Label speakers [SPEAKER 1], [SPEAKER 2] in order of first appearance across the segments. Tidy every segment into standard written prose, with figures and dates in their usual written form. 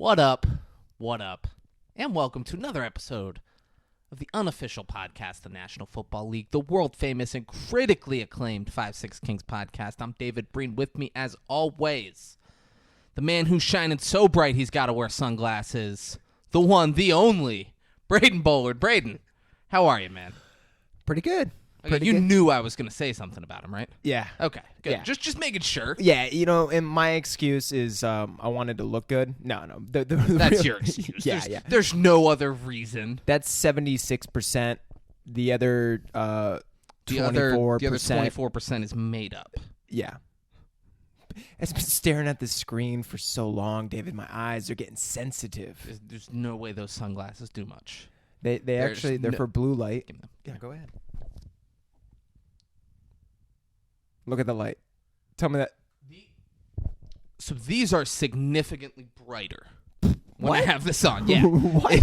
[SPEAKER 1] What up? What up? And welcome to another episode of the unofficial podcast of the National Football League, the world-famous and critically acclaimed 5-6 Kings podcast. I'm David Breen. With me, as always, the man who's shining so bright he's got to wear sunglasses, the one, the only, Braden Bullard. Braden, how are you, man?
[SPEAKER 2] Pretty good.
[SPEAKER 1] Okay, you knew I was going to say something about him, right?
[SPEAKER 2] Yeah.
[SPEAKER 1] Okay, good.
[SPEAKER 2] Yeah.
[SPEAKER 1] Just making sure.
[SPEAKER 2] Yeah, and my excuse is I wanted to look good. No.
[SPEAKER 1] That's your excuse.
[SPEAKER 2] Yeah.
[SPEAKER 1] There's no other reason.
[SPEAKER 2] That's 76%. The other 24%.
[SPEAKER 1] The other 24% is made up.
[SPEAKER 2] Yeah. I've been staring at the screen for so long, David. My eyes are getting sensitive.
[SPEAKER 1] There's no way those sunglasses do much.
[SPEAKER 2] They're for blue light. Yeah, go ahead. Look at the light. Tell me that.
[SPEAKER 1] So these are significantly brighter when I
[SPEAKER 2] What?
[SPEAKER 1] have this on. Yeah.
[SPEAKER 2] What?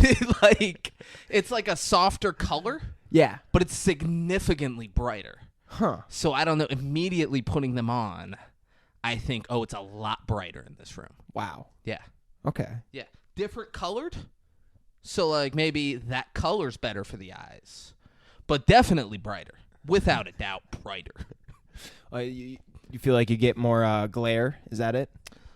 [SPEAKER 1] It's like a softer color,
[SPEAKER 2] Yeah.
[SPEAKER 1] but it's significantly brighter.
[SPEAKER 2] Huh.
[SPEAKER 1] So I don't know. Immediately putting them on, I think, oh, it's a lot brighter in this room.
[SPEAKER 2] Wow.
[SPEAKER 1] Yeah.
[SPEAKER 2] Okay.
[SPEAKER 1] Yeah. Different colored. So, like, maybe that color's better for the eyes. But definitely brighter. Without a doubt, brighter.
[SPEAKER 2] You feel like you get more glare? Is that it?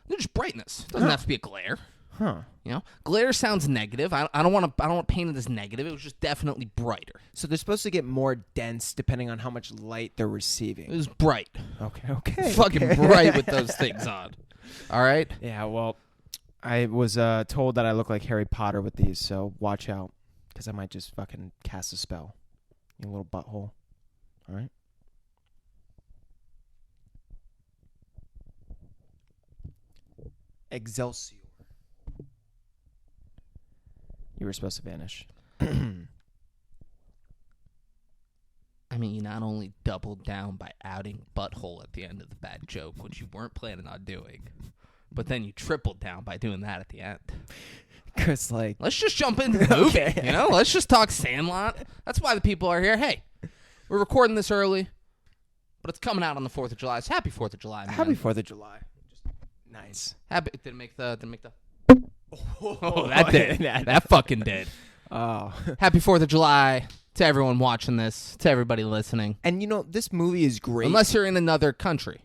[SPEAKER 1] There's brightness. Doesn't have to be a glare.
[SPEAKER 2] Huh.
[SPEAKER 1] You know, glare sounds negative. I don't want to paint it as negative. It was just definitely brighter.
[SPEAKER 2] So they're supposed to get more dense depending on how much light they're
[SPEAKER 1] It
[SPEAKER 2] receiving.
[SPEAKER 1] was bright.
[SPEAKER 2] Okay.
[SPEAKER 1] Fucking bright with those things on. All right?
[SPEAKER 2] Yeah, well, I was told that I look like Harry Potter with these, so watch out, because I might just fucking cast a spell. You little butthole. All right? Excelsior. You were supposed to vanish.
[SPEAKER 1] I mean, you not only doubled down by outing butthole at the end of the bad joke, which you weren't planning on doing, but then you tripled down by doing that at the end.
[SPEAKER 2] Because, like...
[SPEAKER 1] Let's just jump into the movie.
[SPEAKER 2] Okay.
[SPEAKER 1] You know, let's just talk Sandlot. That's why the people are here. Hey, we're recording this early, but it's coming out on the 4th of July. So happy 4th of July, man.
[SPEAKER 2] Happy 4th of July. Just nice.
[SPEAKER 1] Happy. Did it make the... Oh, that did. That fucking did.
[SPEAKER 2] Oh.
[SPEAKER 1] Happy 4th of July to everyone watching this, to everybody listening.
[SPEAKER 2] And, this movie is great.
[SPEAKER 1] Unless you're in another country.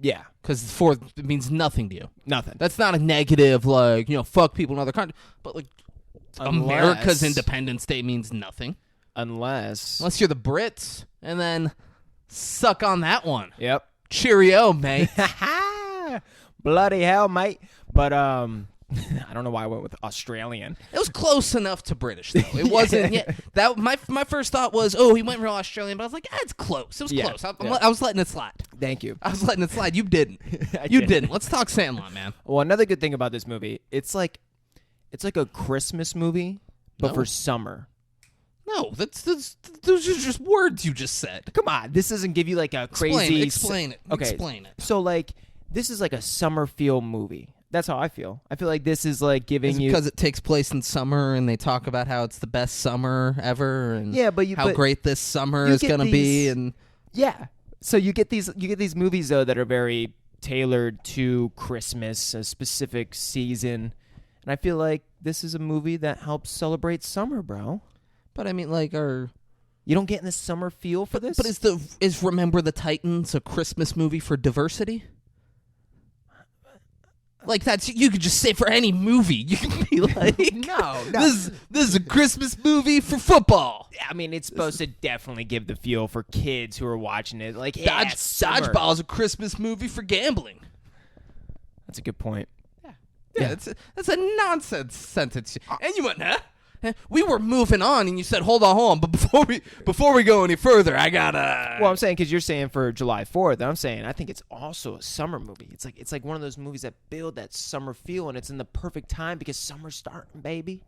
[SPEAKER 2] Yeah.
[SPEAKER 1] Because 4th means nothing to you.
[SPEAKER 2] Nothing.
[SPEAKER 1] That's not a negative, like, fuck people in other countries. But, like, America's Independence Day means nothing.
[SPEAKER 2] Unless
[SPEAKER 1] Unless you're the Brits, and then suck on that one.
[SPEAKER 2] Yep.
[SPEAKER 1] Cheerio, mate.
[SPEAKER 2] Bloody hell, mate. But, I don't know why I went with Australian.
[SPEAKER 1] It was close enough to British, though. It wasn't yet. That my first thought was, oh, he went real Australian, but I was like, it's close. It was close. I was letting it slide.
[SPEAKER 2] Thank you.
[SPEAKER 1] I was letting it slide. You didn't.
[SPEAKER 2] You
[SPEAKER 1] didn't. Let's talk Sandlot, man.
[SPEAKER 2] Well, another good thing about this movie, it's like a Christmas movie, but for summer.
[SPEAKER 1] No, those are just words you just said.
[SPEAKER 2] Come on, this doesn't give you like a crazy...
[SPEAKER 1] Explain it.
[SPEAKER 2] Okay.
[SPEAKER 1] Explain it.
[SPEAKER 2] So, like, this is like a summer feel movie. That's how I feel. I feel like this is like giving you...
[SPEAKER 1] because it takes place in summer, and they talk about how it's the best summer ever, and how great this summer is going to be, and...
[SPEAKER 2] Yeah. So you get these movies, though, that are very tailored to Christmas, a specific season, and I feel like this is a movie that helps celebrate summer, bro.
[SPEAKER 1] But I mean, like, you
[SPEAKER 2] don't get in the summer feel for this?
[SPEAKER 1] But is Remember the Titans a Christmas movie for diversity? Like, you could just say for any movie. You can be like,
[SPEAKER 2] no.
[SPEAKER 1] This is a Christmas movie for football.
[SPEAKER 2] I mean, it's supposed to definitely give the feel for kids who are watching it. Like,
[SPEAKER 1] Dodgeball is a Christmas movie for gambling.
[SPEAKER 2] That's a good point.
[SPEAKER 1] Yeah. That's a nonsense sentence. And you went, huh? We were moving on, and you said, hold on. But before we go any further, I gotta...
[SPEAKER 2] Well, I'm saying, because you're saying for July 4th, I'm saying I think it's also a summer movie. It's like one of those movies that build that summer feel, and it's in the perfect time because summer's starting, baby.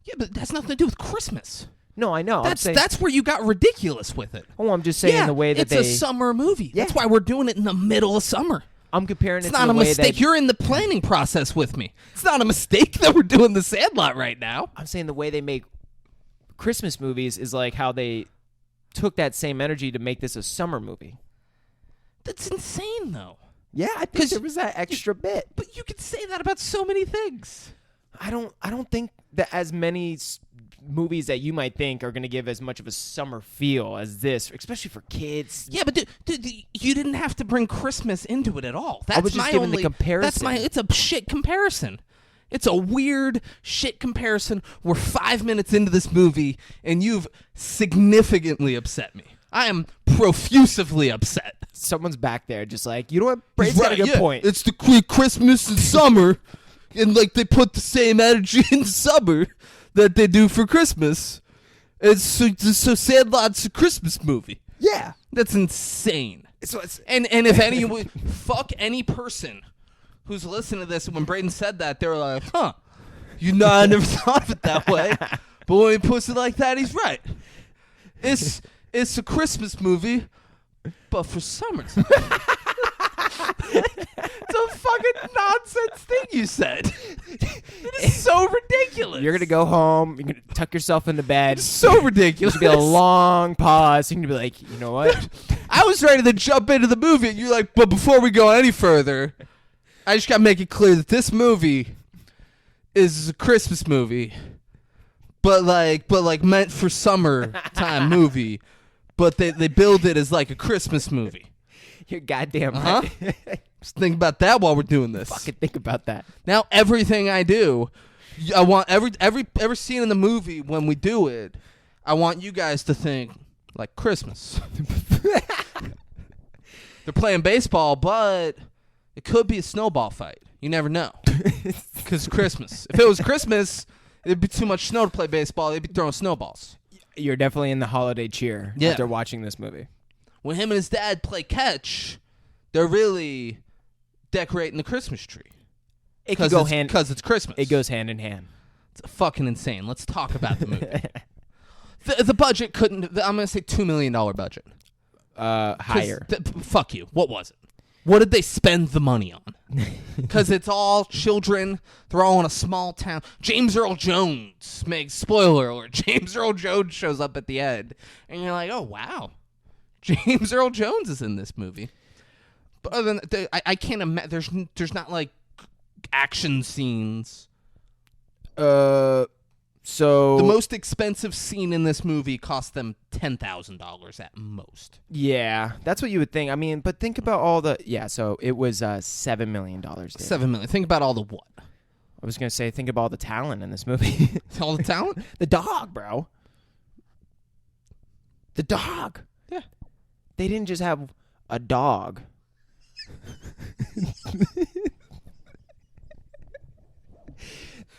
[SPEAKER 1] Yeah, but that's nothing to do with Christmas.
[SPEAKER 2] No, I know.
[SPEAKER 1] That's where you got ridiculous with it.
[SPEAKER 2] Oh, I'm just saying the way that
[SPEAKER 1] it's a summer movie.
[SPEAKER 2] Yeah.
[SPEAKER 1] That's why we're doing it in the middle of summer.
[SPEAKER 2] I'm comparing it to the way
[SPEAKER 1] It's not a mistake. You're in the planning process with me. It's not a mistake that we're doing the Sandlot right now.
[SPEAKER 2] I'm saying the way they make Christmas movies is like how they took that same energy to make this a summer movie.
[SPEAKER 1] That's insane, though.
[SPEAKER 2] Yeah, I think there was that extra bit.
[SPEAKER 1] But you could say that about so many things.
[SPEAKER 2] I don't think that as many movies that you might think are going to give as much of a summer feel as this, especially for kids.
[SPEAKER 1] Yeah, but dude, you didn't have to bring Christmas into it at all. That's
[SPEAKER 2] I was just giving the comparison.
[SPEAKER 1] It's a shit comparison. It's a weird shit comparison. We're 5 minutes into this movie, and you've significantly upset me. I am profusely upset.
[SPEAKER 2] Someone's back there just like, you know what? Brady's got a good point.
[SPEAKER 1] It's the Christmas and summer, and like they put the same energy in summer that they do for Christmas. It's so Sandlot's a Christmas movie.
[SPEAKER 2] Yeah.
[SPEAKER 1] That's insane. And if any fuck any person who's listening to this, and when Braden said that, they were like, huh, I never thought of it that way. But when he puts it like that, he's right. It's a Christmas movie, but for summertime. It's a fucking nonsense thing you said. It is so ridiculous.
[SPEAKER 2] You're going to go home. You're going to tuck yourself into bed.
[SPEAKER 1] It's so ridiculous.
[SPEAKER 2] There's going to be a long pause. You're going to be like, you know what?
[SPEAKER 1] I was ready to jump into the movie, and you're like, but before we go any further, I just got to make it clear that this movie is a Christmas movie, but like meant for summertime movie, but they build it as like a Christmas movie.
[SPEAKER 2] You're goddamn right.
[SPEAKER 1] Just think about that while we're doing this.
[SPEAKER 2] Fucking think about that.
[SPEAKER 1] Now everything I do, I want every scene in the movie when we do it, I want you guys to think like Christmas. They're playing baseball, but it could be a snowball fight. You never know. Because Christmas. If it was Christmas, it'd be too much snow to play baseball. They'd be throwing snowballs.
[SPEAKER 2] You're definitely in the holiday cheer after watching this movie.
[SPEAKER 1] When him and his dad play catch, they're really decorating the Christmas tree.
[SPEAKER 2] It could go hand
[SPEAKER 1] because it's Christmas.
[SPEAKER 2] It goes hand in hand.
[SPEAKER 1] It's fucking insane. Let's talk about the movie. The budget couldn't. I'm gonna say $2 million budget.
[SPEAKER 2] Higher.
[SPEAKER 1] Fuck you. What was it? What did they spend the money on? Because it's all children. They're all in a small town. James Earl Jones makes, spoiler alert, James Earl Jones shows up at the end. And you're like, oh, wow. James Earl Jones is in this movie. But other than I can't imagine. There's not, like, action scenes.
[SPEAKER 2] So
[SPEAKER 1] the most expensive scene in this movie cost them $10,000 at most.
[SPEAKER 2] Yeah, that's what you would think. I mean, but think about all the so it was $7 million. David.
[SPEAKER 1] $7 million. Think about all the what?
[SPEAKER 2] I was gonna say, think about all the talent in this movie.
[SPEAKER 1] All the talent?
[SPEAKER 2] The dog, bro. The dog.
[SPEAKER 1] Yeah.
[SPEAKER 2] They didn't just have a dog.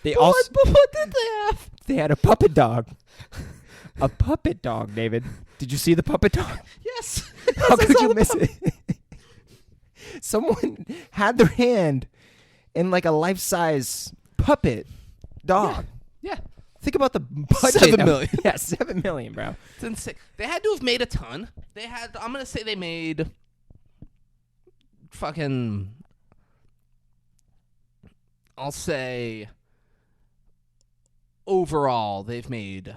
[SPEAKER 1] What did they have?
[SPEAKER 2] They had a puppet dog. A puppet dog, David. Did you see the puppet dog?
[SPEAKER 1] Yes.
[SPEAKER 2] How could you miss it? Someone had their hand in like a life-size puppet dog.
[SPEAKER 1] Yeah.
[SPEAKER 2] Think about the budget.
[SPEAKER 1] $7 million.
[SPEAKER 2] Yeah, $7 million, bro.
[SPEAKER 1] It's insane. They had to have made a ton. I'm going to say they made fucking, I'll say overall they've made,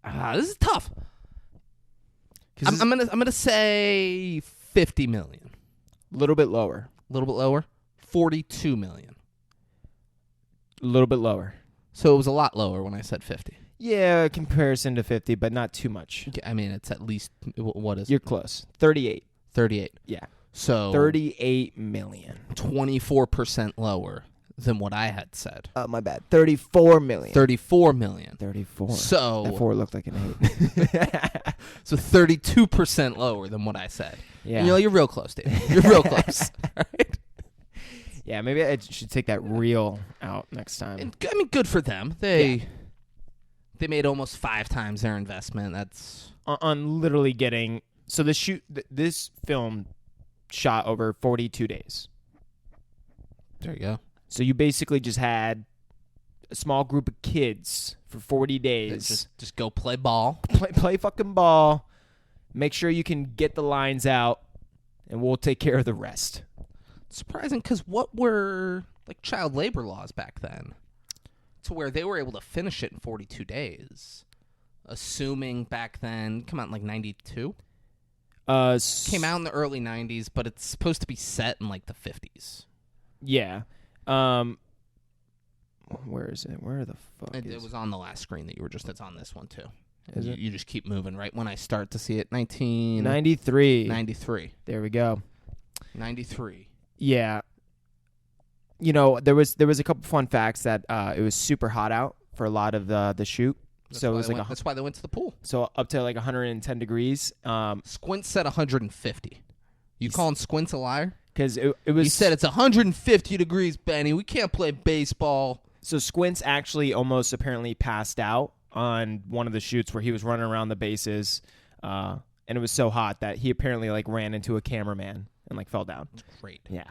[SPEAKER 1] this is tough. I'm gonna say $50 million.
[SPEAKER 2] A little bit lower.
[SPEAKER 1] A little bit lower. $42 million.
[SPEAKER 2] A little bit lower.
[SPEAKER 1] So it was a lot lower when I said 50.
[SPEAKER 2] Yeah, comparison to 50, but not too much.
[SPEAKER 1] I mean, it's at least, what is it?
[SPEAKER 2] You're close. 38.
[SPEAKER 1] 38.
[SPEAKER 2] Yeah.
[SPEAKER 1] So
[SPEAKER 2] $38 million.
[SPEAKER 1] 24% lower than what I had said.
[SPEAKER 2] My bad. $34 million.
[SPEAKER 1] $34 million.
[SPEAKER 2] 34.
[SPEAKER 1] So
[SPEAKER 2] that 4 looked like an 8.
[SPEAKER 1] So 32% lower than what I said.
[SPEAKER 2] Yeah.
[SPEAKER 1] You're real close, Dave. You're real close. All right.
[SPEAKER 2] Yeah, maybe I should take that reel out next time.
[SPEAKER 1] And, I mean, good for them. They made almost 5 times their investment. That's
[SPEAKER 2] on literally getting. So this film shot over 42 days.
[SPEAKER 1] There you go.
[SPEAKER 2] So you basically just had a small group of kids for 40 days.
[SPEAKER 1] Just go play ball.
[SPEAKER 2] Play fucking ball. Make sure you can get the lines out, and we'll take care of the rest.
[SPEAKER 1] Surprising, because what were like child labor laws back then? To where they were able to finish it in 42 days. Assuming back then, come out in like 92? Came out in the early 90s, but it's supposed to be set in like the 50s.
[SPEAKER 2] Yeah. Where is it? Where the fuck is
[SPEAKER 1] It was on the last screen that you were just. It's on this one too.
[SPEAKER 2] Is it?
[SPEAKER 1] You just keep moving right when I start to see it.
[SPEAKER 2] 93.
[SPEAKER 1] 93.
[SPEAKER 2] There we go.
[SPEAKER 1] 93.
[SPEAKER 2] Yeah. You know, there was a couple fun facts that it was super hot out for a lot of the shoot. So it was
[SPEAKER 1] that's why they went to the pool.
[SPEAKER 2] So up to like 110 degrees.
[SPEAKER 1] Squint said 150. You calling Squints a liar?
[SPEAKER 2] Because it was.
[SPEAKER 1] He said it's 150 degrees, Benny. We can't play baseball.
[SPEAKER 2] So Squints actually almost apparently passed out on one of the shoots where he was running around the bases, and it was so hot that he apparently like ran into a cameraman and like fell down.
[SPEAKER 1] It's great.
[SPEAKER 2] Yeah.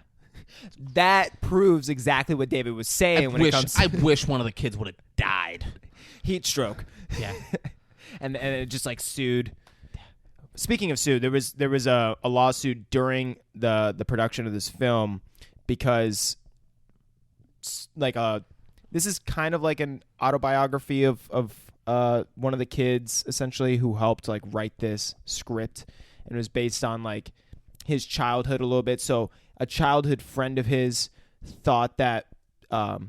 [SPEAKER 2] That proves exactly what David was saying when it comes to
[SPEAKER 1] I wish one of the kids would have died.
[SPEAKER 2] heat stroke.
[SPEAKER 1] Yeah.
[SPEAKER 2] and it just like sued. Speaking of sued, there was a lawsuit during the production of this film because like this is kind of like an autobiography of one of the kids essentially who helped like write this script, and it was based on like his childhood a little bit. So a childhood friend of his thought that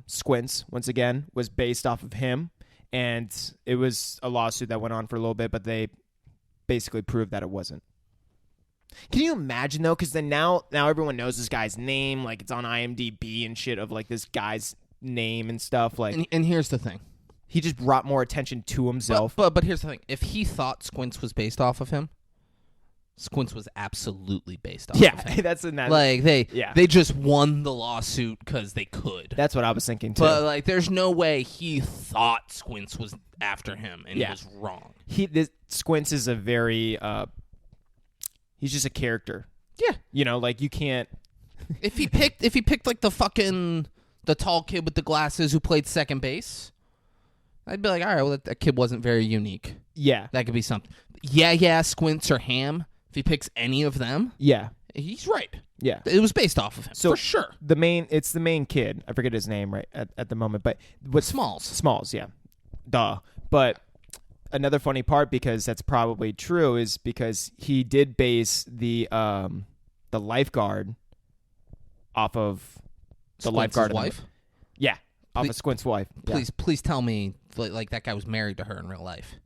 [SPEAKER 2] Squints, once again, was based off of him, and it was a lawsuit that went on for a little bit, but they basically proved that it wasn't. Can you imagine though? Because then now everyone knows this guy's name, like it's on IMDb and shit of like this guy's name and stuff. Like,
[SPEAKER 1] and here's the thing,
[SPEAKER 2] he just brought more attention to himself.
[SPEAKER 1] But here's the thing: if he thought Squints was based off of him, Squints was absolutely based off of him.
[SPEAKER 2] That's in that.
[SPEAKER 1] Like they just won the lawsuit because they could.
[SPEAKER 2] That's what I was thinking too.
[SPEAKER 1] But like, there's no way he thought Squints was after him and he was wrong.
[SPEAKER 2] Squints is a very he's just a character.
[SPEAKER 1] Yeah,
[SPEAKER 2] you know, like you can't.
[SPEAKER 1] If he picked like the tall kid with the glasses who played second base, I'd be like, all right, well that kid wasn't very unique.
[SPEAKER 2] Yeah,
[SPEAKER 1] that could be something. Yeah, Squints or Ham. If he picks any of them, he's right.
[SPEAKER 2] Yeah,
[SPEAKER 1] it was based off of him for sure.
[SPEAKER 2] It's the main kid. I forget his name right at the moment, but what Smalls, yeah, duh. But another funny part, because that's probably true, is because he did base the lifeguard off of the lifeguard
[SPEAKER 1] wife.
[SPEAKER 2] Off of Squint's wife.
[SPEAKER 1] Please tell me like that guy was married to her in real life.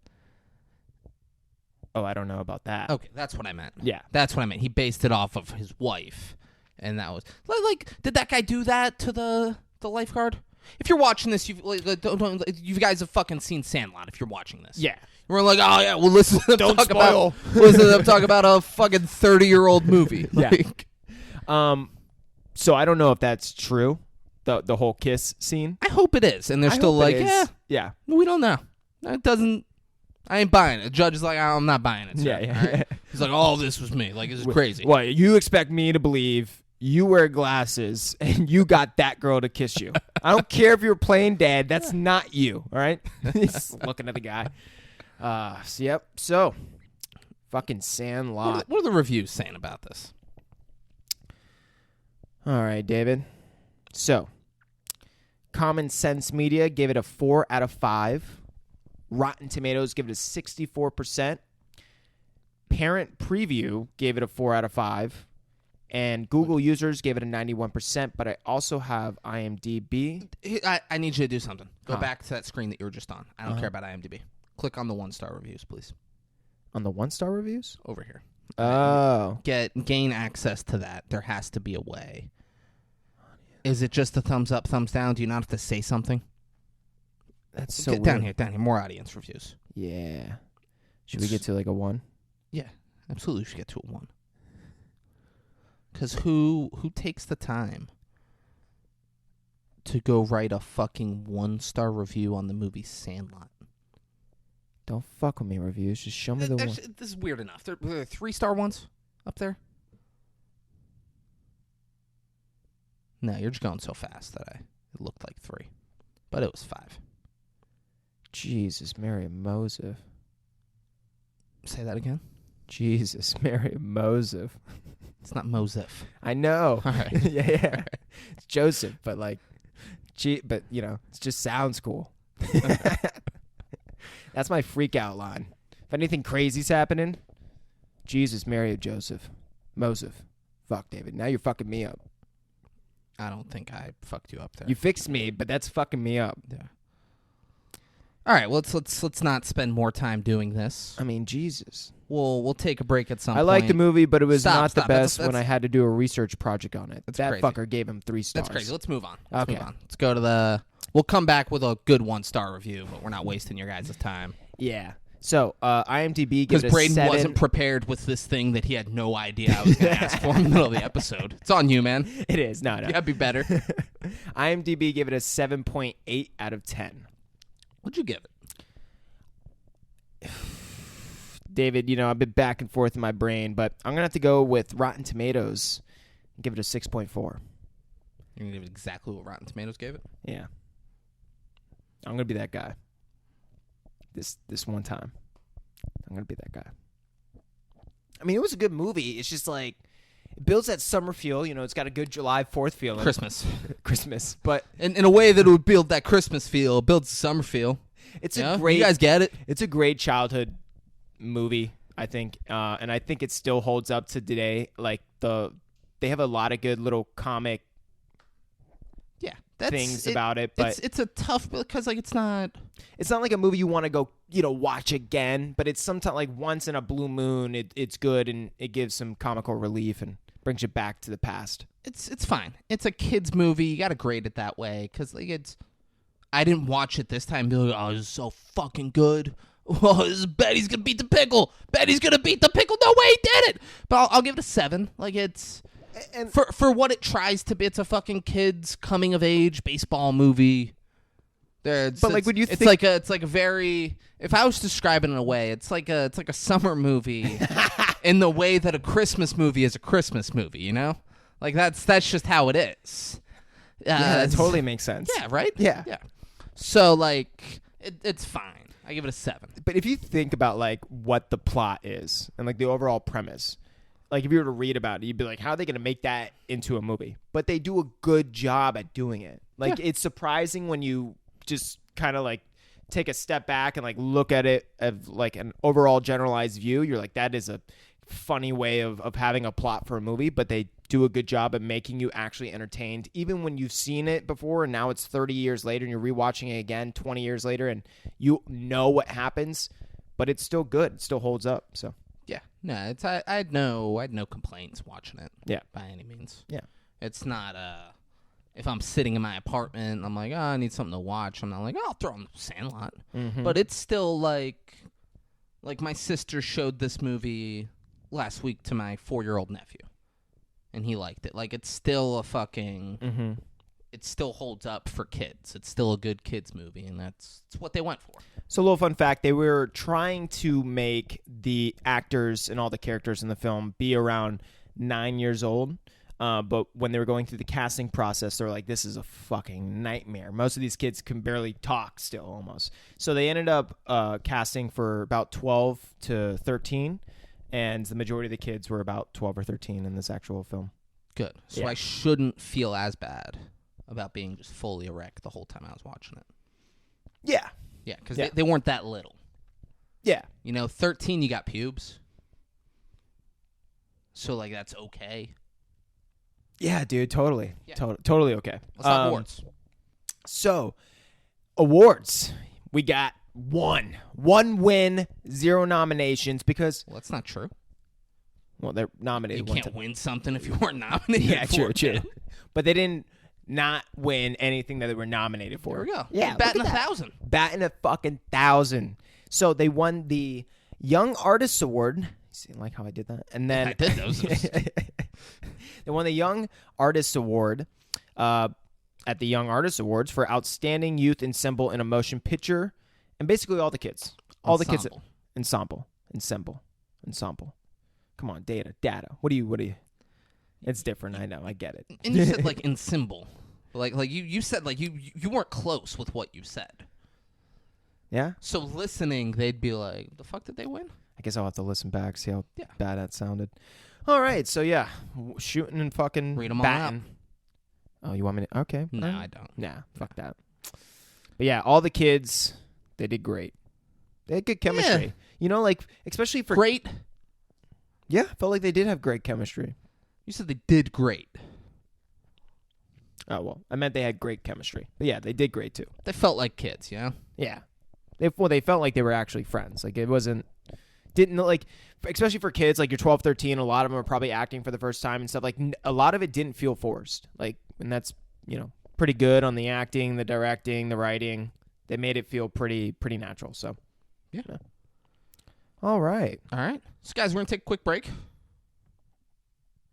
[SPEAKER 2] Oh, I don't know about that.
[SPEAKER 1] Okay, that's what I meant.
[SPEAKER 2] Yeah.
[SPEAKER 1] That's what I meant. He based it off of his wife, and that was like did that guy do that to the lifeguard? If you're watching this, you guys have fucking seen Sandlot. If you're watching this,
[SPEAKER 2] yeah,
[SPEAKER 1] we're like, oh yeah, well listen to them
[SPEAKER 2] talk about
[SPEAKER 1] a fucking 30-year-old movie. Like,
[SPEAKER 2] so I don't know if that's true. The whole kiss scene.
[SPEAKER 1] I hope it is, and they're still like, yeah, we don't know. It doesn't. I ain't buying it. The judge is like, I'm not buying it, sir.
[SPEAKER 2] Yeah.
[SPEAKER 1] Right? He's like, oh, this was me. Like, this is crazy.
[SPEAKER 2] Well, you expect me to believe you wear glasses and you got that girl to kiss you. I don't care if you're playing dead. That's not you, all right? He's looking at the guy. So, fucking Sandlot.
[SPEAKER 1] What are the reviews saying about this?
[SPEAKER 2] All right, David. So, Common Sense Media gave it a 4 out of 5. Rotten Tomatoes give it a 64%. Parent Preview gave it a 4 out of 5. And Google users gave it a 91%, but I also have IMDb.
[SPEAKER 1] I need you to do something. Go back to that screen that you were just on. I don't care about IMDb. Click on the 1-star reviews, please.
[SPEAKER 2] On the 1-star reviews?
[SPEAKER 1] Over here.
[SPEAKER 2] Oh.
[SPEAKER 1] Gain access to that. There has to be a way. Is it just a thumbs up, thumbs down? Do you not have to say something?
[SPEAKER 2] That's so
[SPEAKER 1] weird. Down here. More audience reviews.
[SPEAKER 2] Yeah. Should we get to like a 1?
[SPEAKER 1] Yeah, absolutely. We should get to a 1. Because who takes the time to go write a fucking 1-star review on the movie Sandlot?
[SPEAKER 2] Don't fuck with me, reviews. Just show me the one.
[SPEAKER 1] This is weird enough. There are 3-star ones up there. No, you're just going so fast that it looked like 3. But it was 5.
[SPEAKER 2] Jesus, Mary and Moses.
[SPEAKER 1] Say that again?
[SPEAKER 2] Jesus, Mary and Moses.
[SPEAKER 1] It's not Mosef.
[SPEAKER 2] I know.
[SPEAKER 1] All right.
[SPEAKER 2] Yeah. Right. It's Joseph, but like, but you know, it just sounds cool. That's my freak out line. If anything crazy's happening, Jesus, Mary, and Joseph. Mosef. Fuck, David. Now you're fucking me up.
[SPEAKER 1] I don't think I fucked you up there.
[SPEAKER 2] You fixed me, but that's fucking me up.
[SPEAKER 1] Yeah. All right, well, let's not spend more time doing this.
[SPEAKER 2] I mean, Jesus.
[SPEAKER 1] We'll take a break at some point.
[SPEAKER 2] I liked the movie, but it was not the best
[SPEAKER 1] That's
[SPEAKER 2] when I had to do a research project on it. That
[SPEAKER 1] crazy.
[SPEAKER 2] fucker gave him 3 stars.
[SPEAKER 1] That's crazy. Let's move on.
[SPEAKER 2] Okay.
[SPEAKER 1] Let's go to the... We'll come back with a good 1-star review, but we're not wasting your guys' time.
[SPEAKER 2] Yeah. So, IMDb
[SPEAKER 1] Because
[SPEAKER 2] gives it a
[SPEAKER 1] Braden
[SPEAKER 2] 7.
[SPEAKER 1] wasn't prepared with this thing that he had no idea I was going to ask for in the middle of the episode. It's on you, man.
[SPEAKER 2] It is. No.
[SPEAKER 1] You gotta be better.
[SPEAKER 2] IMDb gave it a 7.8 out of 10.
[SPEAKER 1] What'd you give it?
[SPEAKER 2] David, I've been back and forth in my brain, but I'm going to have to go with Rotten Tomatoes and give it a 6.4.
[SPEAKER 1] You're going to give it exactly what Rotten Tomatoes gave it?
[SPEAKER 2] Yeah. I'm going to be that guy. This one time. I'm going to be that guy. I mean, it was a good movie. It's just like, it builds that summer feel. It's got a good July 4th feeling. Christmas. But
[SPEAKER 1] in a way that it would build that Christmas feel, builds the summer feel.
[SPEAKER 2] It's a great...
[SPEAKER 1] You guys get it?
[SPEAKER 2] It's a great childhood movie, I think. And I think it still holds up to today. Like, they have a lot of good little comic things about it, but
[SPEAKER 1] it's a tough, because like it's not
[SPEAKER 2] like a movie you want to go watch again, but it's sometimes like once in a blue moon it's good, and it gives some comical relief and brings you back to the past.
[SPEAKER 1] It's fine. It's a kid's movie. You gotta grade it that way, because like I didn't watch it this time and be like, oh, this is so fucking good. Oh, this is Betty's gonna beat the pickle. Betty's gonna beat the pickle. No way, he did it. But I'll give it a 7. Like, it's... And for what it tries to be, it's a fucking kids coming of age baseball movie. It's like a very, if I was describing it in a way, it's like a summer movie in the way that a Christmas movie is a Christmas movie. Like that's just how it is.
[SPEAKER 2] Yeah, that totally makes sense.
[SPEAKER 1] Yeah, right.
[SPEAKER 2] Yeah.
[SPEAKER 1] So like it's fine. I give it a 7.
[SPEAKER 2] But if you think about like what the plot is and like the overall premise. Like, if you were to read about it, you'd be like, how are they going to make that into a movie? But they do a good job at doing it. Like, It's surprising when you just kind of, like, take a step back and, like, look at it of, like, an overall generalized view. You're like, that is a funny way of having a plot for a movie. But they do a good job at making you actually entertained. Even when you've seen it before and now it's 30 years later and you're rewatching it again 20 years later and you know what happens. But it's still good. It still holds up, so...
[SPEAKER 1] Yeah, no, I had no complaints watching it.
[SPEAKER 2] Yeah,
[SPEAKER 1] by any means.
[SPEAKER 2] Yeah,
[SPEAKER 1] it's not if I'm sitting in my apartment, and I'm like, oh, I need something to watch. I'm not like, oh, I'll throw on Sandlot.
[SPEAKER 2] Mm-hmm.
[SPEAKER 1] But it's still like my sister showed this movie last week to my 4-year-old nephew, and he liked it. Like, it's still a fucking.
[SPEAKER 2] Mm-hmm.
[SPEAKER 1] It still holds up for kids. It's still a good kids movie, and that's what they went for.
[SPEAKER 2] So a little fun fact, they were trying to make the actors and all the characters in the film be around 9 years old, but when they were going through the casting process, they were like, this is a fucking nightmare. Most of these kids can barely talk still, almost. So they ended up casting for about 12 to 13, and the majority of the kids were about 12 or 13 in this actual film.
[SPEAKER 1] Good. So I shouldn't feel as bad about being just fully erect the whole time I was watching it.
[SPEAKER 2] Yeah.
[SPEAKER 1] Yeah, because they weren't that little.
[SPEAKER 2] Yeah.
[SPEAKER 1] 13, you got pubes. So, like, that's okay.
[SPEAKER 2] Yeah, dude, totally. Yeah. Totally okay.
[SPEAKER 1] Let's talk awards.
[SPEAKER 2] So, awards. We got one win, 0 nominations because...
[SPEAKER 1] Well, that's not true.
[SPEAKER 2] Well, they're nominated.
[SPEAKER 1] You can't win something if you weren't nominated.
[SPEAKER 2] Yeah, true. But they didn't not win anything that they were nominated for.
[SPEAKER 1] There we go.
[SPEAKER 2] Yeah,
[SPEAKER 1] batting 1,000.
[SPEAKER 2] Batting a fucking 1,000. So they won the Young Artists Award. See, like how I did that? And then
[SPEAKER 1] I did those.
[SPEAKER 2] They won the Young Artists Award at the Young Artists Awards for Outstanding Youth Ensemble in a Motion Picture, and basically all the kids. All the kids. Ensemble. Come on, data. What do you? It's different. I know. I get it.
[SPEAKER 1] And you said like ensemble, like you said like you weren't close with what you said.
[SPEAKER 2] Yeah.
[SPEAKER 1] So listening, they'd be like, "The fuck did they win?"
[SPEAKER 2] I guess I'll have to listen back, see how bad that sounded. All right. So yeah, shooting and fucking
[SPEAKER 1] read them
[SPEAKER 2] batting.
[SPEAKER 1] all out.
[SPEAKER 2] Oh, you want me to? Okay.
[SPEAKER 1] No, I don't.
[SPEAKER 2] Nah, fuck that. But yeah, all the kids, they did great. They had good chemistry.
[SPEAKER 1] Yeah.
[SPEAKER 2] Like especially for
[SPEAKER 1] great.
[SPEAKER 2] Yeah, felt like they did have great chemistry.
[SPEAKER 1] You said they did great.
[SPEAKER 2] Oh, well, I meant they had great chemistry. But yeah, they did great too.
[SPEAKER 1] They felt like kids, you know?
[SPEAKER 2] Yeah. They felt like they were actually friends. Like, it wasn't, didn't, like, especially for kids, like, you're 12, 13, a lot of them are probably acting for the first time and stuff. Like, a lot of it didn't feel forced. Like, and that's, pretty good on the acting, the directing, the writing. They made it feel pretty natural. So,
[SPEAKER 1] yeah.
[SPEAKER 2] All right.
[SPEAKER 1] So, guys, we're going to take a quick break.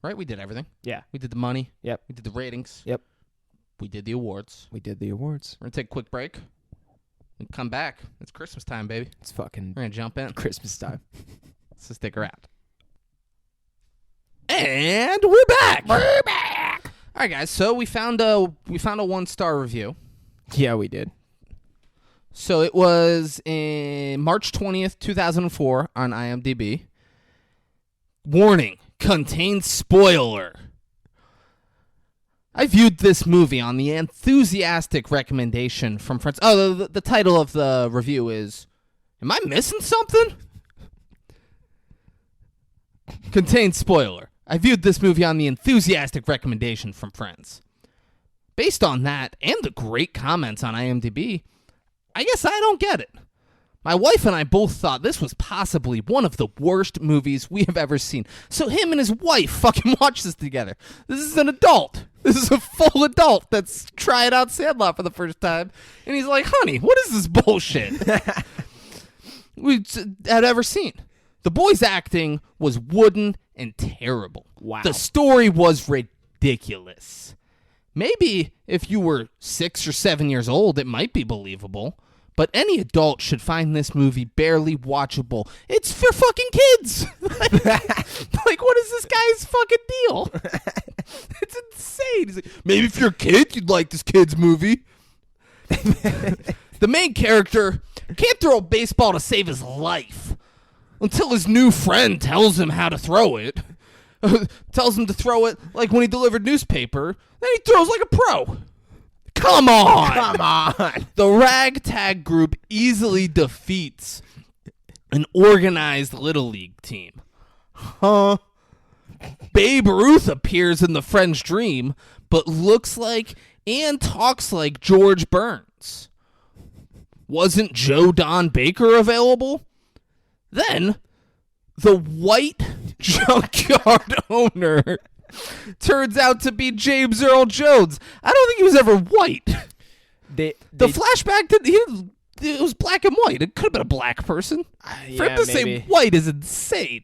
[SPEAKER 1] Right? We did everything.
[SPEAKER 2] Yeah.
[SPEAKER 1] We did the money.
[SPEAKER 2] Yep.
[SPEAKER 1] We did the ratings.
[SPEAKER 2] Yep.
[SPEAKER 1] We did the awards.
[SPEAKER 2] We did the awards.
[SPEAKER 1] We're going to take a quick break and come back. It's Christmas time, baby.
[SPEAKER 2] It's fucking
[SPEAKER 1] We're going to jump in.
[SPEAKER 2] Christmas time.
[SPEAKER 1] So stick around. And we're back.
[SPEAKER 2] We're back.
[SPEAKER 1] All right, guys. So we found a 1-star review.
[SPEAKER 2] Yeah, we did.
[SPEAKER 1] So it was in March 20th, 2004 on IMDb. Warning, contains spoiler. I viewed this movie on the enthusiastic recommendation from friends. Oh, the title of the review is, Am I Missing Something? Contains spoiler. I viewed this movie on the enthusiastic recommendation from friends. Based on that and the great comments on IMDb, I guess I don't get it. My wife and I both thought this was possibly one of the worst movies we have ever seen. So him and his wife fucking watched this together. This is an adult. This is a full adult that's trying out Sandlot for the first time. And he's like, honey, what is this bullshit we had ever seen? The boy's acting was wooden and terrible.
[SPEAKER 2] Wow.
[SPEAKER 1] The story was ridiculous. Maybe if you were 6 or 7 years old, it might be believable. But any adult should find this movie barely watchable. It's for fucking kids. like, what is this guy's fucking deal? It's insane. He's like, maybe if you're a kid, you'd like this kid's movie. The main character can't throw a baseball to save his life until his new friend tells him how to throw it. Tells him to throw it like when he delivered newspaper. Then he throws like a pro. Come on.
[SPEAKER 2] Come on.
[SPEAKER 1] The ragtag group easily defeats an organized Little League team. Huh? Babe Ruth appears in the friend's dream, but looks like and talks like George Burns. Wasn't Joe Don Baker available? Then, the white junkyard owner turns out to be James Earl Jones. I don't think he was ever white. The flashback, it was black and white. It could have been a black person. For him to say white is insane.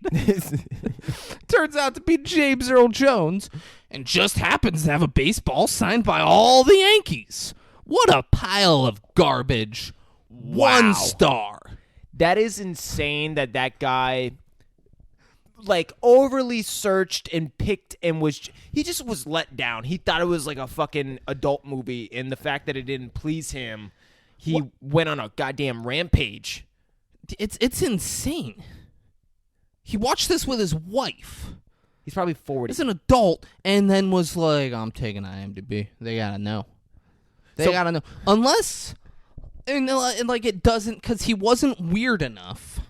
[SPEAKER 1] Turns out to be James Earl Jones and just happens to have a baseball signed by all the Yankees. What a pile of garbage.
[SPEAKER 2] Wow.
[SPEAKER 1] 1 star.
[SPEAKER 2] That is insane that guy, like, overly searched and picked and he just was let down. He thought it was like a fucking adult movie, and the fact that it didn't please him, he went on a goddamn rampage.
[SPEAKER 1] It's insane. He watched this with his wife.
[SPEAKER 2] He's probably 40.
[SPEAKER 1] He's an adult, and then was like, I'm taking IMDb. They gotta know. They gotta know. Unless... And like it doesn't, because he wasn't weird enough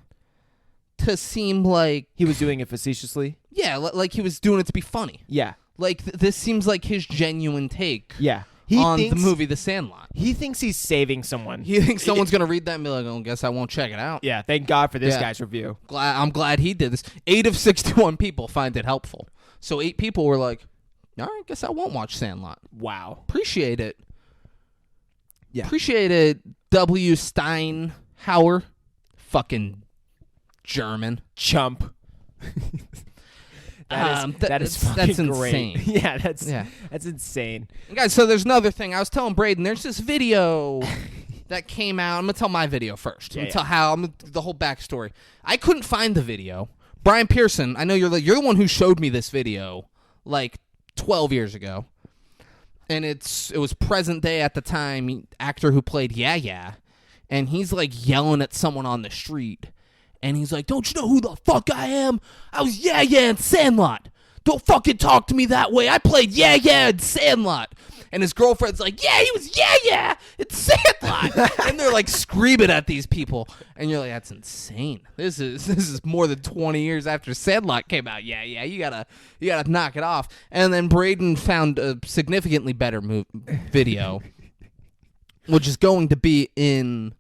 [SPEAKER 1] to seem like
[SPEAKER 2] he was doing it facetiously.
[SPEAKER 1] Yeah, like he was doing it to be funny.
[SPEAKER 2] Yeah,
[SPEAKER 1] like this seems like his genuine take.
[SPEAKER 2] Yeah,
[SPEAKER 1] on the movie The Sandlot.
[SPEAKER 2] He thinks he's saving someone.
[SPEAKER 1] He thinks someone's gonna read that and be like, "Oh, guess I won't check it out."
[SPEAKER 2] Yeah, thank God for this guy's review.
[SPEAKER 1] I'm glad he did this. 8 of 61 people find it helpful. So 8 people were like, "All right, guess I won't watch Sandlot."
[SPEAKER 2] Wow,
[SPEAKER 1] appreciate it.
[SPEAKER 2] Yeah,
[SPEAKER 1] appreciate it. W. Steinhauer, fucking German
[SPEAKER 2] chump. That's
[SPEAKER 1] insane.
[SPEAKER 2] Yeah, that's insane.
[SPEAKER 1] And guys, so there's another thing. I was telling Braden, there's this video that came out. I'm gonna tell my video first. I'm gonna tell the whole backstory. I couldn't find the video. Brian Pearson, I know you're the one who showed me this video like 12 years ago. And it was present day at the time, actor who played Yeah, and he's like yelling at someone on the street, and he's like, "Don't you know who the fuck I am? I was Yeah in Sandlot. Don't fucking talk to me that way. I played Yeah in Sandlot." And his girlfriend's like, yeah, he was, yeah, it's Sandlot. And they're like screaming at these people. And you're like, that's insane. This is more than 20 years after Sandlot came out. Yeah, you gotta knock it off. And then Braden found a significantly better video, which is going to be in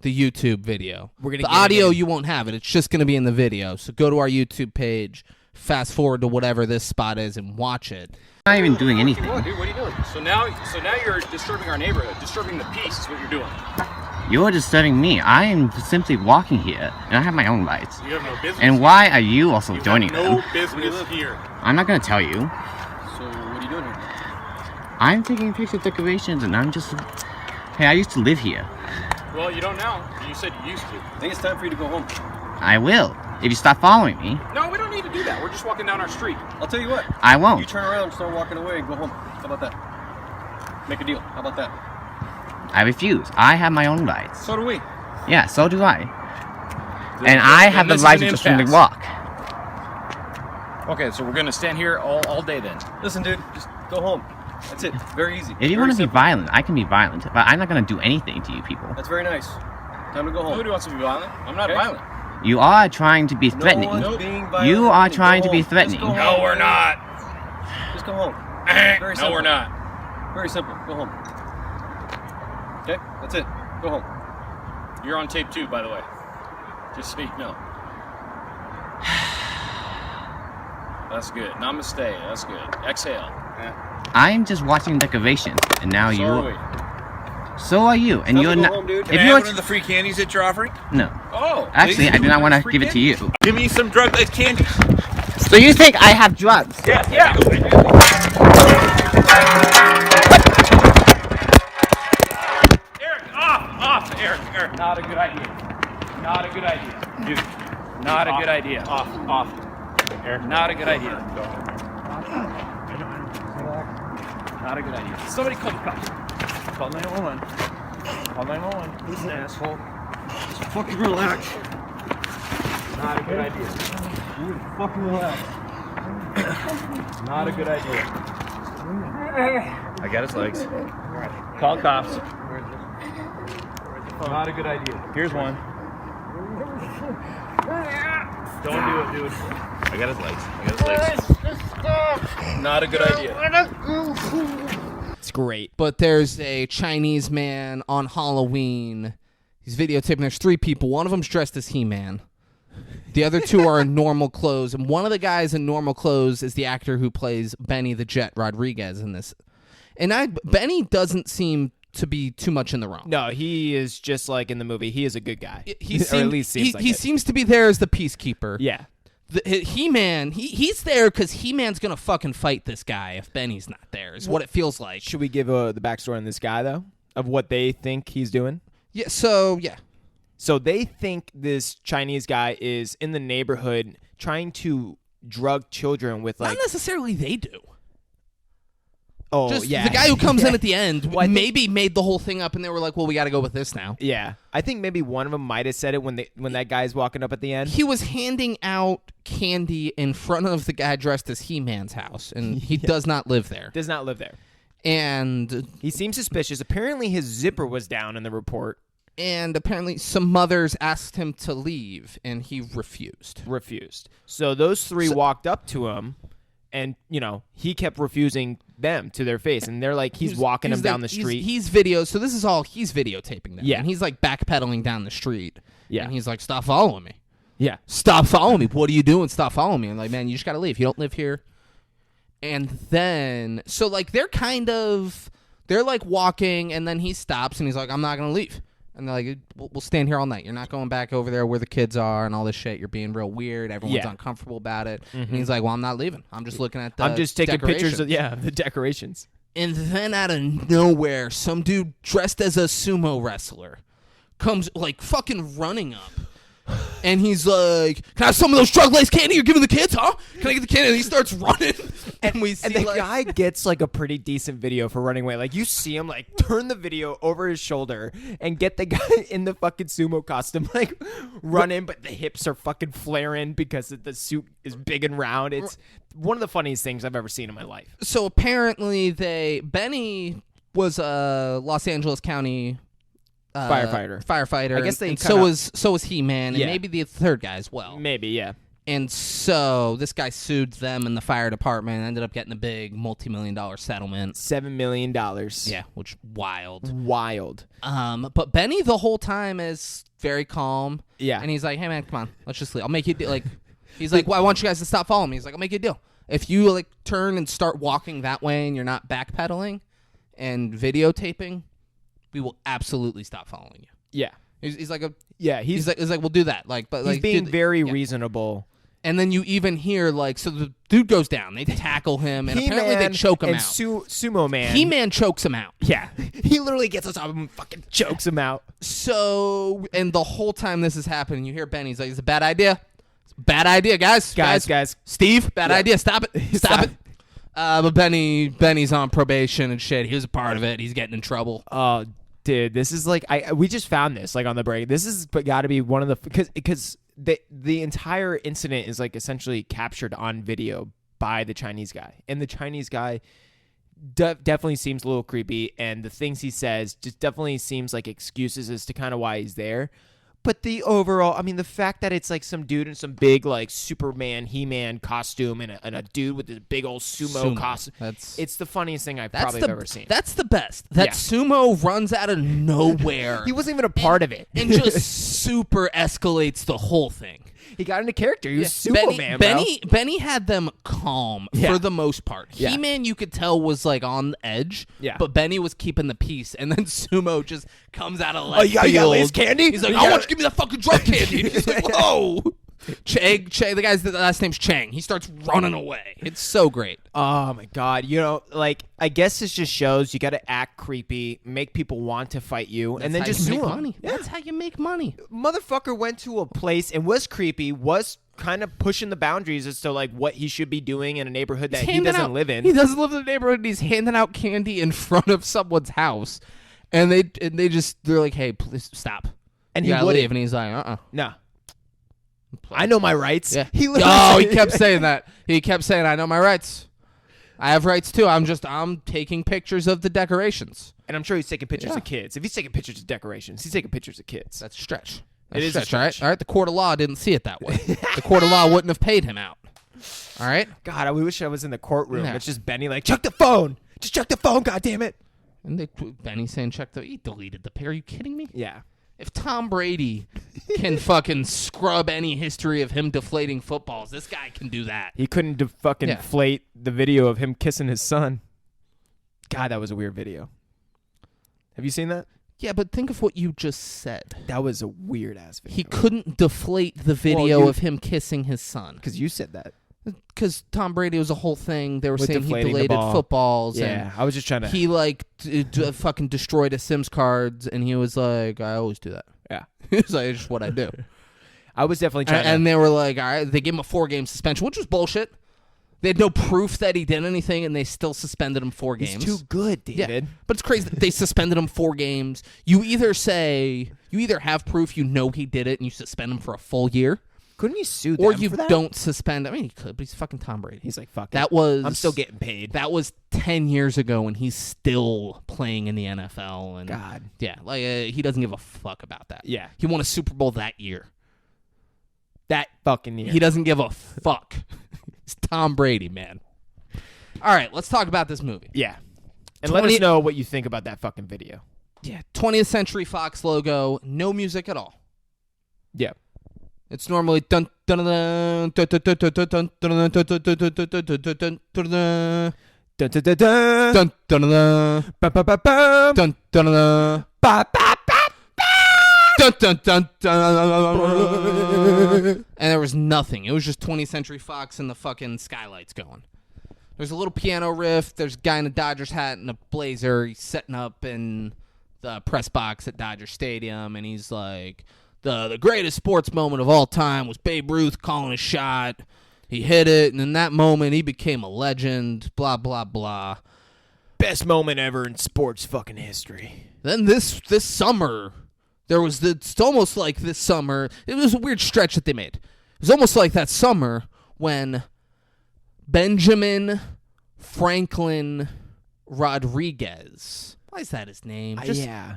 [SPEAKER 1] the YouTube video. The audio, you won't have it. It's just going to be in the video. So go to our YouTube page, fast forward to whatever this spot is, and watch it.
[SPEAKER 3] I'm not even doing anything.
[SPEAKER 4] Dude, what are you doing? So now you're disturbing our neighborhood. Disturbing the peace is what you're doing.
[SPEAKER 3] You're disturbing me. I am simply walking here, and I have my own rights.
[SPEAKER 4] You have no business.
[SPEAKER 3] And why are you also joining
[SPEAKER 4] no
[SPEAKER 3] them?
[SPEAKER 4] business here.
[SPEAKER 3] I'm not going to tell you.
[SPEAKER 4] So what are you doing here?
[SPEAKER 3] I'm taking pictures of decorations, and I'm just... Hey, I used to live here.
[SPEAKER 4] Well, you don't now. You said you used to.
[SPEAKER 5] I think it's time for you to go home.
[SPEAKER 3] I will, if you stop following me.
[SPEAKER 4] No, we don't need to do that. We're just walking down our street.
[SPEAKER 5] I'll tell you what.
[SPEAKER 3] I won't.
[SPEAKER 5] You turn around, start walking away, and go home. How about that? Make a deal. How about that?
[SPEAKER 3] I refuse. I have my own rights.
[SPEAKER 4] So do we.
[SPEAKER 3] Yeah, so do I. And I have the right to just simply walk.
[SPEAKER 4] Okay, so we're gonna stand here all day then.
[SPEAKER 5] Listen, dude, just go home. That's it. Very easy.
[SPEAKER 3] If you want to be violent, I can be violent, but I'm not going to do anything to you people.
[SPEAKER 5] That's very nice. Time to go home.
[SPEAKER 4] Nobody wants to be violent. I'm not
[SPEAKER 5] Okay.
[SPEAKER 4] violent.
[SPEAKER 3] You are trying to be threatening.
[SPEAKER 5] No one's being violent.
[SPEAKER 3] You are
[SPEAKER 5] Go
[SPEAKER 3] trying to be
[SPEAKER 5] home.
[SPEAKER 3] threatening.
[SPEAKER 5] Just go
[SPEAKER 4] No,
[SPEAKER 5] home.
[SPEAKER 4] we're not.
[SPEAKER 5] Just go home. Very
[SPEAKER 4] No,
[SPEAKER 5] simple.
[SPEAKER 4] we're not.
[SPEAKER 5] Very simple. Go home. Okay? That's it. Go home.
[SPEAKER 4] You're on tape too, by the way. Just so you know. That's good. Namaste. That's good. Exhale.
[SPEAKER 3] I'm just watching decorations, and now
[SPEAKER 4] So are we.
[SPEAKER 3] you. So are you, and
[SPEAKER 5] Time to
[SPEAKER 3] you're
[SPEAKER 5] go
[SPEAKER 3] not.
[SPEAKER 5] home, dude.
[SPEAKER 3] If
[SPEAKER 6] Can I
[SPEAKER 3] you're
[SPEAKER 6] have one of the free candies that you're offering?
[SPEAKER 3] no,
[SPEAKER 4] Oh.
[SPEAKER 3] actually, I do not want to
[SPEAKER 6] Free
[SPEAKER 3] give it to you.
[SPEAKER 6] Give me some drug-less candy.
[SPEAKER 3] So you think I have drugs?
[SPEAKER 6] Yeah. Eric, off, Eric.
[SPEAKER 4] Not a good idea. Not a good idea. Dude. Not a good idea.
[SPEAKER 6] Off. Eric,
[SPEAKER 4] Not a good idea. Not a good idea. Somebody call the cops.
[SPEAKER 6] call 911. Call 911.
[SPEAKER 5] He's an asshole. Just fucking relax.
[SPEAKER 4] Not a good idea.
[SPEAKER 5] You fucking relax.
[SPEAKER 4] Not a good idea.
[SPEAKER 6] I got his legs.
[SPEAKER 4] Call cops. Not a good idea.
[SPEAKER 6] Here's one.
[SPEAKER 4] Don't do it, dude.
[SPEAKER 6] I got his legs.
[SPEAKER 4] Not a good idea.
[SPEAKER 2] It's great.
[SPEAKER 1] But there's a Chinese man on Halloween. He's videotaping. There's 3 people. One of them's dressed as He-Man. The other 2 are in normal clothes. And one of the guys in normal clothes is the actor who plays Benny the Jet Rodriguez in this. And Benny doesn't seem to be too much in the wrong.
[SPEAKER 2] No, he is just like in the movie. He is a good guy.
[SPEAKER 1] He
[SPEAKER 2] Or at least seems like
[SPEAKER 1] he
[SPEAKER 2] it.
[SPEAKER 1] seems to be there as the peacekeeper.
[SPEAKER 2] Yeah.
[SPEAKER 1] He-Man, he's there because He-Man's going to fucking fight this guy if Benny's not there, is what it feels like.
[SPEAKER 2] Should we give the backstory on this guy, though? Of what they think he's doing?
[SPEAKER 1] Yeah, so, yeah.
[SPEAKER 2] So they think this Chinese guy is in the neighborhood trying to drug children with, like...
[SPEAKER 1] Not necessarily they do.
[SPEAKER 2] Oh,
[SPEAKER 1] Just
[SPEAKER 2] yeah.
[SPEAKER 1] the guy who comes in at the end
[SPEAKER 2] Well, I think-
[SPEAKER 1] maybe made the whole thing up, and they were like, well, we got to go with this now.
[SPEAKER 2] Yeah. I think maybe one of them might have said it when that guy's walking up at the end.
[SPEAKER 1] He was handing out candy in front of the guy dressed as He-Man's house, and he does not live there.
[SPEAKER 2] Does not live there.
[SPEAKER 1] And
[SPEAKER 2] He seems suspicious. Apparently his zipper was down in the report.
[SPEAKER 1] apparently some mothers asked him to leave, and he refused.
[SPEAKER 2] So those 3 walked up to him, and, he kept refusing them to their face. And they're like, he's walking them down the street.
[SPEAKER 1] He's so this is all, he's videotaping them.
[SPEAKER 2] Yeah.
[SPEAKER 1] And he's like backpedaling down the street.
[SPEAKER 2] Yeah.
[SPEAKER 1] And he's like, stop following me.
[SPEAKER 2] Yeah.
[SPEAKER 1] Stop following me. What are you doing? Stop following me. And like, man, you just got to leave. You don't live here. And then, so like, they're like walking, and then he stops, and he's like, I'm not going to leave. And they're like, we'll stand here all night. You're not going back over there where the kids are and all this shit. You're being real weird. Everyone's uncomfortable about it. And he's like, well, I'm not leaving. I'm just looking at the
[SPEAKER 2] I'm just taking pictures
[SPEAKER 1] decorations."
[SPEAKER 2] of the decorations.
[SPEAKER 1] And then out of nowhere, some dude dressed as a sumo wrestler comes, like, fucking running up. And he's like, "Can I have some of those drug-laced candy you're giving the kids, huh? Can I get the candy?" And he starts running. And we see
[SPEAKER 2] And the guy gets like a pretty decent video for running away. Like you see him like turn the video over his shoulder and get the guy in the fucking sumo costume like run in, but the hips are fucking flaring because the suit is big and round. It's one of the funniest things I've ever seen in my life.
[SPEAKER 1] So apparently Benny was a Los Angeles County firefighter.
[SPEAKER 2] I guess they
[SPEAKER 1] and
[SPEAKER 2] kinda-
[SPEAKER 1] so was He-Man, and
[SPEAKER 2] Yeah.
[SPEAKER 1] maybe the third guy as well.
[SPEAKER 2] Maybe, yeah.
[SPEAKER 1] And so this guy sued them in the fire department and ended up getting a big multi-million-dollar settlement.
[SPEAKER 2] $7 million.
[SPEAKER 1] Yeah, which wild.
[SPEAKER 2] Wild.
[SPEAKER 1] But Benny the whole time is very calm.
[SPEAKER 2] Yeah.
[SPEAKER 1] And he's like, "Hey man, come on, let's just leave. I'll make you like." He's like, "Well, I want you guys to stop following me." He's like, "I'll make you a deal. If you like turn and start walking that way and you're not backpedaling and videotaping, we will absolutely stop following you."
[SPEAKER 2] Yeah.
[SPEAKER 1] He's like
[SPEAKER 2] He's
[SPEAKER 1] he's like, "We'll do that." Like, but
[SPEAKER 2] he's
[SPEAKER 1] like
[SPEAKER 2] being
[SPEAKER 1] dude,
[SPEAKER 2] very
[SPEAKER 1] yeah.
[SPEAKER 2] reasonable.
[SPEAKER 1] And then you even hear like, so the dude goes down. They tackle him, and apparently they choke him
[SPEAKER 2] and
[SPEAKER 1] out.
[SPEAKER 2] Sumo Man.
[SPEAKER 1] He-Man chokes him out.
[SPEAKER 2] Yeah. He literally gets us up and fucking chokes him out.
[SPEAKER 1] So, and the whole time this is happening, you hear Benny's like, "It's a bad idea. It's a bad idea, guys.
[SPEAKER 2] Guys.
[SPEAKER 1] Steve, bad
[SPEAKER 2] Yeah.
[SPEAKER 1] idea. Stop it. Stop
[SPEAKER 2] Stop.
[SPEAKER 1] it." But Benny's on probation and shit. He was a part of it. He's getting in trouble.
[SPEAKER 2] Oh, dude, this is like we just found this like on the break. This is got to be one of the because the entire incident is like essentially captured on video by the Chinese guy, and the Chinese guy definitely seems a little creepy, and the things he says just definitely seems like excuses as to kind of why he's there. But the overall, I mean, the fact that it's like some dude in some big like Superman, He-Man costume and a dude with this big old sumo costume. It's the funniest thing I've probably ever seen.
[SPEAKER 1] That's the best. That
[SPEAKER 2] Yeah.
[SPEAKER 1] sumo runs out of nowhere.
[SPEAKER 2] He wasn't even a part of it.
[SPEAKER 1] and just super escalates the whole thing.
[SPEAKER 2] He got into character. He was Sumo Man, bro.
[SPEAKER 1] Benny had them calm
[SPEAKER 2] Yeah.
[SPEAKER 1] for the most part.
[SPEAKER 2] Yeah.
[SPEAKER 1] He-Man, you could tell, was like on the edge.
[SPEAKER 2] Yeah.
[SPEAKER 1] But Benny was keeping the peace, and then Sumo just comes out of left
[SPEAKER 2] Oh, you got
[SPEAKER 1] field.
[SPEAKER 2] Lay's candy?
[SPEAKER 1] He's like,
[SPEAKER 2] You
[SPEAKER 1] "I
[SPEAKER 2] got-
[SPEAKER 1] want you to give me that fucking drug candy." And he's like, "Whoa." Chang, the last name's Chang. He starts running away. It's so great.
[SPEAKER 2] Oh my god! You know, like I guess this just shows you got to act creepy, make people want to fight you, and then
[SPEAKER 1] That's
[SPEAKER 2] just
[SPEAKER 1] how you
[SPEAKER 2] sue
[SPEAKER 1] make
[SPEAKER 2] 'em.
[SPEAKER 1] money.
[SPEAKER 2] Yeah.
[SPEAKER 1] That's how you make money.
[SPEAKER 2] Motherfucker went to a place and was creepy, was kind of pushing the boundaries as to like what he should be doing in a neighborhood that he doesn't live in.
[SPEAKER 1] He doesn't live in the neighborhood. And he's handing out candy in front of someone's house, and they're like, "Hey, please stop."
[SPEAKER 2] And
[SPEAKER 1] You
[SPEAKER 2] he
[SPEAKER 1] gotta
[SPEAKER 2] wouldn't.
[SPEAKER 1] leave, and he's like,
[SPEAKER 2] No. I know my rights.
[SPEAKER 1] Yeah.
[SPEAKER 2] He literally
[SPEAKER 1] Oh, he
[SPEAKER 2] said-
[SPEAKER 1] kept saying that. He kept saying, "I know my rights. I have rights too. I'm taking pictures of the decorations."
[SPEAKER 2] And I'm sure he's taking pictures
[SPEAKER 1] Yeah.
[SPEAKER 2] of kids. If he's taking pictures of decorations, he's taking pictures of kids.
[SPEAKER 1] That's a stretch.
[SPEAKER 2] It
[SPEAKER 1] That's
[SPEAKER 2] is a
[SPEAKER 1] All
[SPEAKER 2] stretch.
[SPEAKER 1] right. All right. The court of law didn't see it that way. The court of law wouldn't have paid him out. All right.
[SPEAKER 2] God, I wish I was in the courtroom.
[SPEAKER 1] Yeah.
[SPEAKER 2] It's just Benny like, chuck the phone. Just chuck the phone, God damn it.
[SPEAKER 1] And Benny saying, "Check the." He deleted the pic. Are you kidding me?
[SPEAKER 2] Yeah.
[SPEAKER 1] If Tom Brady can fucking scrub any history of him deflating footballs, this guy can do that.
[SPEAKER 2] He couldn't fucking
[SPEAKER 1] Yeah.
[SPEAKER 2] inflate the video of him kissing his son. God, that was a weird video. Have you seen that?
[SPEAKER 1] Yeah, but think of what you just said.
[SPEAKER 2] That was a weird ass video.
[SPEAKER 1] He couldn't deflate the video
[SPEAKER 2] you-
[SPEAKER 1] of him kissing his son.
[SPEAKER 2] because you said that.
[SPEAKER 1] Because Tom Brady was a whole thing. They were
[SPEAKER 2] With
[SPEAKER 1] saying he
[SPEAKER 2] deflating the
[SPEAKER 1] deleted
[SPEAKER 2] ball.
[SPEAKER 1] footballs.
[SPEAKER 2] Yeah, I was just trying to.
[SPEAKER 1] And he like fucking destroyed his Sims cards, and he was like, "I always do that."
[SPEAKER 2] Yeah.
[SPEAKER 1] It's like, it's just what I do.
[SPEAKER 2] I was definitely trying.
[SPEAKER 1] And they were like, all right, they gave him a 4-game suspension, which was bullshit. They had no proof that he did anything, and they still suspended him 4
[SPEAKER 2] He's
[SPEAKER 1] games.
[SPEAKER 2] too good, David.
[SPEAKER 1] Yeah, but it's crazy that they suspended him 4 games. You either have proof you know he did it, and you suspend him for a full year,
[SPEAKER 2] Couldn't you sue them
[SPEAKER 1] or you
[SPEAKER 2] for that?
[SPEAKER 1] don't suspend. I mean, he could, but he's fucking Tom Brady.
[SPEAKER 2] He's like, fuck
[SPEAKER 1] That
[SPEAKER 2] it.
[SPEAKER 1] was
[SPEAKER 2] I'm still getting paid.
[SPEAKER 1] That was 10 years ago, and he's still playing in the NFL. And
[SPEAKER 2] God.
[SPEAKER 1] yeah, like he doesn't give a fuck about that.
[SPEAKER 2] Yeah.
[SPEAKER 1] He won a Super Bowl that year.
[SPEAKER 2] That fucking year.
[SPEAKER 1] He doesn't give a fuck. It's Tom Brady, man. All right, let's talk about this movie.
[SPEAKER 2] Yeah. And let
[SPEAKER 1] 20
[SPEAKER 2] us know what you think about that fucking video.
[SPEAKER 1] Yeah, 20th Century Fox logo, no music at all.
[SPEAKER 2] Yeah.
[SPEAKER 1] It's normally dun dun dun dun dun dun dun dun dun dun dun
[SPEAKER 2] Dun dun dun dun.
[SPEAKER 1] dun dun
[SPEAKER 2] Ba ba ba bum.
[SPEAKER 1] dun dun dun
[SPEAKER 2] Ba ba ba.
[SPEAKER 1] dun dun dun dun. And there was nothing. It was just 20th Century Fox and the fucking skylights going. There's a little piano riff. There's a guy in a Dodgers hat and a blazer. He's setting up in the press box at Dodger Stadium, and he's like, the greatest sports moment of all time was Babe Ruth calling a shot. He hit it, and in that moment, he became a legend, blah, blah, blah.
[SPEAKER 2] Best moment ever in sports fucking history.
[SPEAKER 1] Then this summer, it's almost like this summer, it was a weird stretch that they made. It was almost like that summer when Benjamin Franklin Rodriguez, why is that his name?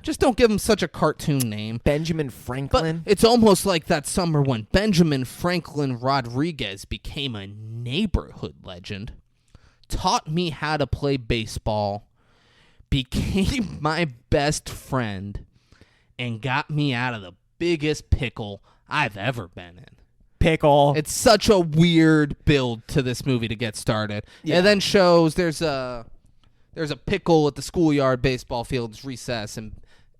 [SPEAKER 1] Just don't give him such a cartoon name.
[SPEAKER 2] Benjamin Franklin?
[SPEAKER 1] But it's almost like that summer when Benjamin Franklin Rodriguez became a neighborhood legend, taught me how to play baseball, became my best friend, and got me out of the biggest pickle I've ever been in.
[SPEAKER 2] Pickle.
[SPEAKER 1] It's such a weird build to this movie to get started.
[SPEAKER 2] Yeah.
[SPEAKER 1] It then shows there's a pickle at the schoolyard baseball field's recess,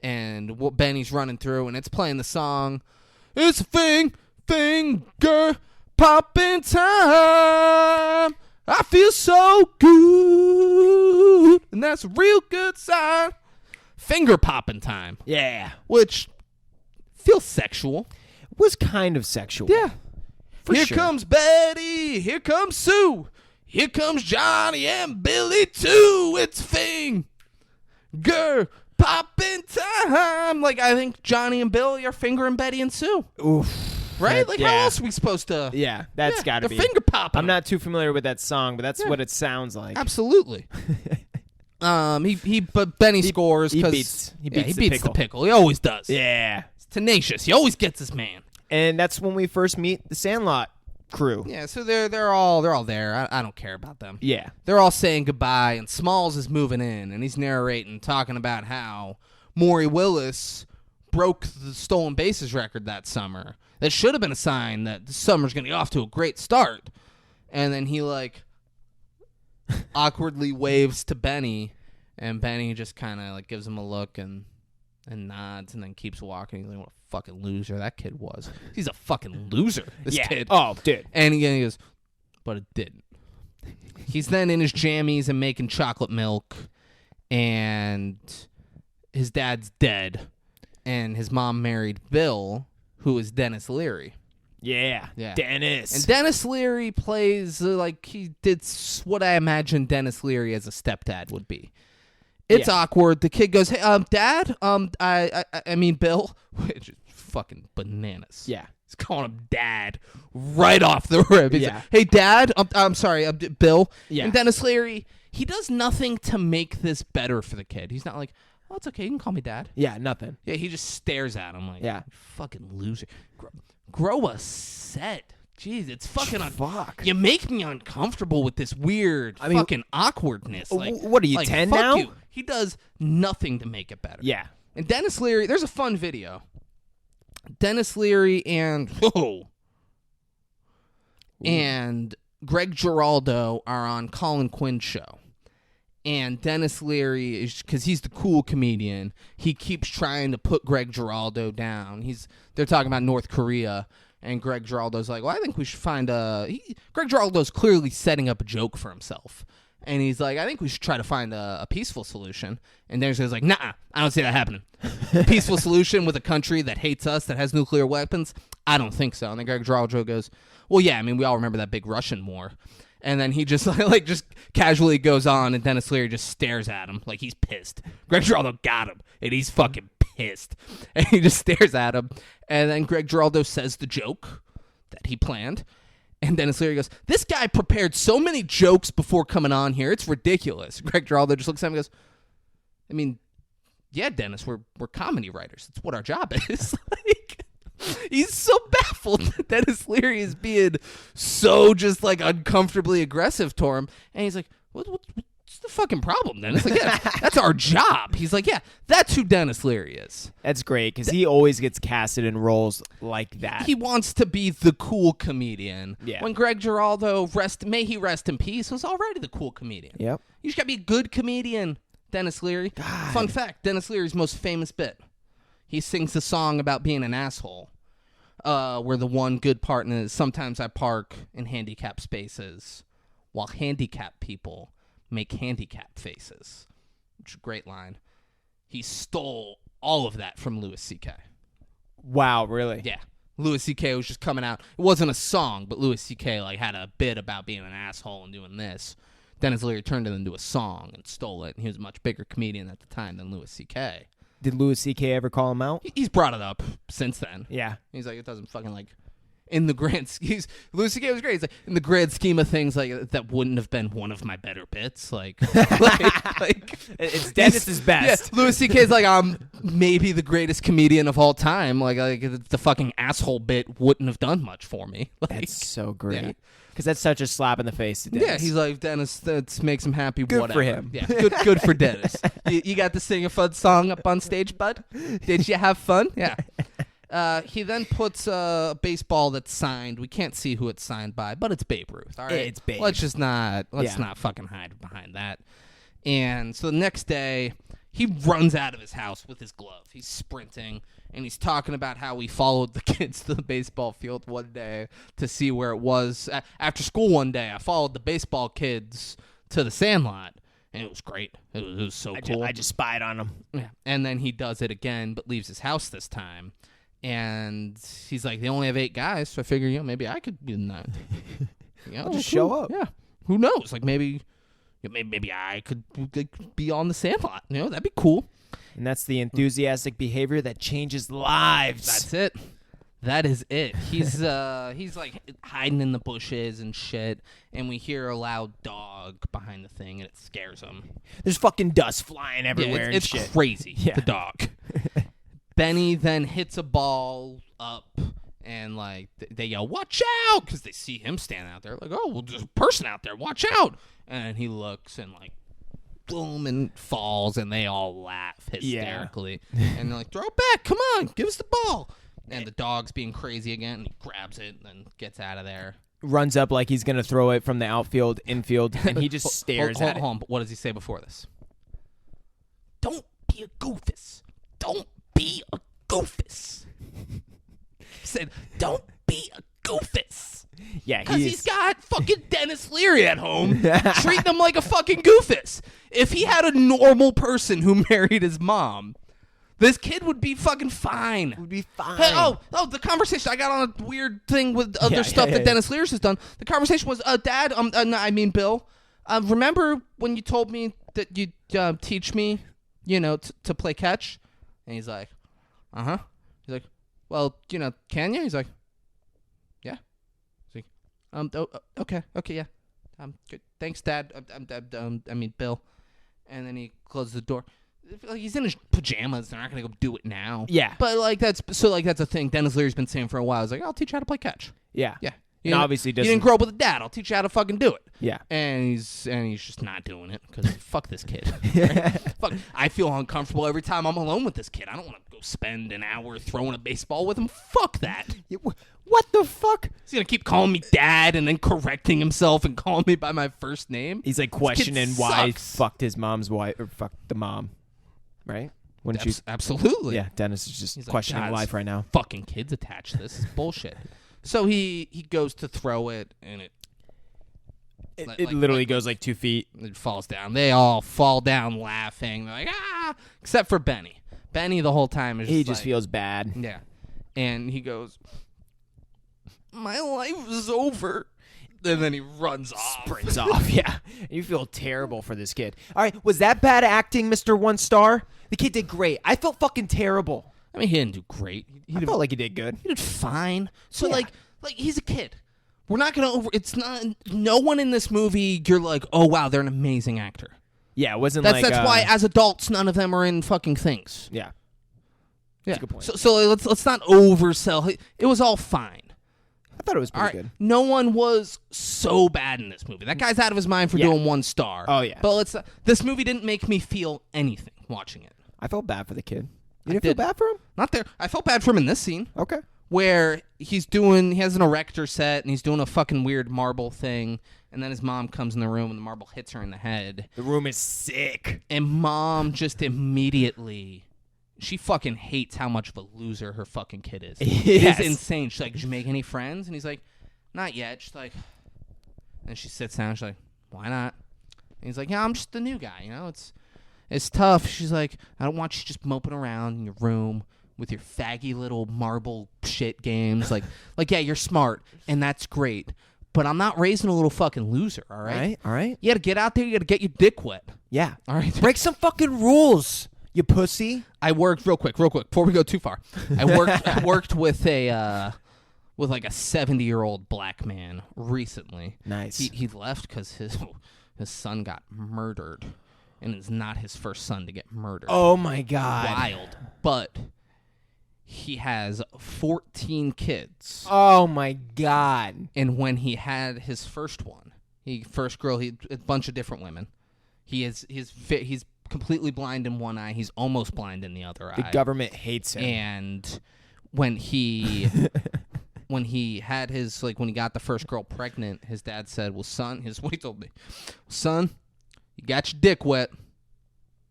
[SPEAKER 1] and what Benny's running through, and it's playing the song, "It's a finger popping time. I feel so good, and that's a real good sign." Finger popping time.
[SPEAKER 2] Yeah.
[SPEAKER 1] Which feels sexual.
[SPEAKER 2] Was kind of sexual.
[SPEAKER 1] Yeah. Here
[SPEAKER 2] sure.
[SPEAKER 1] comes Betty. Here comes Sue. Here comes Johnny and Billy too. It's finger popping time. Like, I think Johnny and Billy are fingering Betty and Sue.
[SPEAKER 2] Oof.
[SPEAKER 1] Right? Like,
[SPEAKER 2] yeah.
[SPEAKER 1] how else are we supposed to?
[SPEAKER 2] Yeah, that's got to be.
[SPEAKER 1] They're finger popping.
[SPEAKER 2] I'm not too familiar with that song, but that's what it sounds like.
[SPEAKER 1] Absolutely. But Benny scores
[SPEAKER 2] he
[SPEAKER 1] because
[SPEAKER 2] beats
[SPEAKER 1] the pickle. He always does.
[SPEAKER 2] Yeah.
[SPEAKER 1] He's tenacious. He always gets his man.
[SPEAKER 2] And that's when we first meet the Sandlot crew.
[SPEAKER 1] Yeah, so they're all there. I don't care about them.
[SPEAKER 2] Yeah.
[SPEAKER 1] They're all saying goodbye, and Smalls is moving in, and he's narrating, talking about how Maury Willis broke the stolen bases record that summer. That should have been a sign that the summer's going to get off to a great start. And then he, awkwardly waves to Benny, and Benny just kind of, gives him a look and nods and then keeps walking. He's like, what a fucking loser that kid was. He's a fucking loser, this kid.
[SPEAKER 2] Oh, dude.
[SPEAKER 1] And he goes, but it didn't. He's then in his jammies and making chocolate milk, and his dad's dead, and his mom married Bill, who is Dennis Leary.
[SPEAKER 2] Yeah. Dennis.
[SPEAKER 1] And Dennis Leary plays he did what I imagine Dennis Leary as a stepdad would be. It's awkward. The kid goes, "Hey, Dad, I mean Bill," which is fucking bananas.
[SPEAKER 2] Yeah.
[SPEAKER 1] He's calling him Dad right off the rip. He's like, "Hey, Dad, I'm sorry, Bill."
[SPEAKER 2] Yeah.
[SPEAKER 1] And Dennis Leary, he does nothing to make this better for the kid. He's not like, "Oh, it's okay, you can call me Dad."
[SPEAKER 2] Yeah, nothing.
[SPEAKER 1] Yeah, he just stares at him like,
[SPEAKER 2] Yeah.
[SPEAKER 1] fucking loser. Grow a set. Jeez, it's fucking
[SPEAKER 2] Fuck.
[SPEAKER 1] You make me uncomfortable with this weird fucking awkwardness.
[SPEAKER 2] What are you, 10
[SPEAKER 1] fuck
[SPEAKER 2] now?
[SPEAKER 1] You. He does nothing to make it better.
[SPEAKER 2] Yeah.
[SPEAKER 1] And Dennis Leary, there's a fun video. Dennis Leary and Greg Giraldo are on Colin Quinn's show. And Dennis Leary, is because he's the cool comedian, he keeps trying to put Greg Giraldo down. They're talking about North Korea, and Greg Giraldo's like, well, I think we should find Greg Giraldo's clearly setting up a joke for himself. And he's like, I think we should try to find a peaceful solution. And Dennis Leary's like, nah, I don't see that happening. Peaceful solution with a country that hates us, that has nuclear weapons? I don't think so. And then Greg Giraldo goes, well, yeah, I mean, we all remember that big Russian war. And then he just just casually goes on, and Dennis Leary just stares at him like he's pissed. Greg Giraldo got him, and he's fucking pissed. And he just stares at him. And then Greg Giraldo says the joke that he planned. And Dennis Leary goes, this guy prepared so many jokes before coming on here. It's ridiculous. Greg Giraldo just looks at him and goes, I mean, yeah, Dennis, we're comedy writers. That's what our job is. He's so baffled that Dennis Leary is being so just uncomfortably aggressive to him. And he's like, what's the fucking problem, Dennis? Like, yeah, that's our job. He's like, yeah, that's who Dennis Leary is.
[SPEAKER 2] That's great, because he always gets casted in roles like that.
[SPEAKER 1] He wants to be the cool comedian.
[SPEAKER 2] Yeah.
[SPEAKER 1] When Greg Giraldo, may he rest in peace, was already the cool comedian.
[SPEAKER 2] Yep.
[SPEAKER 1] You just got to be a good comedian, Dennis Leary.
[SPEAKER 2] God.
[SPEAKER 1] Fun fact, Dennis Leary's most famous bit. He sings a song about being an asshole. Where the one good part is, sometimes I park in handicapped spaces while handicapped people make handicap faces. Which is a great line. He stole all of that from Louis C.K.
[SPEAKER 2] Wow, really?
[SPEAKER 1] Yeah. Louis C.K. was just coming out. It wasn't a song, but Louis C.K. like had a bit about being an asshole and doing this. Dennis Leary turned it into a song and stole it, and he was a much bigger comedian at the time than Louis C.K.
[SPEAKER 2] Did Louis C.K. ever call him out?
[SPEAKER 1] He's brought it up since then.
[SPEAKER 2] Yeah.
[SPEAKER 1] He's like, it doesn't fucking like... In the grand scheme, Louis C.K. was great. He's like, in the grand scheme of things, like that wouldn't have been one of my better bits. Like
[SPEAKER 2] It's Dennis's best.
[SPEAKER 1] Yeah, Louis C.K.'s like, I'm maybe the greatest comedian of all time. Like the fucking asshole bit wouldn't have done much for me. Like,
[SPEAKER 2] That's so great.
[SPEAKER 1] Yeah.
[SPEAKER 2] Because that's such a slap in the face to Dennis.
[SPEAKER 1] Yeah, he's like, Dennis, that makes him happy.
[SPEAKER 2] Good
[SPEAKER 1] whatever.
[SPEAKER 2] for him.
[SPEAKER 1] Yeah, good for Dennis. You got to sing a fun song up on stage, bud? Did you have fun? Yeah. He then puts a baseball that's signed. We can't see who it's signed by, but it's Babe Ruth. All right,
[SPEAKER 2] It's Babe.
[SPEAKER 1] Let's not fucking hide behind that. And so the next day, he runs out of his house with his glove. He's sprinting, and he's talking about how he followed the kids to the baseball field one day to see where it was. After school one day, I followed the baseball kids to the Sandlot, and it was great. It was so cool.
[SPEAKER 2] I just spied on him.
[SPEAKER 1] Yeah. And then he does it again, but leaves his house this time. And he's like, they only have 8 guys, so I figure, maybe I could be in that.
[SPEAKER 2] Just show up.
[SPEAKER 1] Yeah. Who knows? Like, maybe I could be on the Sandlot. That'd be cool.
[SPEAKER 2] And that's the enthusiastic behavior that changes lives.
[SPEAKER 1] That's it. That is it. He's like hiding in the bushes and shit, and we hear a loud dog behind the thing, and it scares him.
[SPEAKER 2] There's fucking dust flying everywhere
[SPEAKER 1] It's
[SPEAKER 2] and shit.
[SPEAKER 1] crazy.
[SPEAKER 2] Yeah.
[SPEAKER 1] The dog. Benny then hits a ball up, and like they yell, "Watch out!" because they see him standing out there. Like, oh, well, there's a person out there. Watch out! And he looks and like, boom, and falls, and they all laugh hysterically. And they're like, "Throw it back! Come on, give us the ball!" And the dog's being crazy again, and he grabs it and gets out of there.
[SPEAKER 2] Runs up like he's gonna throw it from the outfield, infield, and he just stares at it.
[SPEAKER 1] Hold on, but what does he say before this? Don't be a goofus. Don't be a goofus. He said, don't be a goofus.
[SPEAKER 2] Yeah,
[SPEAKER 1] Because he's got fucking Dennis Leary at home treating him like a fucking goofus. If he had a normal person who married his mom, this kid would be fucking fine.
[SPEAKER 2] Would be fine.
[SPEAKER 1] Hey, the conversation. I got on a weird thing with other stuff that Dennis Leary has done. The conversation was, Dad, Bill, remember when you told me that you'd teach me, to play catch? And he's like, uh-huh. He's like, well, can you? He's like, yeah. He's like, okay, yeah. Good. Thanks, Dad. Bill. And then he closes the door. Like, he's in his pajamas. They're not going to go do it now.
[SPEAKER 2] Yeah.
[SPEAKER 1] But, that's a thing Dennis Leary's been saying for a while. He's like, I'll teach you how to play catch.
[SPEAKER 2] Yeah.
[SPEAKER 1] Yeah.
[SPEAKER 2] And obviously doesn't.
[SPEAKER 1] You didn't grow up with a dad. I'll teach you how to fucking do it.
[SPEAKER 2] Yeah.
[SPEAKER 1] And he's just not doing it because fuck this kid. Right? Fuck. I feel uncomfortable every time I'm alone with this kid. I don't want to go spend an hour throwing a baseball with him. Fuck that.
[SPEAKER 2] What the fuck?
[SPEAKER 1] He's going to keep calling me dad and then correcting himself and calling me by my first name.
[SPEAKER 2] He's like questioning why he
[SPEAKER 1] sucks.
[SPEAKER 2] fucked his mom's wife or fucked the mom. Right? Wouldn't you?
[SPEAKER 1] Absolutely.
[SPEAKER 2] Yeah, Dennis is just
[SPEAKER 1] He's like,
[SPEAKER 2] questioning
[SPEAKER 1] "God,
[SPEAKER 2] life right now.
[SPEAKER 1] Fucking kids attached to this. This is bullshit." So he goes to throw it, and
[SPEAKER 2] It literally goes like 2 feet.
[SPEAKER 1] It falls down. They all fall down laughing. They're like, ah! Except for Benny. Benny the whole time is
[SPEAKER 2] He
[SPEAKER 1] just
[SPEAKER 2] just
[SPEAKER 1] like,
[SPEAKER 2] feels bad.
[SPEAKER 1] yeah. And he goes, my life is over. And then he runs off.
[SPEAKER 2] Sprints off, yeah. You feel terrible for this kid. All right, was that bad acting, Mr. One Star? The kid did great. I felt fucking terrible.
[SPEAKER 1] I mean, he didn't do great.
[SPEAKER 2] I felt like he did good.
[SPEAKER 1] He did fine. So,
[SPEAKER 2] Yeah.
[SPEAKER 1] like he's a kid. We're not going to it's not, no one in this movie, you're like, oh, wow, they're an amazing actor.
[SPEAKER 2] Yeah, it wasn't
[SPEAKER 1] That's
[SPEAKER 2] like...
[SPEAKER 1] why, as adults, none of them are in fucking things.
[SPEAKER 2] Yeah.
[SPEAKER 1] Yeah.
[SPEAKER 2] a good point.
[SPEAKER 1] So let's not oversell. It was all fine.
[SPEAKER 2] I thought it was
[SPEAKER 1] All
[SPEAKER 2] pretty
[SPEAKER 1] right.
[SPEAKER 2] good.
[SPEAKER 1] No one was so bad in this movie. That guy's out of his mind for
[SPEAKER 2] Yeah.
[SPEAKER 1] doing 1 star.
[SPEAKER 2] Oh, yeah.
[SPEAKER 1] But this movie didn't make me feel anything watching it.
[SPEAKER 2] I felt bad for the kid.
[SPEAKER 1] I
[SPEAKER 2] You didn't feel
[SPEAKER 1] did.
[SPEAKER 2] bad for him?
[SPEAKER 1] Not there. I felt bad for him in this scene
[SPEAKER 2] Okay.
[SPEAKER 1] where he has an erector set and he's doing a fucking weird marble thing, and then his mom comes in the room and the marble hits her in the head.
[SPEAKER 2] The room is sick.
[SPEAKER 1] And mom just immediately, she fucking hates how much of a loser her fucking kid is.
[SPEAKER 2] Yes.
[SPEAKER 1] It's insane. She's like, did you make any friends? And he's like, not yet. She's like, and she sits down. She's like, why not? And he's like, yeah, I'm just the new guy. It's tough. She's like, I don't want you just moping around in your room with your faggy little marble shit games. Like yeah, you're smart, and that's great. But I'm not raising a little fucking loser, all right?
[SPEAKER 2] All right.
[SPEAKER 1] You got to get out there. You got to get your dick wet.
[SPEAKER 2] Yeah.
[SPEAKER 1] All right.
[SPEAKER 2] Break some fucking rules, you pussy.
[SPEAKER 1] I worked real quick, before we go too far. I worked with a 70-year-old black man recently.
[SPEAKER 2] Nice.
[SPEAKER 1] He left because his son got murdered, and it's not his first son to get murdered.
[SPEAKER 2] Oh my God.
[SPEAKER 1] Wild, but he has 14 kids.
[SPEAKER 2] Oh my God.
[SPEAKER 1] And when he had his first one, first girl, a bunch of different women. He's completely blind in one eye. He's almost blind in the other eye.
[SPEAKER 2] The government hates him.
[SPEAKER 1] And when he had his, like, when he got the first girl pregnant, his dad said, well, son, here's what he told me. Son, you got your dick wet.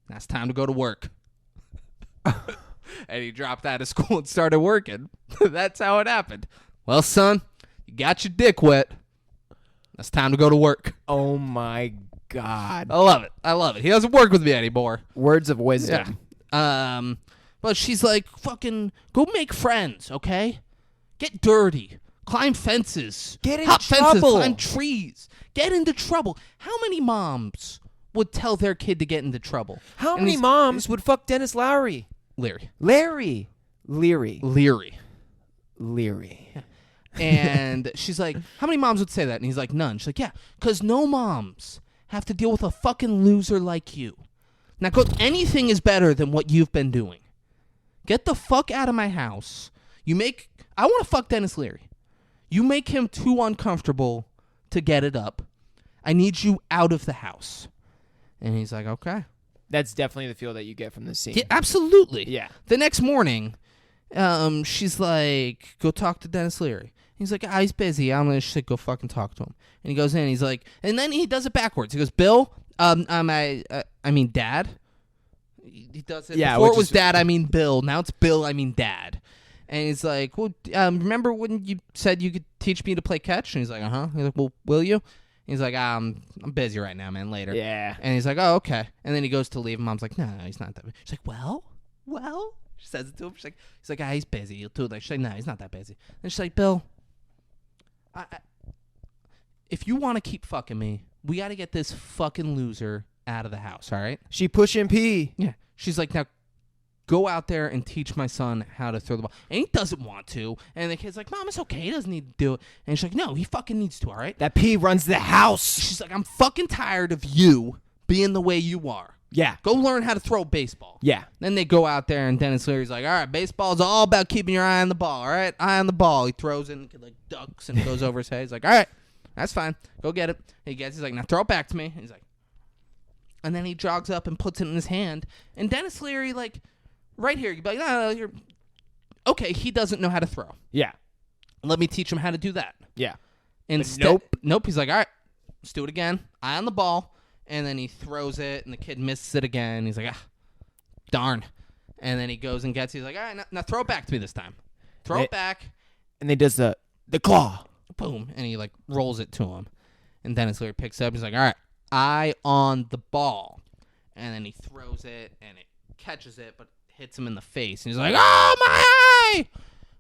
[SPEAKER 1] Now it's time to go to work. And he dropped out of school and started working. That's how it happened. Well, son, you got your dick wet. It's time to go to work.
[SPEAKER 2] Oh my God.
[SPEAKER 1] I love it. He doesn't work with me anymore.
[SPEAKER 2] Words of wisdom.
[SPEAKER 1] Yeah. But she's like, fucking go make friends, okay? Get dirty. Climb fences.
[SPEAKER 2] Get in
[SPEAKER 1] Hop
[SPEAKER 2] trouble.
[SPEAKER 1] fences. Climb trees. Get into trouble. How many moms would tell their kid to get into trouble?
[SPEAKER 2] How
[SPEAKER 1] And
[SPEAKER 2] many
[SPEAKER 1] he's-
[SPEAKER 2] moms would fuck Dennis Lowry?
[SPEAKER 1] Leary.
[SPEAKER 2] Leary.
[SPEAKER 1] And she's like, how many moms would say that? And he's like, none. She's like, yeah, because no moms have to deal with a fucking loser like you. Now, anything is better than what you've been doing. Get the fuck out of my house. I want to fuck Dennis Leary. You make him too uncomfortable to get it up. I need you out of the house. And he's like, okay.
[SPEAKER 2] That's definitely the feel that you get from this scene.
[SPEAKER 1] Yeah, absolutely.
[SPEAKER 2] Yeah.
[SPEAKER 1] The next morning, she's like, go talk to Dennis Leary. He's like, he's busy. I'm going to go fucking talk to him. And he goes in, he's like, and then he does it backwards. He goes, Bill, I mean Dad. He does it.
[SPEAKER 2] Yeah,
[SPEAKER 1] Before
[SPEAKER 2] which
[SPEAKER 1] it was
[SPEAKER 2] is-
[SPEAKER 1] Dad, I mean Bill. Now it's Bill, I mean Dad. And he's like, well, remember when you said you could teach me to play catch? And he's like, uh-huh. He's like, well, will you? He's like, I'm busy right now, man, later.
[SPEAKER 2] Yeah.
[SPEAKER 1] And he's like, oh, okay. And then he goes to leave, and Mom's like, no, he's not that busy. She's like, well? She says it to him. He's like, he's busy. He'll do it. She's like, no, he's not that busy. And she's like, Bill, if you want to keep fucking me, we got to get this fucking loser out of the house, all right?
[SPEAKER 2] She pushing P.
[SPEAKER 1] Yeah. She's like, now go out there and teach my son how to throw the ball. And he doesn't want to. And the kid's like, Mom, it's okay. He doesn't need to do it. And she's like, no, he fucking needs to, all right?
[SPEAKER 2] That P runs the house.
[SPEAKER 1] She's like, I'm fucking tired of you being the way you are.
[SPEAKER 2] Yeah.
[SPEAKER 1] Go learn how to throw baseball.
[SPEAKER 2] Yeah.
[SPEAKER 1] Then they go out there, and Dennis Leary's like, all right, baseball's all about keeping your eye on the ball, all right? Eye on the ball. He throws it and like ducks and goes over his head. He's like, all right, that's fine. Go get it. He's like, now throw it back to me. He's like, and then he jogs up and puts it in his hand. And Dennis Leary, like, right here, you'd be like, no, you're okay. He doesn't know how to throw.
[SPEAKER 2] Yeah.
[SPEAKER 1] Let me teach him how to do that.
[SPEAKER 2] Yeah.
[SPEAKER 1] Instead, nope. He's like, all right, let's do it again. Eye on the ball. And then he throws it, and the kid misses it again. He's like, darn. And then he goes and gets it. He's like, all right, now throw it back to me this time. Throw it back.
[SPEAKER 2] And they does the claw.
[SPEAKER 1] Boom. And he, like, rolls it to him. And Dennis Leary picks it up. He's like, all right, eye on the ball. And then he throws it, and it catches it, but hits him in the face. And he's like, oh, my eye!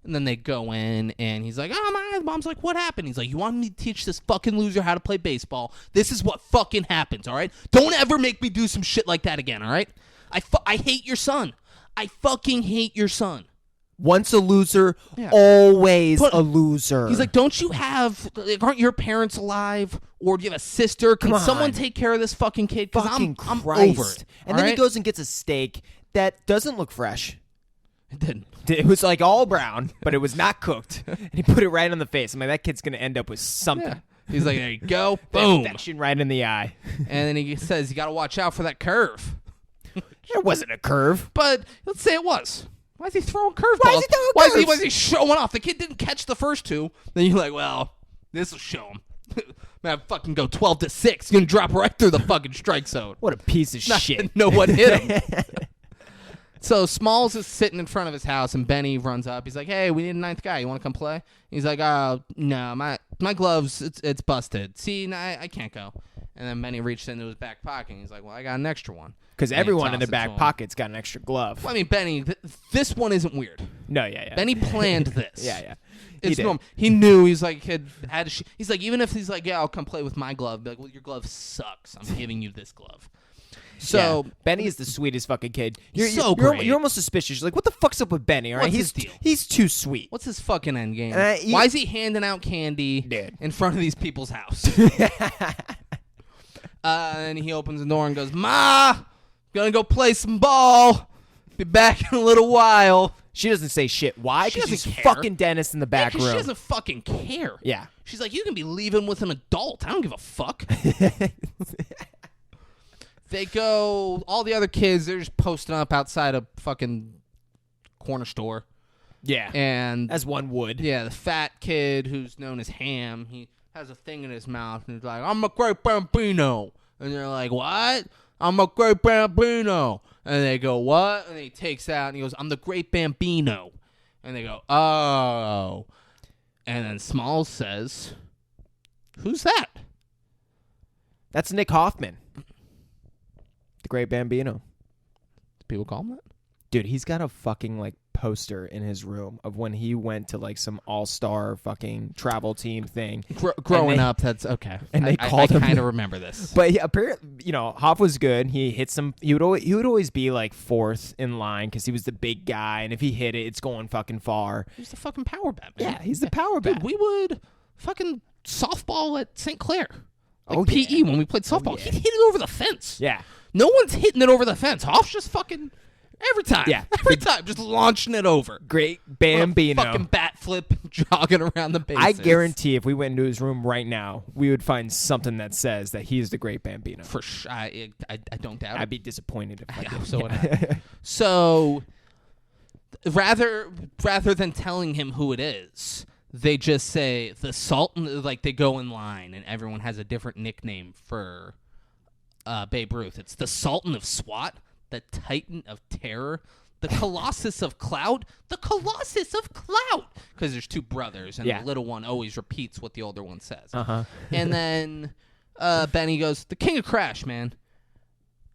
[SPEAKER 1] And then they go in, and he's like, oh, my eye. Mom's like, what happened? He's like, you want me to teach this fucking loser how to play baseball? This is what fucking happens, all right? Don't ever make me do some shit like that again, all right? I hate your son. I fucking hate your son.
[SPEAKER 2] Once a loser,
[SPEAKER 1] Yeah.
[SPEAKER 2] always
[SPEAKER 1] But-
[SPEAKER 2] a loser.
[SPEAKER 1] He's like, don't you have, like, aren't your parents alive? Or do you have a sister? Can
[SPEAKER 2] Come
[SPEAKER 1] someone
[SPEAKER 2] on.
[SPEAKER 1] take care of this fucking kid? Because
[SPEAKER 2] fucking
[SPEAKER 1] I'm
[SPEAKER 2] Christ.
[SPEAKER 1] over it.
[SPEAKER 2] And then he goes and gets a steak that doesn't look fresh.
[SPEAKER 1] It didn't.
[SPEAKER 2] It was like all brown, but it was not cooked. And he put it right on the face. I'm like, that kid's going to end up with something.
[SPEAKER 1] Yeah. He's like, there you go.
[SPEAKER 2] That
[SPEAKER 1] Boom.
[SPEAKER 2] infection right in the eye.
[SPEAKER 1] And then he says, you got to watch out for that curve.
[SPEAKER 2] It wasn't a curve.
[SPEAKER 1] But let's say it was. Why is he throwing curveballs?
[SPEAKER 2] Why is he throwing
[SPEAKER 1] Why is
[SPEAKER 2] curves?
[SPEAKER 1] he showing off? The kid didn't catch the first two. Then you're like, well, this will show him. Man, fucking go 12-6. He's going to drop right through the fucking strike zone.
[SPEAKER 2] What a piece of
[SPEAKER 1] Not
[SPEAKER 2] shit.
[SPEAKER 1] know what hit him. So Smalls is sitting in front of his house, and Benny runs up. He's like, hey, we need a ninth guy. You want to come play? He's like, oh, no, my gloves, it's busted. See, no, I can't go. And then Benny reached into his back pocket, and he's like, well, I got an extra one.
[SPEAKER 2] Because
[SPEAKER 1] And he
[SPEAKER 2] everyone in
[SPEAKER 1] tossed
[SPEAKER 2] their
[SPEAKER 1] it to
[SPEAKER 2] back
[SPEAKER 1] him.
[SPEAKER 2] pocket's got an extra glove.
[SPEAKER 1] Well, I mean, Benny, this one isn't weird.
[SPEAKER 2] No, yeah.
[SPEAKER 1] Benny planned this.
[SPEAKER 2] Yeah.
[SPEAKER 1] It's
[SPEAKER 2] did.
[SPEAKER 1] normal. He knew. He's like, he's like, even if he's like, yeah, I'll come play with my glove. Be like, well, your glove sucks. I'm giving you this glove. So
[SPEAKER 2] Yeah. Benny is the sweetest fucking kid. You're
[SPEAKER 1] great.
[SPEAKER 2] You're almost suspicious. You're like, what the fuck's up with Benny? All right,
[SPEAKER 1] What's
[SPEAKER 2] he's
[SPEAKER 1] his deal?
[SPEAKER 2] He's too sweet.
[SPEAKER 1] what's his fucking end game?
[SPEAKER 2] You-
[SPEAKER 1] Why is he handing out candy
[SPEAKER 2] Dude.
[SPEAKER 1] in front of these people's house? And he opens the door and goes, Ma, gonna go play some ball. Be back in a little while.
[SPEAKER 2] She doesn't say shit. Why?
[SPEAKER 1] She
[SPEAKER 2] Because
[SPEAKER 1] doesn't
[SPEAKER 2] she's
[SPEAKER 1] care.
[SPEAKER 2] fucking Dennis in the back
[SPEAKER 1] 'Cause
[SPEAKER 2] room.
[SPEAKER 1] she doesn't fucking care.
[SPEAKER 2] Yeah.
[SPEAKER 1] She's like, you can be leaving with an adult. I don't give a fuck. They go, all the other kids, they're just posting up outside a fucking corner store.
[SPEAKER 2] Yeah.
[SPEAKER 1] And
[SPEAKER 2] As one would.
[SPEAKER 1] yeah, the fat kid who's known as Ham, he has a thing in his mouth and he's like, I'm a great bambino. And they're like, what? I'm a great bambino. And they go, what? And he takes out and he goes, I'm the great bambino. And they go, oh. And then Smalls says, who's that?
[SPEAKER 2] That's Nick Hoffman. The Great Bambino.
[SPEAKER 1] People call him that?
[SPEAKER 2] Dude, he's got a fucking like poster in his room of when he went to like some all-star fucking travel team thing.
[SPEAKER 1] Growing
[SPEAKER 2] they-
[SPEAKER 1] up, that's okay.
[SPEAKER 2] and they
[SPEAKER 1] I
[SPEAKER 2] called him-
[SPEAKER 1] kind of remember this.
[SPEAKER 2] But yeah, apparently, Hoff was good. He hit some. He would always be like fourth in line because he was the big guy, and if he hit it, it's going fucking far.
[SPEAKER 1] He's the fucking power bat, man.
[SPEAKER 2] Yeah, he's the power
[SPEAKER 1] Dude,
[SPEAKER 2] bat.
[SPEAKER 1] we would fucking softball at St. Clair. Like
[SPEAKER 2] Oh,
[SPEAKER 1] PE
[SPEAKER 2] yeah.
[SPEAKER 1] when we played softball.
[SPEAKER 2] yeah.
[SPEAKER 1] He'd hit it over the fence.
[SPEAKER 2] Yeah,
[SPEAKER 1] No one's hitting it over the fence. Hoff's just fucking every time.
[SPEAKER 2] Yeah.
[SPEAKER 1] Every time. Just launching it over.
[SPEAKER 2] Great Bambino.
[SPEAKER 1] Fucking bat flip, jogging around the bases.
[SPEAKER 2] I guarantee if we went into his room right now, we would find something that says that he's the Great Bambino.
[SPEAKER 1] For sure. I don't doubt
[SPEAKER 2] I'd
[SPEAKER 1] it.
[SPEAKER 2] be disappointed if I
[SPEAKER 1] Yeah,
[SPEAKER 2] did.
[SPEAKER 1] so would I. So rather than telling him who it is, they just say the Sultan. Like they go in line, and everyone has a different nickname for Babe Ruth. It's the Sultan of SWAT, the Titan of Terror, the Colossus of Clout, the Colossus of Clout. Because there's two brothers, and
[SPEAKER 2] Yeah.
[SPEAKER 1] the little one always repeats what the older one says.
[SPEAKER 2] Uh-huh.
[SPEAKER 1] And then Benny goes, the King of Crash, man.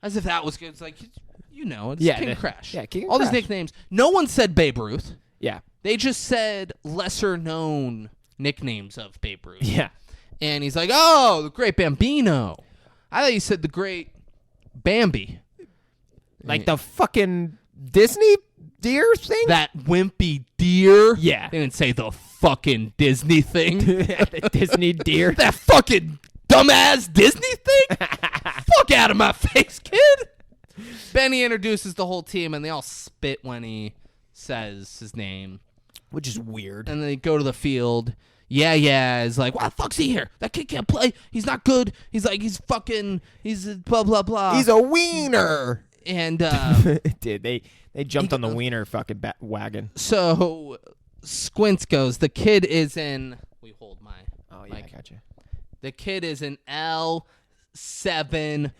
[SPEAKER 1] As if that was good. It's like, it's
[SPEAKER 2] Yeah,
[SPEAKER 1] King of
[SPEAKER 2] the-
[SPEAKER 1] Crash.
[SPEAKER 2] yeah, King of
[SPEAKER 1] All these
[SPEAKER 2] Crash.
[SPEAKER 1] nicknames. No one said Babe Ruth.
[SPEAKER 2] Yeah,
[SPEAKER 1] They just said lesser-known nicknames of Babe Ruth.
[SPEAKER 2] yeah.
[SPEAKER 1] And he's like, oh, the Great Bambino. I thought you said the Great Bambi.
[SPEAKER 2] Like the fucking Disney deer thing.
[SPEAKER 1] That wimpy deer.
[SPEAKER 2] Yeah.
[SPEAKER 1] They didn't say the fucking Disney thing.
[SPEAKER 2] The Disney deer.
[SPEAKER 1] That fucking dumbass Disney thing? Fuck out of my face, kid. Benny introduces the whole team, and they all spit when he says his name.
[SPEAKER 2] Which is weird.
[SPEAKER 1] And then they go to the field. Yeah, is like, why the fuck's he here? That kid can't play. He's not good. He's like, he's blah, blah, blah.
[SPEAKER 2] He's a wiener.
[SPEAKER 1] And
[SPEAKER 2] Dude, they jumped on the wiener fucking wagon.
[SPEAKER 1] so Squints goes, the kid is in, we hold my
[SPEAKER 2] Oh yeah,
[SPEAKER 1] mic.
[SPEAKER 2] I got you.
[SPEAKER 1] The kid is an L7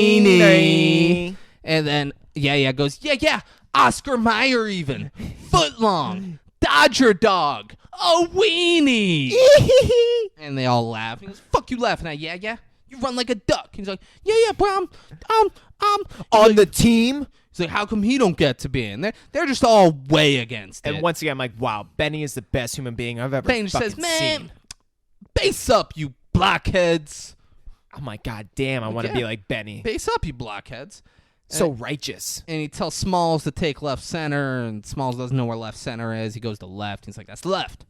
[SPEAKER 1] weenie. And then, goes, yeah, Oscar Mayer even. Footlong. Dodger dog. A weenie. And they all laugh. He goes, fuck you laughing at? Yeah. You run like a duck. He's like, yeah, but I'm
[SPEAKER 2] On the team.
[SPEAKER 1] He's like, how come he don't get to be in? They're just all way against it.
[SPEAKER 2] And once again, I'm like, wow, Benny is the best human being I've ever
[SPEAKER 1] Benny
[SPEAKER 2] fucking
[SPEAKER 1] says, man,
[SPEAKER 2] seen.
[SPEAKER 1] base up, you blockheads.
[SPEAKER 2] I'm like, God damn, I want to
[SPEAKER 1] Yeah.
[SPEAKER 2] be like Benny.
[SPEAKER 1] Base up, you blockheads.
[SPEAKER 2] So righteous.
[SPEAKER 1] And he tells Smalls to take left center, and Smalls doesn't know where left center is. He goes to left. He's like, that's left.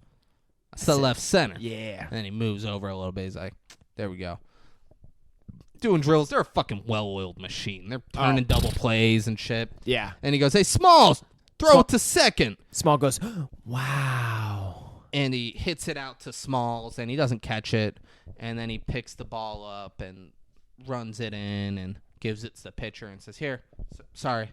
[SPEAKER 1] That's the left center.
[SPEAKER 2] Yeah.
[SPEAKER 1] And then he moves over a little bit. He's like, there we go. Doing drills. They're a fucking well-oiled machine. They're turning double plays and shit.
[SPEAKER 2] Yeah.
[SPEAKER 1] And he goes, hey, Smalls, throw it to second.
[SPEAKER 2] Small goes, wow.
[SPEAKER 1] And he hits it out to Smalls, and he doesn't catch it. And then he picks the ball up and runs it in and gives it to the pitcher and says, here, sorry.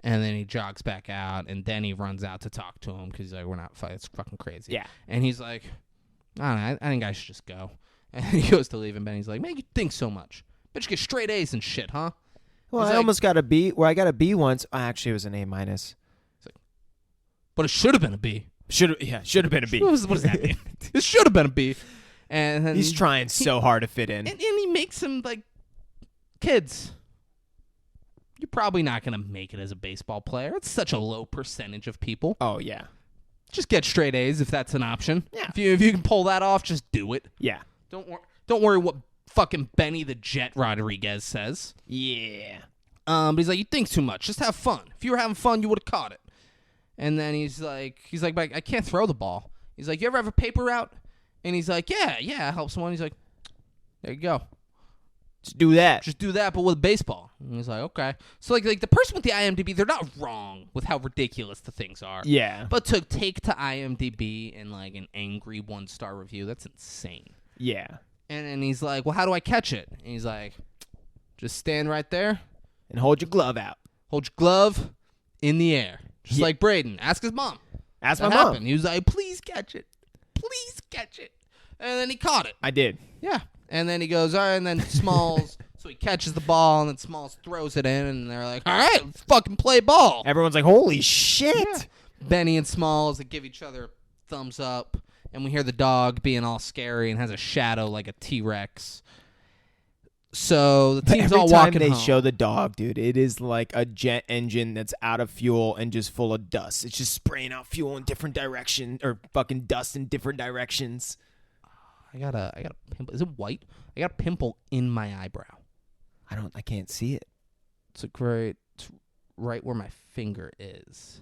[SPEAKER 1] And then he jogs back out, and then he runs out to talk to him because he's like, we're not fighting. It's fucking crazy.
[SPEAKER 2] Yeah.
[SPEAKER 1] And he's like, I don't know, I think I should just go. And he goes to leave, and Benny's like, man, you think so much. Bitch, get straight A's and shit, huh?
[SPEAKER 2] Well,
[SPEAKER 1] He's
[SPEAKER 2] I
[SPEAKER 1] like-
[SPEAKER 2] almost got a B. Well, I got a B once. Actually, it was an A minus.
[SPEAKER 1] But it should have been a B.
[SPEAKER 2] Should have been a B.
[SPEAKER 1] What does that mean? It should have been a B. And then
[SPEAKER 2] He's trying so hard to fit in.
[SPEAKER 1] and he makes him like, kids, you're probably not going to make it as a baseball player. It's such a low percentage of people.
[SPEAKER 2] Oh, yeah.
[SPEAKER 1] Just get straight A's if that's an option.
[SPEAKER 2] Yeah.
[SPEAKER 1] If you can pull that off, just do it.
[SPEAKER 2] Yeah.
[SPEAKER 1] Don't worry what fucking Benny the Jet Rodriguez says.
[SPEAKER 2] Yeah.
[SPEAKER 1] But he's like, you think too much. Just have fun. If you were having fun, you would have caught it. And then he's like, but I can't throw the ball. He's like, you ever have a paper route? And he's like, yeah, I help someone. He's like, there you go.
[SPEAKER 2] Just do that.
[SPEAKER 1] Just do that, but with baseball. And he's like, okay. So like the person with the IMDb, they're not wrong with how ridiculous the things are.
[SPEAKER 2] Yeah.
[SPEAKER 1] But to take to IMDb and like an angry 1-star review, that's insane.
[SPEAKER 2] Yeah.
[SPEAKER 1] And then he's like, well, how do I catch it? And he's like, just stand right there.
[SPEAKER 2] And hold your glove out.
[SPEAKER 1] Hold your glove in the air. Just like Braden. Ask his mom.
[SPEAKER 2] Ask
[SPEAKER 1] That
[SPEAKER 2] my mom.
[SPEAKER 1] happened. He was like, please catch it. Please catch it. And then he caught it.
[SPEAKER 2] I did.
[SPEAKER 1] Yeah. And then he goes, all right, and then Smalls, so he catches the ball, and then Smalls throws it in, and they're like, all right, let's fucking play ball.
[SPEAKER 2] Everyone's like, holy shit.
[SPEAKER 1] Yeah. Benny and Smalls, they give each other a thumbs up, and we hear the dog being all scary and has a shadow like a T-Rex. So the team's all walking
[SPEAKER 2] Every time they
[SPEAKER 1] home.
[SPEAKER 2] show the dog, dude, it is like a jet engine that's out of fuel and just full of dust. It's just spraying out fuel in different directions, or fucking dust in different directions.
[SPEAKER 1] I got a pimple. Is it white? I got a pimple in my eyebrow.
[SPEAKER 2] I can't see it.
[SPEAKER 1] It's right where my finger is.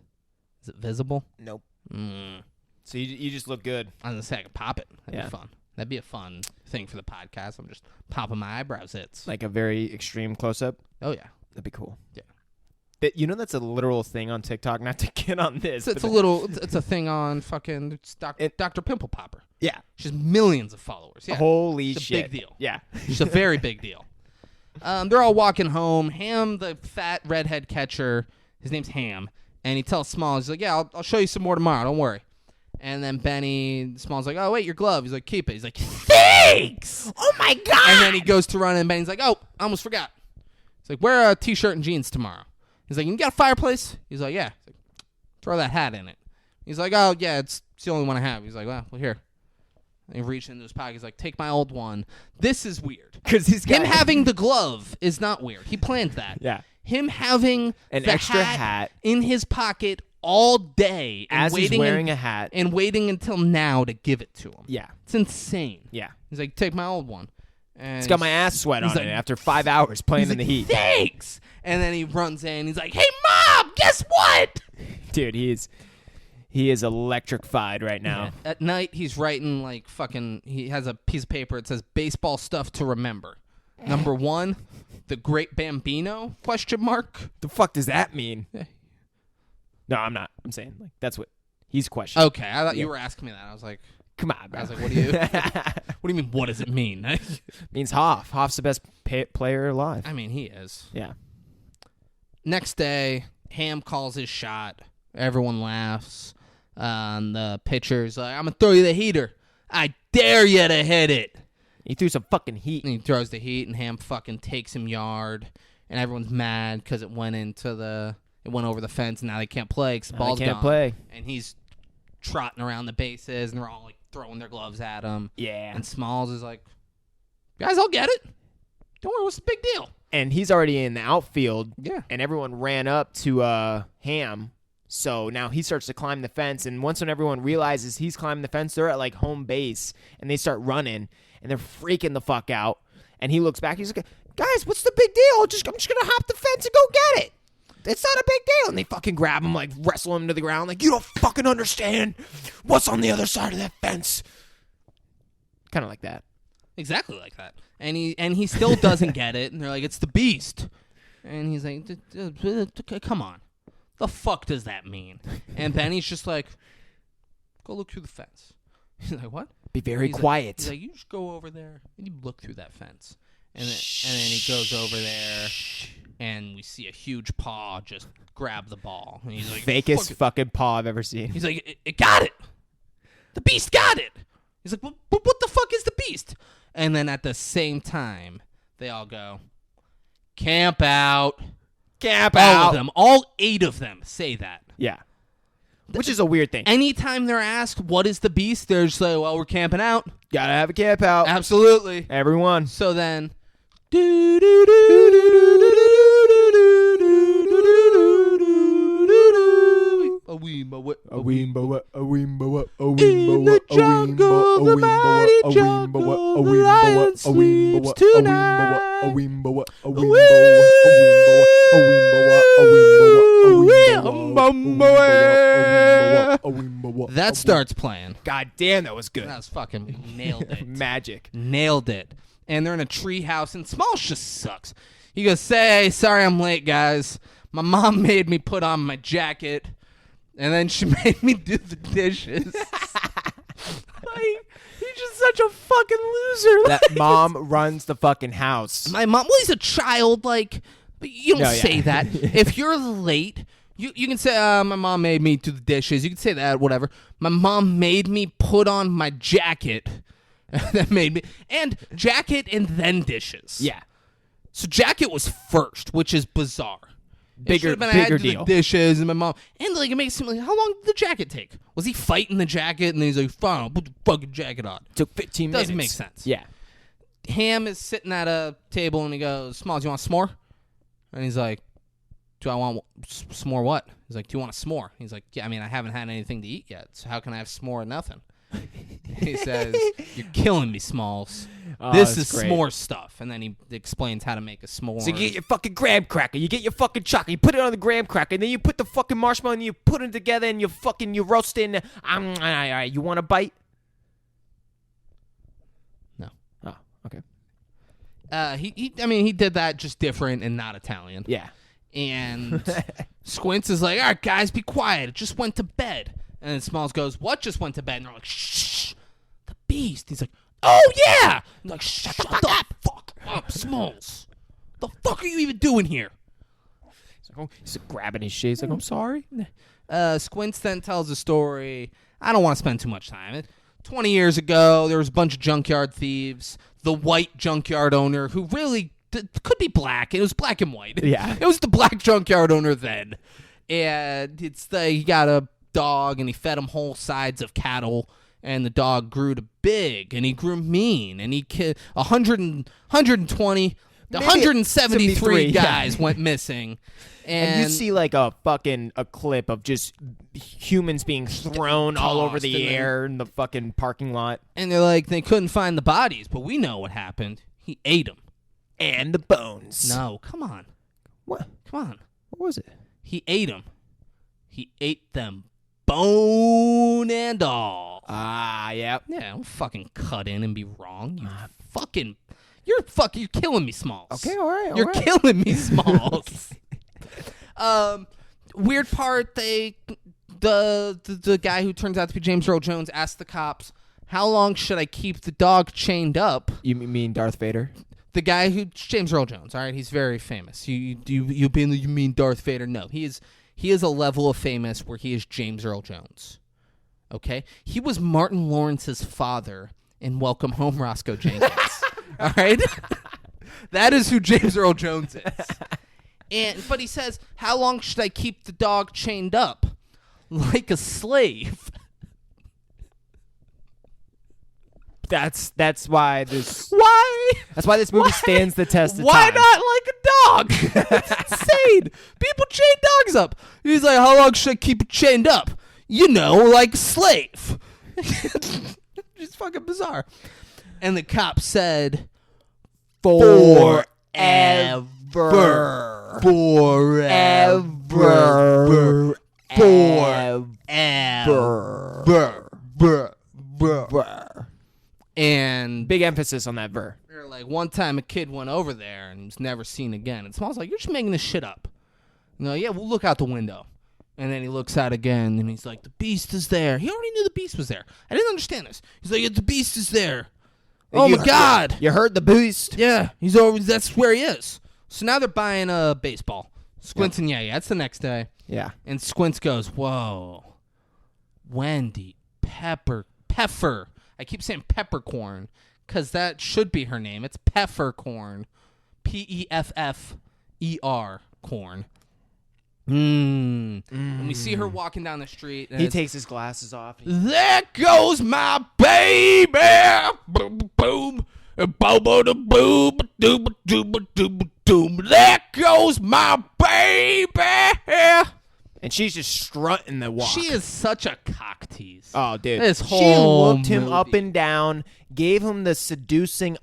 [SPEAKER 1] Is it visible?
[SPEAKER 2] Nope.
[SPEAKER 1] Mm.
[SPEAKER 2] So you just look good.
[SPEAKER 1] I was gonna say I could pop it. That'd
[SPEAKER 2] Yeah.
[SPEAKER 1] be fun. That'd be a fun thing for the podcast. I'm just popping my eyebrows. It's
[SPEAKER 2] Like a very extreme close-up.
[SPEAKER 1] oh yeah.
[SPEAKER 2] That'd be cool.
[SPEAKER 1] Yeah.
[SPEAKER 2] That's a literal thing on TikTok. Not to get on this.
[SPEAKER 1] It's a
[SPEAKER 2] but
[SPEAKER 1] little. It's a thing on fucking Dr. Pimple Popper.
[SPEAKER 2] yeah.
[SPEAKER 1] She's millions of followers. Yeah.
[SPEAKER 2] Holy
[SPEAKER 1] It's a
[SPEAKER 2] shit.
[SPEAKER 1] big deal.
[SPEAKER 2] Yeah.
[SPEAKER 1] It's a very big deal. They're all walking home. Ham, the fat redhead catcher, his name's Ham, and he tells Smalls, he's like, yeah, I'll show you some more tomorrow. Don't worry. And then Benny, Smalls like, oh, wait, your glove. He's like, keep it. He's like, thanks!
[SPEAKER 2] Oh my god.
[SPEAKER 1] And then he goes to run, and Benny's like, oh, I almost forgot. He's like, wear a T-shirt and jeans tomorrow. He's like, you got a fireplace? He's like, yeah. He's like, throw that hat in it. He's like, oh, yeah, it's the only one I have. He's like, well, here. And he reached into his pocket. He's like, take my old one. This is weird.
[SPEAKER 2] Because he's got
[SPEAKER 1] Him having the glove is not weird. He planned that.
[SPEAKER 2] Yeah.
[SPEAKER 1] Him having
[SPEAKER 2] An
[SPEAKER 1] the
[SPEAKER 2] extra hat
[SPEAKER 1] in his pocket all day and
[SPEAKER 2] as he's
[SPEAKER 1] waiting
[SPEAKER 2] wearing a hat.
[SPEAKER 1] and waiting until now to give it to him.
[SPEAKER 2] Yeah.
[SPEAKER 1] It's insane.
[SPEAKER 2] Yeah.
[SPEAKER 1] He's like, take my old one. And
[SPEAKER 2] It's got my ass sweat on
[SPEAKER 1] he's
[SPEAKER 2] it
[SPEAKER 1] like-
[SPEAKER 2] after 5 hours playing
[SPEAKER 1] he's
[SPEAKER 2] in the
[SPEAKER 1] like,
[SPEAKER 2] heat.
[SPEAKER 1] Thanks. And then he runs in. He's like, hey, Mom, guess what?
[SPEAKER 2] Dude, he is electrified right now.
[SPEAKER 1] Yeah. At night, he's writing like fucking. He has a piece of paper. It says baseball stuff to remember. Number 1, the Great Bambino ?
[SPEAKER 2] The fuck does that mean?
[SPEAKER 1] Yeah.
[SPEAKER 2] No, I'm not. I'm saying like that's what he's questioning.
[SPEAKER 1] Okay, I thought you were asking me that. I was like,
[SPEAKER 2] Come on, bro.
[SPEAKER 1] I was like, what do you mean? What does it mean?
[SPEAKER 2] Means Hoff. Hoff's the best player alive.
[SPEAKER 1] I mean, he is.
[SPEAKER 2] Yeah.
[SPEAKER 1] Next day, Ham calls his shot. Everyone laughs. The pitcher's like, I'm gonna throw you the heater. I dare you to hit it.
[SPEAKER 2] He threw some fucking heat.
[SPEAKER 1] And he throws the heat, and Ham fucking takes him yard, and everyone's mad because it went over the fence, and now they can't play because the
[SPEAKER 2] Now they
[SPEAKER 1] ball's
[SPEAKER 2] can't
[SPEAKER 1] gone.
[SPEAKER 2] play.
[SPEAKER 1] And he's trotting around the bases, and they're all like throwing their gloves at him.
[SPEAKER 2] Yeah.
[SPEAKER 1] And Smalls is like, guys, I'll get it. Don't worry, what's the big deal?
[SPEAKER 2] And he's already in the outfield.
[SPEAKER 1] Yeah.
[SPEAKER 2] And everyone ran up to Ham. So now he starts to climb the fence. And when everyone realizes he's climbing the fence, they're at like home base. And they start running. And they're freaking the fuck out. And he looks back. He's like, guys, what's the big deal? I'm just going to hop the fence and go get it. It's not a big deal. And they fucking grab him, like wrestle him to the ground. Like, you don't fucking understand what's on the other side of that fence. Kind of like that.
[SPEAKER 1] Exactly like that. And he still doesn't get it. And they're like, it's the beast. And he's like, come on. The fuck does that mean? And Benny's just like, go look through the fence. He's like, what?
[SPEAKER 2] Be very
[SPEAKER 1] He's like-
[SPEAKER 2] quiet.
[SPEAKER 1] he's like, you just go over there and you look through that fence. And then he goes over there, and we see a huge paw just grab the ball. And he's like,
[SPEAKER 2] Fakest fucking paw I've ever seen.
[SPEAKER 1] He's like, it got it. The beast got it. He's like, but what the fuck is the beast? And then at the same time, they all go, camp out.
[SPEAKER 2] Camp
[SPEAKER 1] All
[SPEAKER 2] out.
[SPEAKER 1] of them, all 8 of them say that.
[SPEAKER 2] Yeah. which is a weird thing.
[SPEAKER 1] Anytime they're asked, what is the beast? They're just like, well, we're camping out.
[SPEAKER 2] Gotta have a camp out.
[SPEAKER 1] Absolutely.
[SPEAKER 2] Everyone.
[SPEAKER 1] So then... In the jungle, the mighty jungle, the lion sleeps tonight. That starts playing.
[SPEAKER 2] God damn, that was good.
[SPEAKER 1] That was fucking nailed it.
[SPEAKER 2] Magic.
[SPEAKER 1] Nailed it. And they're in a tree house, and Smalls just sucks. He goes, "Say, sorry I'm late, guys. My mom made me put on my jacket, and then she made me do the dishes." He's just such a fucking loser.
[SPEAKER 2] That mom runs the fucking house.
[SPEAKER 1] My mom, well, he's a child, like, but you don't say that.
[SPEAKER 2] Yeah.
[SPEAKER 1] If you're late, you can say, my mom made me do the dishes. You can say that, whatever. My mom made me put on my jacket. That made me, and jacket and then dishes.
[SPEAKER 2] Yeah.
[SPEAKER 1] So jacket was first, which is bizarre.
[SPEAKER 2] Bigger
[SPEAKER 1] I had to do
[SPEAKER 2] deal.
[SPEAKER 1] the dishes and my mom, and like it makes him like, how long did the jacket take? Was he fighting the jacket? And then he's like, fine, I'll put the fucking jacket on.
[SPEAKER 2] Took 15 minutes.
[SPEAKER 1] Doesn't make sense.
[SPEAKER 2] Yeah.
[SPEAKER 1] Ham is sitting at a table and he goes, Smalls, you want a s'more? And he's like, do I want s'more what? He's like, do you want a s'more? He's like, yeah, I mean, I haven't had anything to eat yet, so how can I have s'more or nothing? He says, you're killing me, Smalls. This is
[SPEAKER 2] great.
[SPEAKER 1] s'more stuff. And then he explains how to make a s'more.
[SPEAKER 2] So you get your fucking graham cracker, you get your fucking chocolate, you put it on the graham cracker, and then you put the fucking marshmallow and you put them together and you roast it in. You want a bite?
[SPEAKER 1] No.
[SPEAKER 2] Oh, okay.
[SPEAKER 1] He did that just different and not Italian.
[SPEAKER 2] Yeah.
[SPEAKER 1] And Squints is like, all right, guys, be quiet. It just went to bed. And then Smalls goes, what just went to bed? And they're like, shh, the beast. He's like, oh, yeah. And like, shut the fuck up, Smalls. The fuck are you even doing here?
[SPEAKER 2] He's grabbing his shit. He's like, I'm sorry.
[SPEAKER 1] Squints then tells a story. I don't want to spend too much time. 20 years ago, there was a bunch of junkyard thieves. The white junkyard owner, who really could be black. It was black and white.
[SPEAKER 2] Yeah.
[SPEAKER 1] It was the black junkyard owner then. And he got a dog, and he fed him whole sides of cattle, and the dog grew to big, and he grew mean, and he killed 120, 173 guys went missing.
[SPEAKER 2] And you see like a clip of just humans being thrown all over the air in the fucking parking lot.
[SPEAKER 1] And they're like, they couldn't find the bodies, but we know what happened. He ate them.
[SPEAKER 2] And the bones.
[SPEAKER 1] No, come on.
[SPEAKER 2] What?
[SPEAKER 1] Come on.
[SPEAKER 2] What was it?
[SPEAKER 1] He ate them. He ate them. Bone and all.
[SPEAKER 2] Yeah.
[SPEAKER 1] Yeah, don't fucking cut in and be wrong. You're killing me, Smalls.
[SPEAKER 2] Okay, all right.
[SPEAKER 1] You're killing me, Smalls. Weird part, the guy who turns out to be James Earl Jones asked the cops, how long should I keep the dog chained up?
[SPEAKER 2] You mean Darth Vader?
[SPEAKER 1] The guy who, James Earl Jones, all right? He's very famous. You mean Darth Vader? No, he is a level of famous where he is James Earl Jones. Okay? He was Martin Lawrence's father in Welcome Home, Roscoe Jenkins. All right? That is who James Earl Jones is. But he says, how long should I keep the dog chained up? Like a slave.
[SPEAKER 2] That's why this.
[SPEAKER 1] Why?
[SPEAKER 2] That's why this movie stands the test of
[SPEAKER 1] Why
[SPEAKER 2] time.
[SPEAKER 1] not like a dog? That's insane. People chain dogs up. He's like, how long should I keep it chained up? Like a slave. It's fucking bizarre. And the cop said,
[SPEAKER 2] Forever.
[SPEAKER 1] And
[SPEAKER 2] big emphasis on that ver.
[SPEAKER 1] they're like, one time a kid went over there and was never seen again. And Smalls like, you're just making this shit up. Yeah, we'll look out the window. And then he looks out again and he's like, the beast is there. He already knew the beast was there. I didn't understand this. He's like, the beast is there. Oh my God.
[SPEAKER 2] You heard the beast.
[SPEAKER 1] Yeah, he's over. That's where he is. So now they're buying a baseball. Squints and that's the next day.
[SPEAKER 2] Yeah.
[SPEAKER 1] And Squints goes, whoa, Wendy Peffer. I keep saying peppercorn because that should be her name. It's Peffercorn. Peffer corn. And we see her walking down the street. And
[SPEAKER 2] He
[SPEAKER 1] it's,
[SPEAKER 2] takes his glasses off.
[SPEAKER 1] there goes my baby. Boom, boom. Boom, boom, boom, doom, doom, doom, doom. There goes my baby.
[SPEAKER 2] And she's just strutting the walk.
[SPEAKER 1] She is such a cock tease.
[SPEAKER 2] Oh, dude.
[SPEAKER 1] This
[SPEAKER 2] She
[SPEAKER 1] whole
[SPEAKER 2] looked him
[SPEAKER 1] movie.
[SPEAKER 2] up and down, gave him the seducing,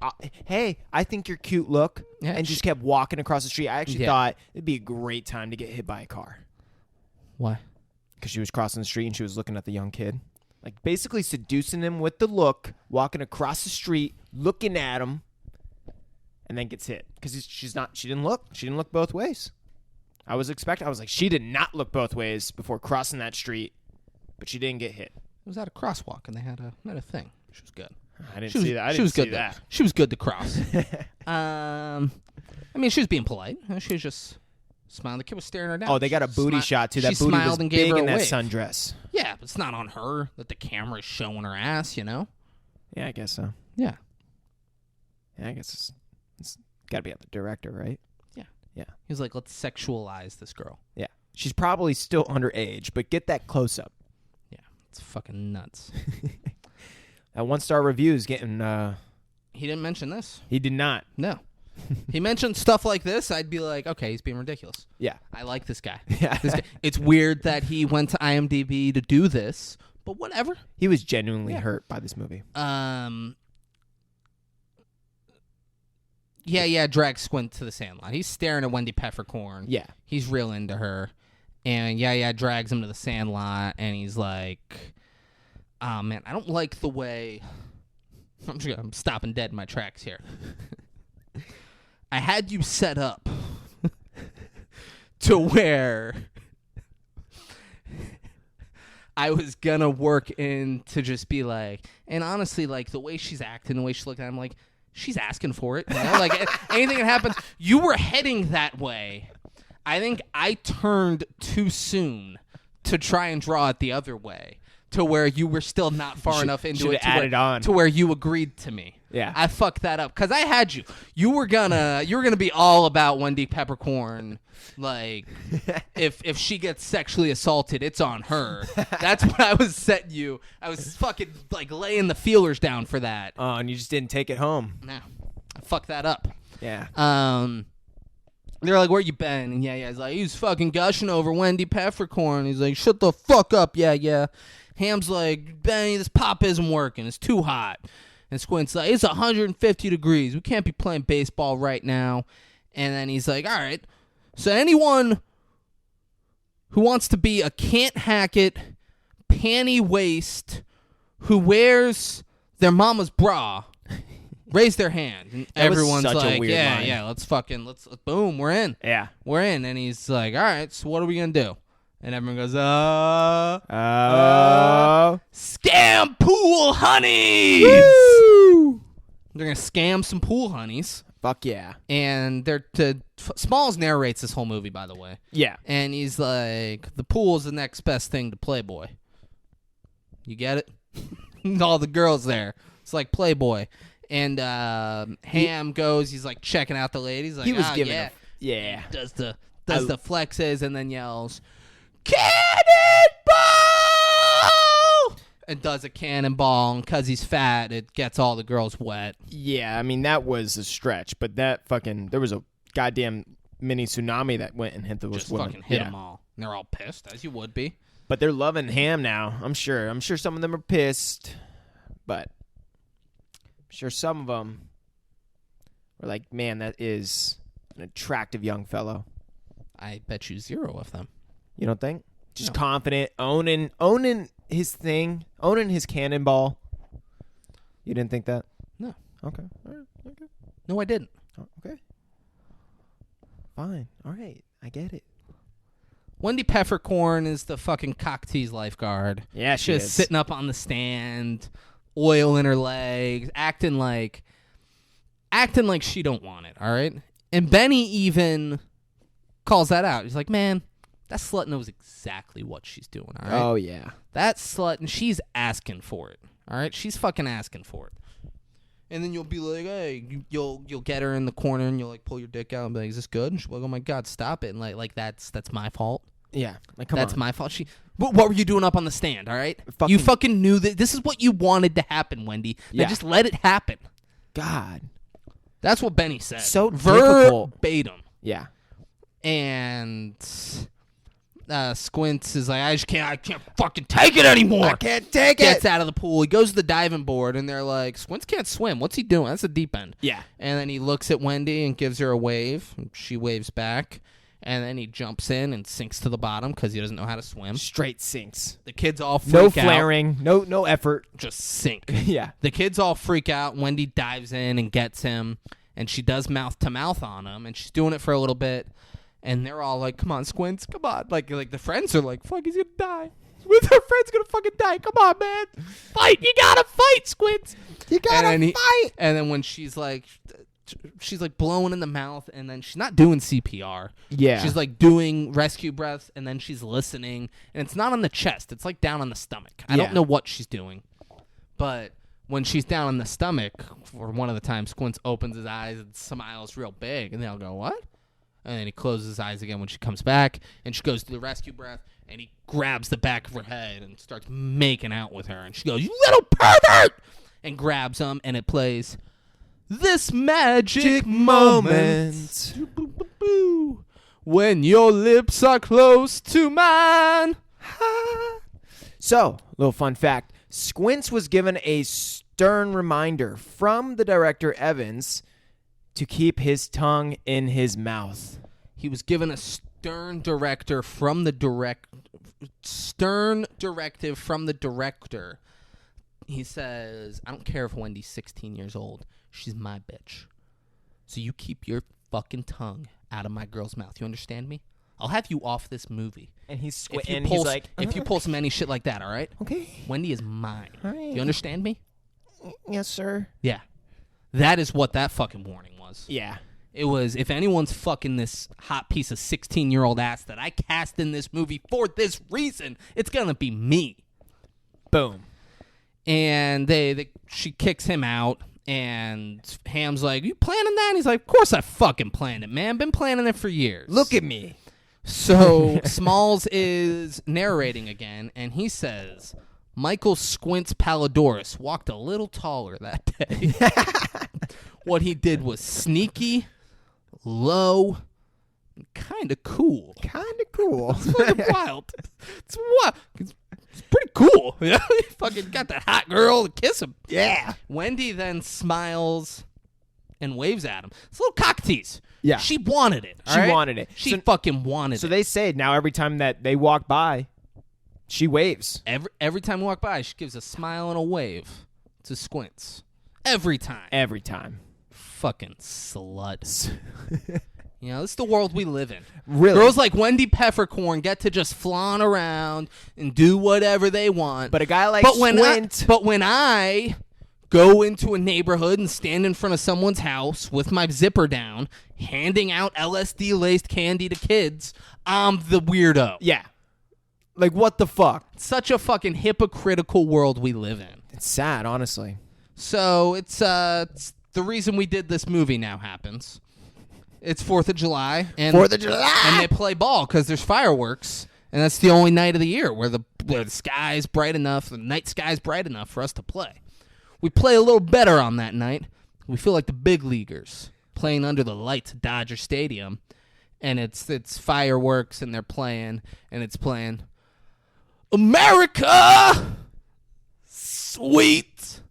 [SPEAKER 2] hey, I think you're cute look,
[SPEAKER 1] Yeah,
[SPEAKER 2] and just kept walking across the street. I actually
[SPEAKER 1] Yeah.
[SPEAKER 2] thought it'd be a great time to get hit by a car.
[SPEAKER 1] Why?
[SPEAKER 2] Because she was crossing the street and she was looking at the young kid. Like, basically seducing him with the look, walking across the street, looking at him, and then gets hit. Because she didn't look both ways. I was like, she did not look both ways before crossing that street, but she didn't get hit.
[SPEAKER 1] It was at a crosswalk, and they had a thing. She was good.
[SPEAKER 2] I didn't
[SPEAKER 1] She was,
[SPEAKER 2] see that. I
[SPEAKER 1] she
[SPEAKER 2] didn't
[SPEAKER 1] was
[SPEAKER 2] see
[SPEAKER 1] good.
[SPEAKER 2] that.
[SPEAKER 1] She was good to cross. I mean, she was being polite. She was just smiling. The kid was staring her down.
[SPEAKER 2] Oh, they got a booty shot too. That
[SPEAKER 1] she
[SPEAKER 2] booty
[SPEAKER 1] smiled
[SPEAKER 2] was
[SPEAKER 1] and gave
[SPEAKER 2] big
[SPEAKER 1] her a
[SPEAKER 2] in that
[SPEAKER 1] wave.
[SPEAKER 2] sundress.
[SPEAKER 1] Yeah, but it's not on her that the camera is showing her ass.
[SPEAKER 2] Yeah, I guess so.
[SPEAKER 1] Yeah.
[SPEAKER 2] Yeah, I guess it's got to be at the director, right?
[SPEAKER 1] He was like, let's sexualize this girl.
[SPEAKER 2] Yeah. She's probably still underage, but get that close up.
[SPEAKER 1] Yeah, it's fucking nuts.
[SPEAKER 2] That 1-star review is getting.
[SPEAKER 1] He didn't mention this.
[SPEAKER 2] He did not.
[SPEAKER 1] No. He mentioned stuff like this. I'd be like, okay, he's being ridiculous.
[SPEAKER 2] Yeah.
[SPEAKER 1] I like this guy.
[SPEAKER 2] Yeah.
[SPEAKER 1] This guy. It's weird that he went to IMDb to do this, but whatever.
[SPEAKER 2] He was genuinely
[SPEAKER 1] Yeah.
[SPEAKER 2] hurt by this movie.
[SPEAKER 1] Yeah, drag Squint to the Sandlot. He's staring at Wendy Peppercorn.
[SPEAKER 2] Yeah.
[SPEAKER 1] He's real into her. And drags him to the Sandlot, and he's like, oh, man, I don't like the way... I'm stopping dead in my tracks here. I had you set up to where I was going to work in to just be like... And honestly, like, the way she's acting, the way she's looking at him, like... She's asking for it. You know? Like, anything that happens, you were heading that way. I think I turned too soon to try and draw it the other way, to where you were still not far enough into it to where you agreed to me.
[SPEAKER 2] Yeah.
[SPEAKER 1] I fucked that up because I had you. You were gonna be all about Wendy Peppercorn. Like, if she gets sexually assaulted, it's on her. That's what I was setting you. I was fucking like laying the feelers down for that.
[SPEAKER 2] Oh, and you just didn't take it home.
[SPEAKER 1] No, I fucked that up.
[SPEAKER 2] Yeah.
[SPEAKER 1] They're like, where you been? And he's like, he's fucking gushing over Wendy Peppercorn. He's like, shut the fuck up. Yeah. Ham's like, Benny, this pop isn't working. It's too hot. And Squint's like, it's 150 degrees. We can't be playing baseball right now. And then he's like, all right. So anyone who wants to be a can't hack it, panty waist, who wears their mama's bra, raise their hand. And
[SPEAKER 2] That was
[SPEAKER 1] everyone's
[SPEAKER 2] such a
[SPEAKER 1] like,
[SPEAKER 2] weird line.
[SPEAKER 1] let's boom, we're in.
[SPEAKER 2] Yeah.
[SPEAKER 1] We're in. And he's like, all right, so what are we going to do? And everyone goes, scam pool honeys!
[SPEAKER 2] Woo!
[SPEAKER 1] They're going to scam some pool honeys.
[SPEAKER 2] Fuck yeah.
[SPEAKER 1] And Smalls narrates this whole movie, by the way.
[SPEAKER 2] Yeah.
[SPEAKER 1] And he's like, the pool's the next best thing to Playboy. You get it? All the girls there. It's like Playboy. And Ham goes, he's like checking out the ladies. Like,
[SPEAKER 2] He was giving
[SPEAKER 1] yeah.
[SPEAKER 2] Yeah.
[SPEAKER 1] Does the flexes and then yells, cannonball! And does a cannonball, and because he's fat, it gets all the girls wet.
[SPEAKER 2] Yeah, I mean, that was a stretch, but there was a goddamn mini tsunami that went and hit those
[SPEAKER 1] Just
[SPEAKER 2] women.
[SPEAKER 1] fucking hit them all. And they're all pissed, as you would be.
[SPEAKER 2] But they're loving Ham now, I'm sure. I'm sure some of them are pissed, but I'm sure some of them were like, man, that is an attractive young fellow.
[SPEAKER 1] I bet you 0 of them.
[SPEAKER 2] You don't think? Just
[SPEAKER 1] No.
[SPEAKER 2] confident, owning his thing, owning his cannonball. You didn't think that?
[SPEAKER 1] No.
[SPEAKER 2] Okay. All right. Okay.
[SPEAKER 1] No, I didn't.
[SPEAKER 2] Oh, okay. Fine. All right. I get it.
[SPEAKER 1] Wendy Peppercorn is the fucking cock tease lifeguard.
[SPEAKER 2] Yeah, she
[SPEAKER 1] Just
[SPEAKER 2] is.
[SPEAKER 1] sitting up on the stand, oil in her legs, acting like she don't want it, all right? And Benny even calls that out. He's like, man, that slut knows exactly what she's doing, all right?
[SPEAKER 2] Oh, yeah.
[SPEAKER 1] That slut, and she's asking for it, all right? She's fucking asking for it. And then you'll be like, hey, you'll get her in the corner, and you'll like pull your dick out and be like, is this good? And she'll be like, oh my God, stop it. And like that's my fault.
[SPEAKER 2] Yeah, like come
[SPEAKER 1] That's
[SPEAKER 2] on.
[SPEAKER 1] my fault. What were you doing up on the stand? All right,
[SPEAKER 2] Fucking-
[SPEAKER 1] you fucking knew that this is what you wanted to happen, Wendy. Now
[SPEAKER 2] Yeah.
[SPEAKER 1] just let it happen.
[SPEAKER 2] God.
[SPEAKER 1] That's what Benny said.
[SPEAKER 2] So difficult.
[SPEAKER 1] Verbatim.
[SPEAKER 2] Yeah.
[SPEAKER 1] And Squints is like, I can't fucking take it anymore.
[SPEAKER 2] can't take
[SPEAKER 1] Gets out of the pool. He goes to the diving board, and they're like, Squints can't swim. What's he doing? That's the deep end.
[SPEAKER 2] Yeah.
[SPEAKER 1] And then he looks at Wendy and gives her a wave. She waves back. And then he jumps in and sinks to the bottom because he doesn't know how to swim.
[SPEAKER 2] Straight sinks.
[SPEAKER 1] The kids all freak
[SPEAKER 2] No
[SPEAKER 1] out.
[SPEAKER 2] flaring. No effort.
[SPEAKER 1] Just sink.
[SPEAKER 2] Yeah.
[SPEAKER 1] The kids all freak out. Wendy dives in and gets him. And she does mouth-to-mouth on him. And she's doing it for a little bit. And they're all like, come on, Squints, come on. Like the friends are like, fuck, he's going to die. With her friend's going to fucking die. Come on, man. Fight. You got to fight, Squints.
[SPEAKER 2] You gotta fight.
[SPEAKER 1] And then when she's like blowing in the mouth, and then she's not doing CPR.
[SPEAKER 2] Yeah.
[SPEAKER 1] She's like doing rescue breaths, and then she's listening. And it's not on the chest. It's like down on the stomach. I
[SPEAKER 2] Yeah.
[SPEAKER 1] don't know what she's doing. But when she's down on the stomach, for one of the times, Squints opens his eyes and smiles real big. And they'll go, what? And then he closes his eyes again when she comes back, and she goes to the rescue breath, and he grabs the back of her head and starts making out with her. And she goes, you little pervert! And grabs him, and it plays, this magic moment, when your lips are close to mine.
[SPEAKER 2] So, little fun fact. Squints was given a stern reminder from the director Evans to keep his tongue in his mouth.
[SPEAKER 1] He was given a stern directive from the director. He says, I don't care if Wendy's 16 years old. She's my bitch. So you keep your fucking tongue out of my girl's mouth. You understand me? I'll have you off this movie.
[SPEAKER 2] And he's
[SPEAKER 1] If
[SPEAKER 2] squinting.
[SPEAKER 1] you
[SPEAKER 2] He's
[SPEAKER 1] pull,
[SPEAKER 2] like,
[SPEAKER 1] if you pull some any shit like that, all right?
[SPEAKER 2] okay.
[SPEAKER 1] Wendy is mine.
[SPEAKER 2] All right.
[SPEAKER 1] Do you understand me?
[SPEAKER 2] Yes, sir.
[SPEAKER 1] Yeah. That is what that fucking warning was.
[SPEAKER 2] Yeah.
[SPEAKER 1] It was, if anyone's fucking this hot piece of 16-year-old ass that I cast in this movie for this reason, it's going to be me.
[SPEAKER 2] Boom.
[SPEAKER 1] And she kicks him out, and Ham's like, you planning that? And he's like, of course I fucking planned it, man. Been planning it for years.
[SPEAKER 2] Look at me.
[SPEAKER 1] So Smalls is narrating again, and he says, Michael Squints Palladorus walked a little taller that day. What he did was sneaky, low, kind of cool.
[SPEAKER 2] Kind of cool.
[SPEAKER 1] It's fucking wild. It's wild. It's pretty cool. You know? He fucking got that hot girl to kiss him.
[SPEAKER 2] Yeah.
[SPEAKER 1] Wendy then smiles and waves at him. It's a little cock tease.
[SPEAKER 2] Yeah.
[SPEAKER 1] She wanted it.
[SPEAKER 2] She wanted it.
[SPEAKER 1] She fucking wanted
[SPEAKER 2] So
[SPEAKER 1] it.
[SPEAKER 2] they say now every time that they walk by, she waves.
[SPEAKER 1] Every time we walk by, she gives a smile and a wave to Squints. Every time.
[SPEAKER 2] Every time.
[SPEAKER 1] Fucking slut. You know, this is the world we live in.
[SPEAKER 2] Really?
[SPEAKER 1] Girls like Wendy Peppercorn get to just flaunt around and do whatever they want.
[SPEAKER 2] But a guy like
[SPEAKER 1] but
[SPEAKER 2] Squint.
[SPEAKER 1] when I go into a neighborhood and stand in front of someone's house with my zipper down, handing out LSD-laced candy to kids, I'm the weirdo.
[SPEAKER 2] Yeah. Like, what the fuck?
[SPEAKER 1] Such a fucking hypocritical world we live in.
[SPEAKER 2] It's sad, honestly.
[SPEAKER 1] So it's the reason we did this movie now happens. It's 4th of July. And
[SPEAKER 2] 4th of July!
[SPEAKER 1] And they play ball because there's fireworks. And that's the only night of the year where the sky's bright enough, the night sky's bright enough for us to play. We play a little better on that night. We feel like the big leaguers playing under the lights at Dodger Stadium. And it's fireworks, and they're playing, and it's playing America! Sweet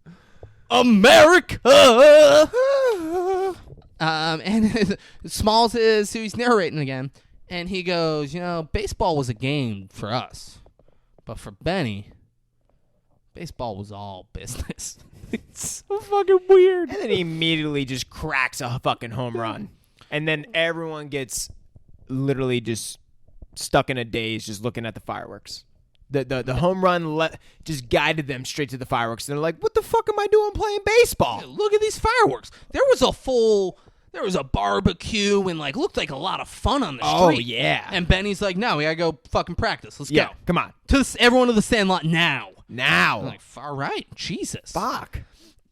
[SPEAKER 1] America! And Smalls is who he's narrating again, and he goes, you know, baseball was a game for us, but for Benny, baseball was all business. It's so fucking weird.
[SPEAKER 2] And then he immediately just cracks a fucking home run. And then everyone gets literally just stuck in a daze just looking at the fireworks. The home run just guided them straight to the fireworks. And they're like, what the fuck am I doing playing baseball?
[SPEAKER 1] Look at these fireworks. There was a barbecue and looked like a lot of fun on the
[SPEAKER 2] Oh,
[SPEAKER 1] street.
[SPEAKER 2] yeah.
[SPEAKER 1] And Benny's like, no, we gotta go fucking practice. Let's
[SPEAKER 2] Yeah,
[SPEAKER 1] go.
[SPEAKER 2] come on.
[SPEAKER 1] Everyone to the Sandlot now.
[SPEAKER 2] Now.
[SPEAKER 1] I'm like, far right. Jesus.
[SPEAKER 2] Fuck.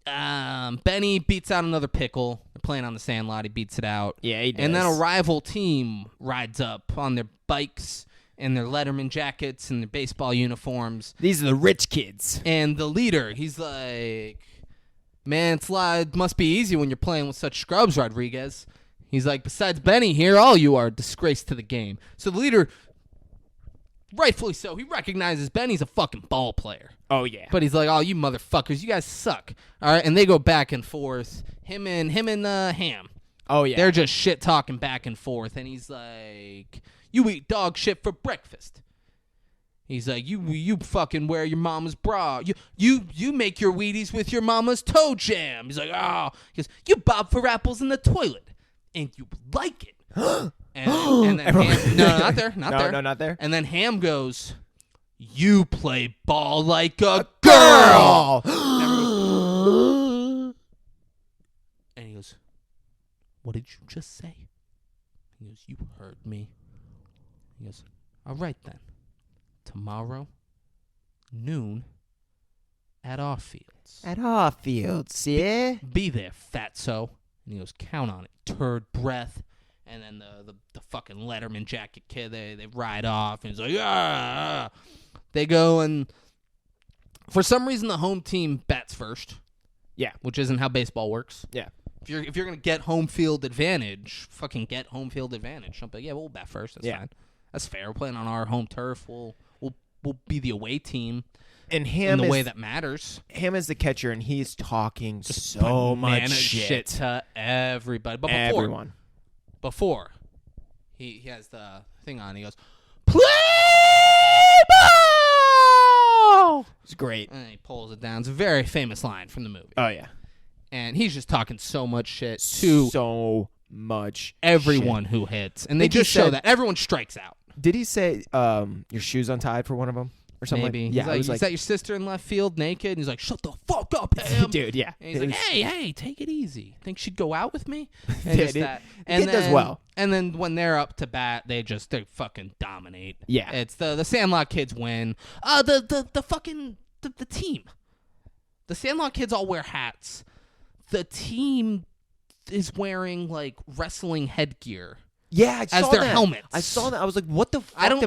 [SPEAKER 1] Benny beats out another pickle. They're playing on the Sandlot. He beats it out.
[SPEAKER 2] Yeah, he does.
[SPEAKER 1] And then a rival team rides up on their bikes, in their Letterman jackets and their baseball uniforms.
[SPEAKER 2] These are the rich kids.
[SPEAKER 1] And the leader, he's like, man, it must be easy when you're playing with such scrubs, Rodriguez. He's like, besides Benny here, all you are a disgrace to the game. So the leader, rightfully so, he recognizes Benny's a fucking ball player.
[SPEAKER 2] Oh, yeah.
[SPEAKER 1] But he's like, oh, you motherfuckers, you guys suck. All right, and they go back and forth. Him and Ham.
[SPEAKER 2] Oh, yeah.
[SPEAKER 1] They're just shit talking back and forth, and he's like, you eat dog shit for breakfast. He's like, you fucking wear your mama's bra. You make your Wheaties with your mama's toe jam. He's like, oh. He goes, you bob for apples in the toilet, and you like it. and then Ham, no, not there, not there.
[SPEAKER 2] No, not there.
[SPEAKER 1] And then Ham goes, you play ball like a girl. And he goes, what did you just say? He goes, you heard me. He goes, all right then. Tomorrow, noon, at our fields.
[SPEAKER 2] At our fields, yeah?
[SPEAKER 1] Be there, fatso. And he goes, count on it, turd breath. And then the fucking Letterman jacket kid, they ride off. And he's like, ah. They go, and for some reason, the home team bats first.
[SPEAKER 2] Yeah.
[SPEAKER 1] Which isn't how baseball works.
[SPEAKER 2] Yeah.
[SPEAKER 1] If you're gonna get home field advantage, fucking get home field advantage. I'm like, yeah, we'll bat first. That's fine. That's fair. We're playing on our home turf. We'll be the away team.
[SPEAKER 2] And Ham
[SPEAKER 1] in the way that matters.
[SPEAKER 2] Ham is the catcher, and he's talking so much shit
[SPEAKER 1] to everybody. But before he has the thing on, he goes, play ball!
[SPEAKER 2] It's great.
[SPEAKER 1] And he pulls it down. It's a very famous line from the movie.
[SPEAKER 2] Oh, yeah.
[SPEAKER 1] And he's just talking so much shit to
[SPEAKER 2] so much
[SPEAKER 1] everyone who hits. And they just show that. Everyone strikes out.
[SPEAKER 2] Did he say your shoes untied for one of them? Or something
[SPEAKER 1] Maybe.
[SPEAKER 2] Yeah,
[SPEAKER 1] he's like, is that your sister in left field naked? And he's like, shut the fuck up, Ham.
[SPEAKER 2] Dude, yeah.
[SPEAKER 1] And he's like, hey, take it easy. Think she'd go out with me? And just that.
[SPEAKER 2] And it does well.
[SPEAKER 1] And then when they're up to bat, they fucking dominate.
[SPEAKER 2] Yeah.
[SPEAKER 1] It's the Sandlot kids win. The team. The Sandlot kids all wear hats. The team is wearing like wrestling headgear.
[SPEAKER 2] Yeah, I saw
[SPEAKER 1] as their
[SPEAKER 2] that.
[SPEAKER 1] helmets.
[SPEAKER 2] I saw that. I was like, what the fuck?
[SPEAKER 1] I don't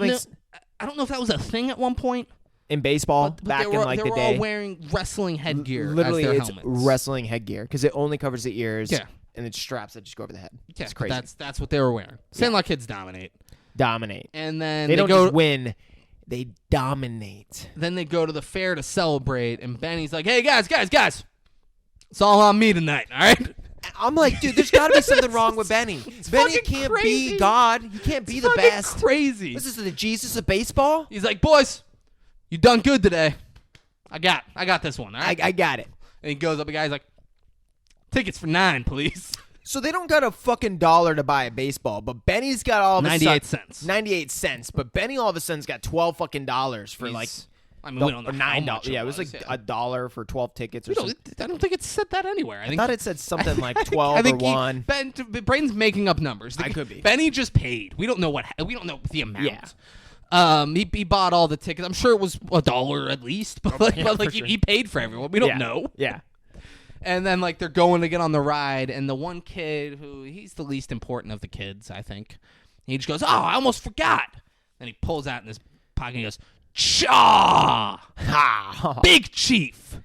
[SPEAKER 1] know if that was a thing at one point.
[SPEAKER 2] In baseball,
[SPEAKER 1] but
[SPEAKER 2] back in the day.
[SPEAKER 1] They were all wearing wrestling headgear
[SPEAKER 2] Literally,
[SPEAKER 1] as their
[SPEAKER 2] it's
[SPEAKER 1] helmets.
[SPEAKER 2] wrestling headgear because it only covers the ears.
[SPEAKER 1] Yeah.
[SPEAKER 2] And it's straps that just go over the head.
[SPEAKER 1] Yeah,
[SPEAKER 2] it's crazy.
[SPEAKER 1] That's what they were wearing. Sandlot kids dominate. And then
[SPEAKER 2] they don't just win. They dominate.
[SPEAKER 1] Then they go to the fair to celebrate, and Benny's like, hey, guys. It's all on me tonight, all right?
[SPEAKER 2] I'm like, dude, there's got to be something wrong with Benny. Benny can't
[SPEAKER 1] crazy.
[SPEAKER 2] be God. He can't be the best.
[SPEAKER 1] Crazy.
[SPEAKER 2] This is the Jesus of baseball?
[SPEAKER 1] He's like, boys, you done good today. I got this one, all right?
[SPEAKER 2] I got it.
[SPEAKER 1] And he goes up, the guy's like, tickets for 9, please.
[SPEAKER 2] So they don't got a fucking $1 to buy a baseball, but Benny's got all of a sudden
[SPEAKER 1] 98 cents.
[SPEAKER 2] 98 cents, but Benny all of a sudden's got $12 fucking dollars for we don't know
[SPEAKER 1] $9.
[SPEAKER 2] How much. Yeah, it was like $1 for 12 tickets or something.
[SPEAKER 1] I don't think it said that anywhere. I
[SPEAKER 2] thought it said something like 12 or 1.
[SPEAKER 1] Braden's making up numbers.
[SPEAKER 2] I could be.
[SPEAKER 1] Benny just paid. We don't know the amount. Yeah. He bought all the tickets. I'm sure it was $1 at least, but he paid for everyone. We don't know.
[SPEAKER 2] Yeah.
[SPEAKER 1] And then they're going to get on the ride, and the one kid he's the least important of the kids, I think. He just goes, "Oh, I almost forgot." Then he pulls out in his pocket and he goes, "Chaw! Ha! Big Chief,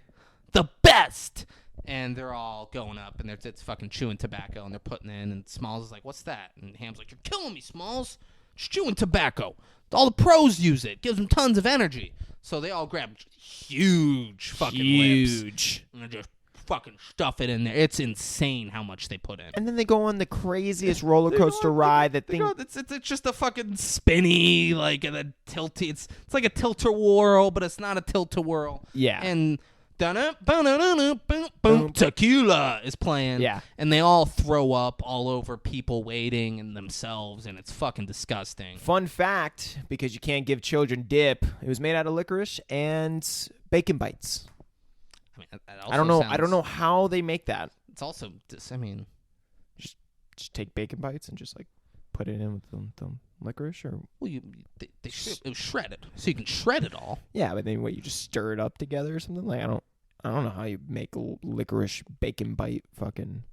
[SPEAKER 1] the best!" And they're all going up, and it's fucking chewing tobacco, and they're putting in. And Smalls is like, "What's that?" And Ham's like, "You're killing me, Smalls. Just chewing tobacco. All the pros use it. Gives them tons of energy." So they all grab huge fucking lips, and they just fucking stuff it in there. It's insane how much they put in.
[SPEAKER 2] And then they go on the craziest roller coaster ride.
[SPEAKER 1] It's just a fucking spinny, and a tilty. It's like a tilt-a-whirl, but it's not a tilt-a-whirl.
[SPEAKER 2] Yeah.
[SPEAKER 1] And tequila is playing.
[SPEAKER 2] Yeah.
[SPEAKER 1] And they all throw up all over people waiting and themselves, and it's fucking disgusting.
[SPEAKER 2] Fun fact, because you can't give children dip, it was made out of licorice and bacon bites. I don't know how they make that.
[SPEAKER 1] It's also,
[SPEAKER 2] just take bacon bites and just put it in with the licorice, or
[SPEAKER 1] it was shredded, so you can shred it all.
[SPEAKER 2] Yeah, but then you just stir it up together or something. I don't know how you make a licorice bacon bite fucking.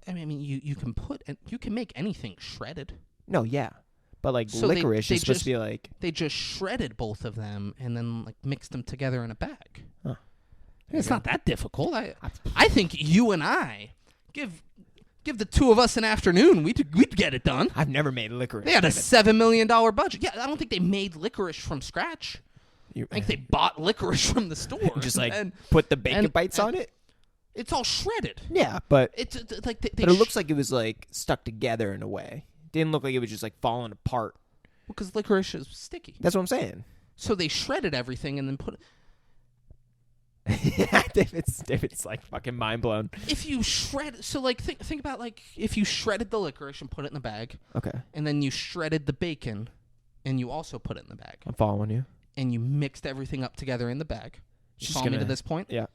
[SPEAKER 1] You can make anything shredded.
[SPEAKER 2] No, yeah, But like
[SPEAKER 1] So
[SPEAKER 2] licorice
[SPEAKER 1] they
[SPEAKER 2] is supposed
[SPEAKER 1] just-
[SPEAKER 2] to be like.
[SPEAKER 1] They just shredded both of them and then like mixed them together in a bag.
[SPEAKER 2] Huh.
[SPEAKER 1] It's not that difficult. I think you and I give the two of us an afternoon. We'd get it done.
[SPEAKER 2] I've never made licorice.
[SPEAKER 1] They had a
[SPEAKER 2] David.
[SPEAKER 1] $7 million budget. Yeah, I don't think they made licorice from scratch. I think they bought licorice from the store.
[SPEAKER 2] just like
[SPEAKER 1] and
[SPEAKER 2] put the bacon
[SPEAKER 1] and-
[SPEAKER 2] bites on it.
[SPEAKER 1] it's all shredded.
[SPEAKER 2] Yeah, but
[SPEAKER 1] It's like they
[SPEAKER 2] but it looks like it was like stuck together in a way. Didn't look like it was just like falling apart.
[SPEAKER 1] because licorice is sticky.
[SPEAKER 2] That's what I'm saying.
[SPEAKER 1] So they shredded everything and then put it.
[SPEAKER 2] David's like fucking mind blown.
[SPEAKER 1] If you shred, so like think about like if you shredded the licorice and put it in the bag,
[SPEAKER 2] Okay,
[SPEAKER 1] and then you shredded the bacon, and you also put it in the bag,
[SPEAKER 2] I'm following you.
[SPEAKER 1] and you mixed everything up together in the bag. You
[SPEAKER 2] Just
[SPEAKER 1] follow me to
[SPEAKER 2] gonna-
[SPEAKER 1] this point?
[SPEAKER 2] Yeah.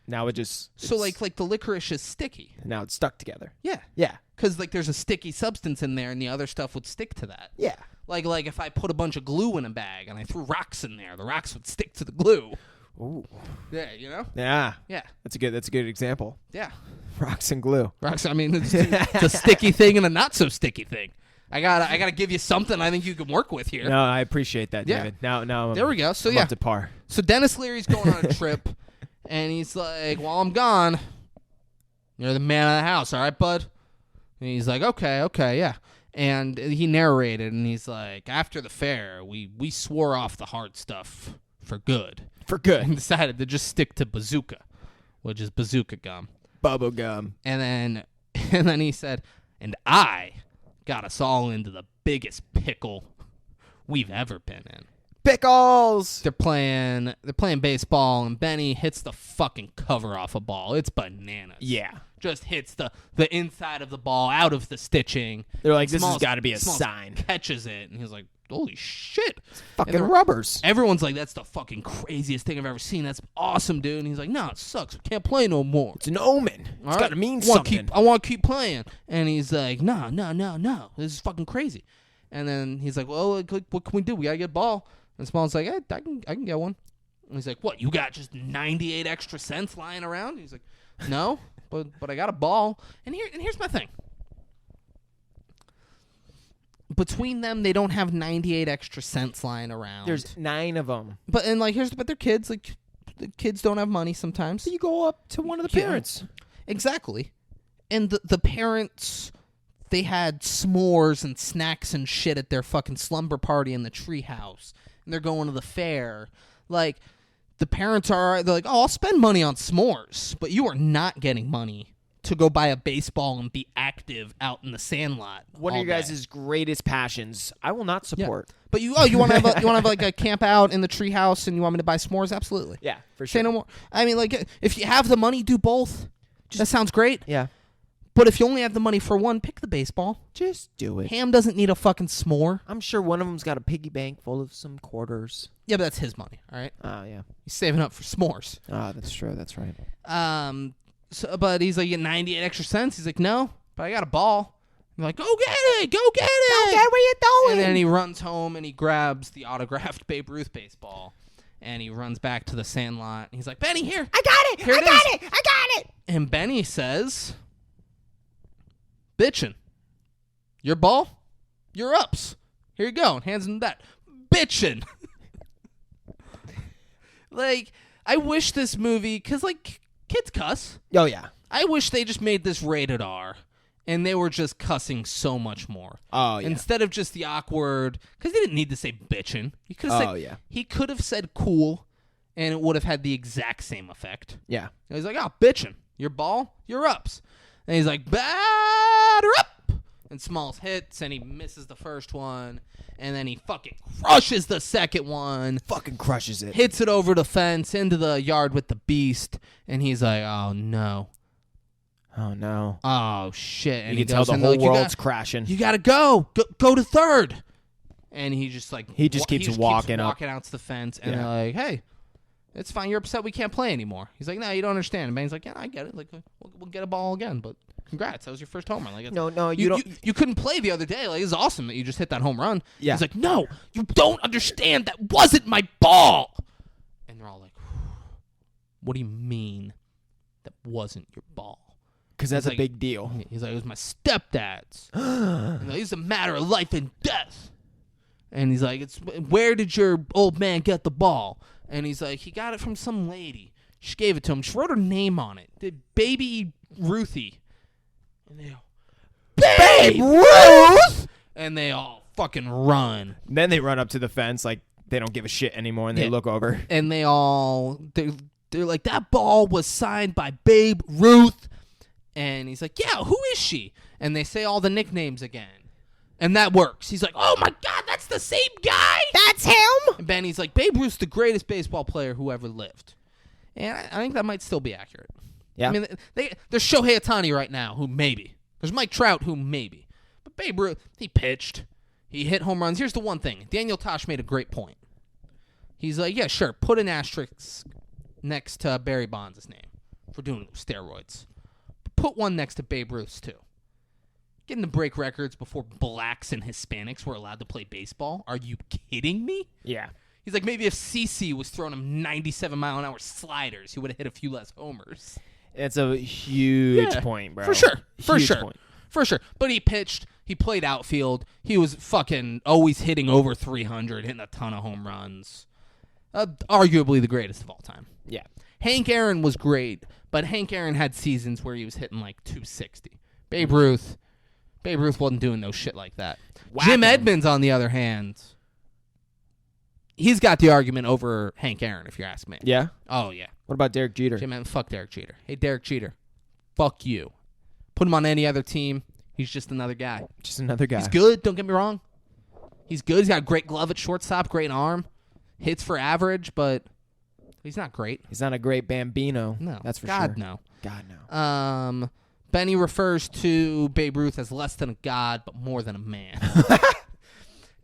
[SPEAKER 2] Now it just
[SPEAKER 1] So
[SPEAKER 2] it's-
[SPEAKER 1] like the licorice is sticky.
[SPEAKER 2] now it's stuck together.
[SPEAKER 1] Yeah.
[SPEAKER 2] Yeah.
[SPEAKER 1] Because like there's a sticky substance in there, and the other stuff would stick to that.
[SPEAKER 2] Yeah.
[SPEAKER 1] Like if I put a bunch of glue in a bag and I threw rocks in there, the rocks would stick to the glue.
[SPEAKER 2] Ooh.
[SPEAKER 1] Yeah, you know.
[SPEAKER 2] Yeah.
[SPEAKER 1] Yeah,
[SPEAKER 2] That's a good example.
[SPEAKER 1] yeah.
[SPEAKER 2] Rocks and glue.
[SPEAKER 1] Rocks. I mean, it's a sticky thing and a not so sticky thing. I gotta give you something I think you can work with here.
[SPEAKER 2] No, I appreciate that,
[SPEAKER 1] Yeah.
[SPEAKER 2] David. Now
[SPEAKER 1] There we go. So
[SPEAKER 2] I'm
[SPEAKER 1] yeah.
[SPEAKER 2] up to par.
[SPEAKER 1] So Dennis Leary's going on a trip, and he's like, "While I'm gone, you're the man of the house, all right, bud?" And he's like, "Okay, yeah." And he narrated, and he's like, "After the fair, we swore off the hard stuff for good,
[SPEAKER 2] For
[SPEAKER 1] and
[SPEAKER 2] good.
[SPEAKER 1] decided to just stick to bazooka, which is bazooka gum."
[SPEAKER 2] Bubble gum.
[SPEAKER 1] And then he said, "And I got us all into the biggest pickle we've ever been in."
[SPEAKER 2] Pickles.
[SPEAKER 1] They're playing baseball, and Benny hits the fucking cover off a ball. It's bananas.
[SPEAKER 2] Yeah.
[SPEAKER 1] Just hits the inside of the ball out of the stitching.
[SPEAKER 2] They're like, this has
[SPEAKER 1] Smalls-
[SPEAKER 2] got to be a
[SPEAKER 1] Smalls
[SPEAKER 2] sign.
[SPEAKER 1] Catches it, and he's like, "Holy shit!"
[SPEAKER 2] Fucking
[SPEAKER 1] And
[SPEAKER 2] rubbers.
[SPEAKER 1] everyone's like, "That's the fucking craziest thing I've ever seen. That's awesome, dude." And he's like, "No, it sucks. We can't play no more."
[SPEAKER 2] It's an omen.
[SPEAKER 1] All
[SPEAKER 2] It's got to mean
[SPEAKER 1] I wanna
[SPEAKER 2] something.
[SPEAKER 1] I want to keep playing. And he's like, no. This is fucking crazy. And then he's like, well, what can we do? We got to get a ball. And Small's like, I can get one. And he's like, what? You got just 98 extra cents lying around? And he's like, no, but I got a ball. And here's my thing. Between them, they don't have 98 extra cents lying around.
[SPEAKER 2] There's 9 of them.
[SPEAKER 1] but they're kids. Like, the kids don't have money sometimes.
[SPEAKER 2] So you go up to one of the
[SPEAKER 1] Yeah.
[SPEAKER 2] parents.
[SPEAKER 1] Exactly. And the parents, they had s'mores and snacks and shit at their fucking slumber party in the treehouse. And they're going to the fair. Like, the parents they're like, oh, I'll spend money on s'mores. But you are not getting money to go buy a baseball and be active out in the Sandlot.
[SPEAKER 2] One of
[SPEAKER 1] all
[SPEAKER 2] your
[SPEAKER 1] day.
[SPEAKER 2] guys' greatest passions. I will not
[SPEAKER 1] Yeah.
[SPEAKER 2] support.
[SPEAKER 1] But you want to have like a camp out in the treehouse and you want me to buy s'mores? Absolutely.
[SPEAKER 2] Yeah, for
[SPEAKER 1] Say
[SPEAKER 2] sure.
[SPEAKER 1] no more. I mean, like, if you have the money, do both. That sounds great.
[SPEAKER 2] Yeah.
[SPEAKER 1] But if you only have the money for one, pick the baseball.
[SPEAKER 2] Just do it.
[SPEAKER 1] Ham doesn't need a fucking s'more.
[SPEAKER 2] I'm sure one of them's got a piggy bank full of some quarters.
[SPEAKER 1] Yeah, but that's his money, all right?
[SPEAKER 2] Oh, yeah.
[SPEAKER 1] He's saving up for s'mores.
[SPEAKER 2] Oh, that's true. That's right.
[SPEAKER 1] But he's like, you get 98 extra cents. He's like, no, but I got a ball. I'm like, go get it. Go get it.
[SPEAKER 2] Dad, where you doing?
[SPEAKER 1] And then he runs home and he grabs the autographed Babe Ruth baseball. And he runs back to the Sandlot. He's like, Benny, here.
[SPEAKER 2] I got it.
[SPEAKER 1] Here
[SPEAKER 2] I
[SPEAKER 1] it
[SPEAKER 2] got
[SPEAKER 1] is.
[SPEAKER 2] it. I got it.
[SPEAKER 1] And Benny says, bitchin'. Your ball, your ups. Here you go. And hands him that. Bitchin'. Like, I wish this movie, because, like, kids cuss.
[SPEAKER 2] Oh, yeah.
[SPEAKER 1] I wish they just made this rated R. And they were just cussing so much more.
[SPEAKER 2] Oh, yeah.
[SPEAKER 1] Instead of just the awkward, because they didn't need to say bitchin'. He could have
[SPEAKER 2] Oh,
[SPEAKER 1] said,
[SPEAKER 2] yeah.
[SPEAKER 1] He could have said cool, and it would have had the exact same effect.
[SPEAKER 2] Yeah.
[SPEAKER 1] And he's like, oh, bitchin'. Your ball, your ups. And he's like, batter up. And Smalls hits, and he misses the first one. And then he fucking crushes the second one.
[SPEAKER 2] Fucking crushes it.
[SPEAKER 1] Hits it over the fence into the yard with the beast. And he's like, oh, no.
[SPEAKER 2] Oh, no.
[SPEAKER 1] Oh, shit. And
[SPEAKER 2] You
[SPEAKER 1] he
[SPEAKER 2] can tell
[SPEAKER 1] goes,
[SPEAKER 2] the
[SPEAKER 1] and
[SPEAKER 2] whole
[SPEAKER 1] they're like,
[SPEAKER 2] world's crashing.
[SPEAKER 1] You gotta go. Go to third. And he just like
[SPEAKER 2] He just keeps walking up.
[SPEAKER 1] walking out to the fence, and
[SPEAKER 2] Yeah.
[SPEAKER 1] they're like, "Hey, it's fine. You're upset. We can't play anymore." He's like, "No, you don't understand." And Ben's like, "Yeah, I get it. Like, we'll get a ball again, but congrats, that was your first home run. Like,
[SPEAKER 2] No, you don't-
[SPEAKER 1] You couldn't play the other day. Like, it's awesome that you just hit that home run."
[SPEAKER 2] Yeah.
[SPEAKER 1] He's like, "No, you don't understand. That wasn't my ball." And they're all like, "What do you mean that wasn't your ball?"
[SPEAKER 2] Because that's
[SPEAKER 1] He's
[SPEAKER 2] a
[SPEAKER 1] like-
[SPEAKER 2] big deal.
[SPEAKER 1] He's like, "It was my stepdad's. And it's a matter of life and death." And he's like, where did your old man get the ball? And he's like, he got it from some lady. She gave it to him. She wrote her name on it. The baby Ruthie. And they all, Babe Ruth! And they all fucking run.
[SPEAKER 2] And then they run up to the fence like they don't give a shit anymore, and they look over.
[SPEAKER 1] And they're like, that ball was signed by Babe Ruth. And he's like, yeah, who is she? And they say all the nicknames again. And that works. He's like, oh, my God, that's the same guy? That's him? And Benny's like, Babe Ruth's the greatest baseball player who ever lived. And I think that might still be accurate.
[SPEAKER 2] Yeah.
[SPEAKER 1] I mean, there's Shohei Ohtani right now, who maybe. There's Mike Trout, who maybe. But Babe Ruth, he pitched. He hit home runs. Here's the one thing. Daniel Tosh made a great point. He's like, yeah, sure, put an asterisk next to Barry Bonds' name for doing steroids. But put one next to Babe Ruth's, too. Getting to break records before blacks and Hispanics were allowed to play baseball? Are you kidding me?
[SPEAKER 2] Yeah.
[SPEAKER 1] He's like, maybe if CC was throwing him 97-mile-an-hour sliders, he would have hit a few less homers.
[SPEAKER 2] It's a huge point, bro.
[SPEAKER 1] For sure. For
[SPEAKER 2] Huge
[SPEAKER 1] sure.
[SPEAKER 2] point.
[SPEAKER 1] For sure. But he pitched. He played outfield. He was fucking always hitting over 300, hitting a ton of home runs. Arguably the greatest of all time.
[SPEAKER 2] Yeah.
[SPEAKER 1] Hank Aaron was great, but Hank Aaron had seasons where he was hitting like 260. Babe Ruth wasn't doing no shit like that. Jim Edmonds, on the other hand, he's got the argument over Hank Aaron, if you ask me.
[SPEAKER 2] Yeah?
[SPEAKER 1] Oh, yeah.
[SPEAKER 2] What about Derek Jeter?
[SPEAKER 1] Jim Edmonds, fuck Derek Jeter. Hey, Derek Jeter, fuck you. Put him on any other team. He's just another guy.
[SPEAKER 2] Just another guy.
[SPEAKER 1] He's good, don't get me wrong. He's good. He's got a great glove at shortstop, great arm. Hits for average, but he's not great.
[SPEAKER 2] He's not a great Bambino.
[SPEAKER 1] No.
[SPEAKER 2] That's for
[SPEAKER 1] God,
[SPEAKER 2] sure.
[SPEAKER 1] no.
[SPEAKER 2] God, no.
[SPEAKER 1] Benny refers to Babe Ruth as less than a god, but more than a man.